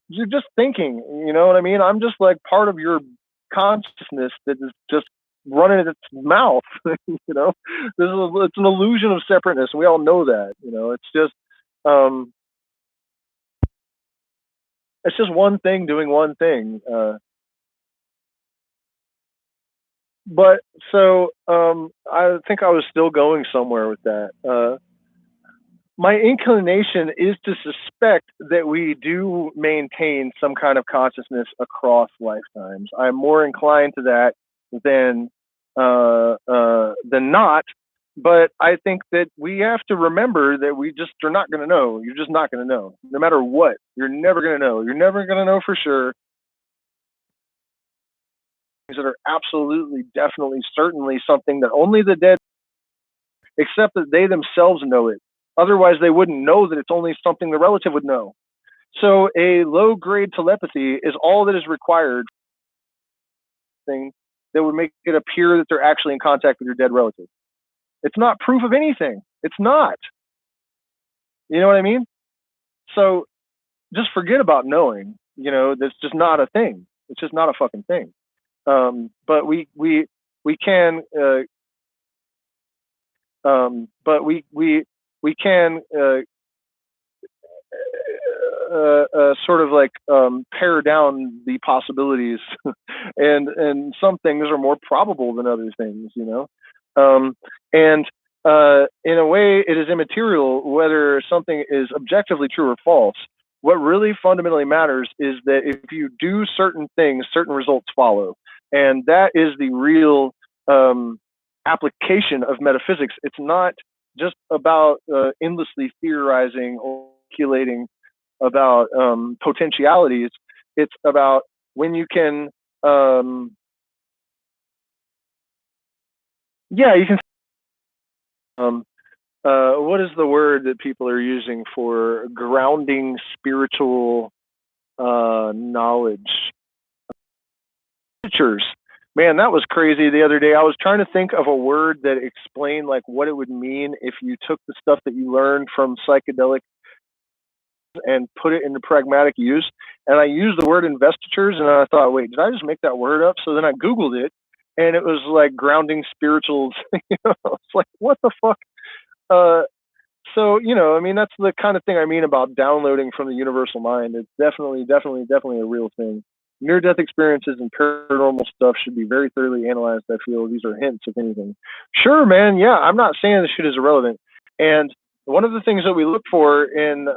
you're just thinking, you know what I mean? I'm just like part of your consciousness that is just running its mouth. You know, it's an illusion of separateness. We all know that. You know, um, it's just one thing doing one thing. But so I think I was still going somewhere with that. My inclination is to suspect that we do maintain some kind of consciousness across lifetimes. I'm more inclined to that than not. But I think that we have to remember that we just are not going to know. You're just not going to know, no matter what. You're never going to know. You're never going to know for sure. Things that are absolutely, definitely, certainly something that only the dead, except that they themselves know it. Otherwise, they wouldn't know that it's only something the relative would know. So a low-grade telepathy is all that is required thing that would make it appear that they're actually in contact with your dead relative. It's not proof of anything. It's not. You know what I mean? So just forget about knowing. You know, that's just not a thing. It's just not a fucking thing. But we can can sort of like pare down the possibilities, and some things are more probable than other things, you know. And in a way, it is immaterial whether something is objectively true or false. What really fundamentally matters is that if you do certain things, certain results follow, and that is the real application of metaphysics. It's not just about endlessly theorizing or speculating about potentialities. It's about when you can, you can. What is the word that people are using for grounding spiritual knowledge? Pictures. Man, that was crazy the other day. I was trying to think of a word that explained like what it would mean if you took the stuff that you learned from psychedelic and put it into pragmatic use. And I used the word investitures, and I thought, wait, did I just make that word up? So then I Googled it, and it was like grounding spirituals. You know, it's like, what the fuck? So, you know, I mean, that's the kind of thing I mean about downloading from the universal mind. It's definitely a real thing. Near-death experiences and paranormal stuff should be very thoroughly analyzed, I feel. These are hints, if anything. Sure, man, yeah, I'm not saying this shit is irrelevant. And one of the things that we look for in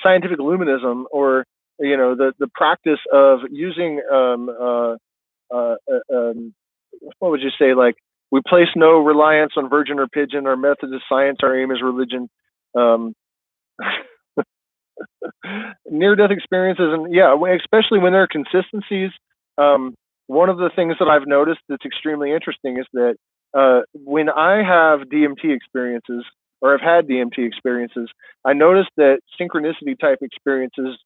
scientific illuminism, or, you know, the practice of using, what would you say, like, we place no reliance on virgin or pigeon. Our method is science. Our aim is religion. Near-death experiences, and yeah, especially when there are consistencies. One of the things that I've noticed that's extremely interesting is that when I have DMT experiences, or I've had DMT experiences, I noticed that synchronicity type experiences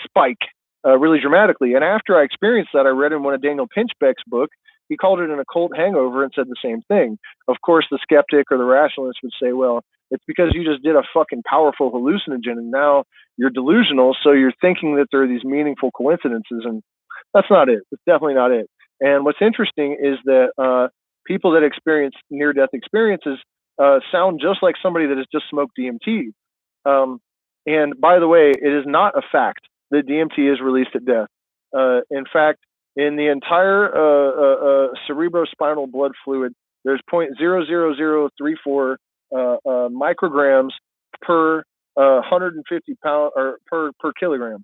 spike really dramatically. And after I experienced that, I read in one of Daniel Pinchbeck's book. He called it an occult hangover and said the same thing. Of course, the skeptic or the rationalist would say, well, it's because you just did a fucking powerful hallucinogen and now you're delusional, so you're thinking that there are these meaningful coincidences, and that's not it. It's definitely not it. And what's interesting is that people that experience near-death experiences sound just like somebody that has just smoked DMT. And by the way, it is not a fact that DMT is released at death. In fact, in the entire cerebrospinal blood fluid, there's 0.00034 micrograms per 150 pound, or per kilogram.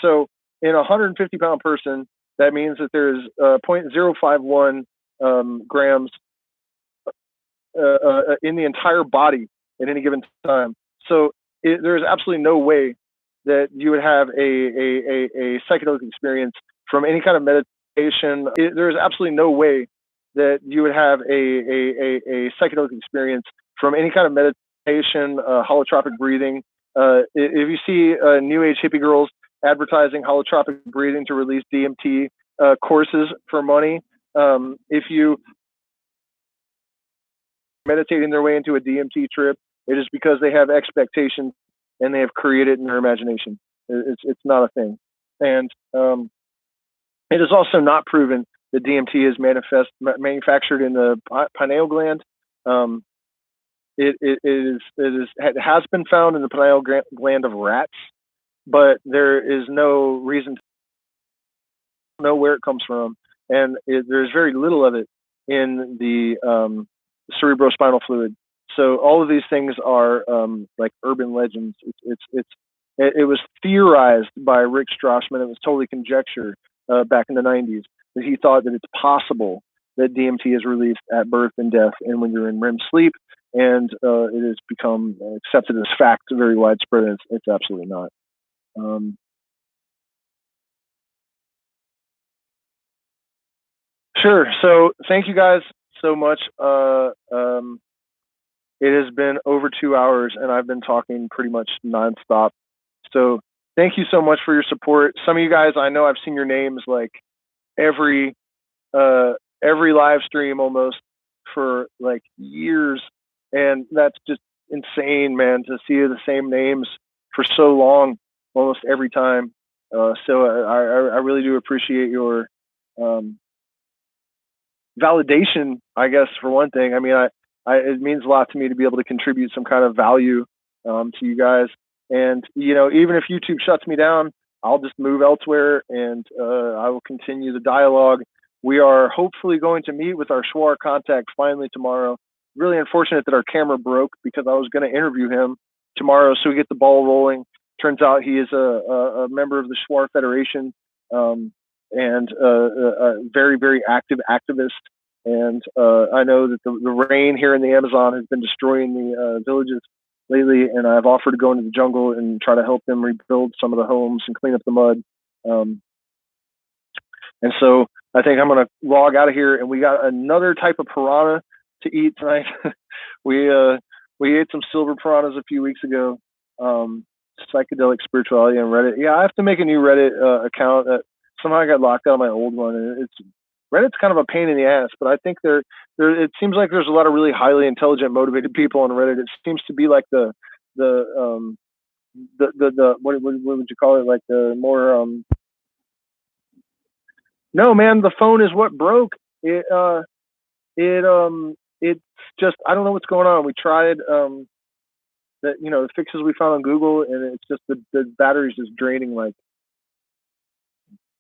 So in a 150 pound person, that means that there's 0.051 grams in the entire body at any given time. So there is absolutely no way that you would have a psychedelic experience from any kind of meditation. There is absolutely no way that you would have a psychedelic experience from any kind of meditation, holotropic breathing. If you see New Age hippie girls advertising holotropic breathing to release DMT courses for money, if you meditating their way into a DMT trip, it is because they have expectations and they have created in their imagination. It's not a thing, and it is also not proven that DMT is manufactured in the pineal gland. Um, it has been found in the pineal gland of rats, but there is no reason to know where it comes from, and there's very little of it in the cerebrospinal fluid. So all of these things are like urban legends. It was theorized by Rick Strassman. It was totally conjecture back in the 90s that he thought that it's possible that DMT is released at birth and death and when you're in REM sleep, and it has become accepted as fact, very widespread, and it's absolutely not. Sure. So thank you guys so much. It has been over 2 hours, and I've been talking pretty much nonstop. So thank you so much for your support. Some of you guys, I know I've seen your names like every live stream almost for like years, and that's just insane, man, to see the same names for so long, almost every time. So I really do appreciate your um, validation, I guess, for one thing. I mean, it means a lot to me to be able to contribute some kind of value to you guys. And even if YouTube shuts me down, I'll just move elsewhere, and I will continue the dialogue. We are hopefully going to meet with our Schwar contact finally tomorrow. Really unfortunate that our camera broke because I was going to interview him tomorrow, so we get the ball rolling. Turns out he is a member of the Schwar Federation. And a very, very active activist. And I know that the rain here in the Amazon has been destroying the villages lately, and I've offered to go into the jungle and try to help them rebuild some of the homes and clean up the mud. Um, and so I think I'm going to log out of here, and we got another type of piranha to eat tonight. we ate some silver piranhas a few weeks ago. Psychedelic spirituality on Reddit. Yeah, I have to make a new Reddit account. Somehow I got locked out of my old one, and Reddit's kind of a pain in the ass. But I think it seems like there's a lot of really highly intelligent, motivated people on Reddit. It seems to be like the what would you call it? Like the more no, man, the phone is what broke. It's just I don't know what's going on. We tried the fixes we found on Google, and it's just the battery's just draining like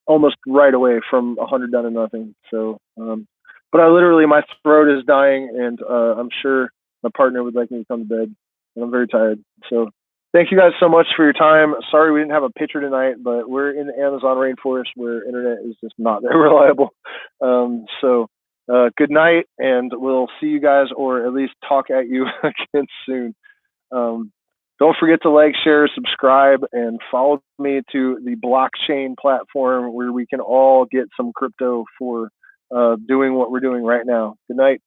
almost right away from 100 down to nothing. So, but I literally, my throat is dying, and I'm sure my partner would like me to come to bed, and I'm very tired. So thank you guys so much for your time. Sorry we didn't have a picture tonight, but we're in the Amazon rainforest where internet is just not very reliable. Good night, and we'll see you guys, or at least talk at you again soon. Um, don't forget to like, share, subscribe, and follow me to the blockchain platform where we can all get some crypto for doing what we're doing right now. Good night.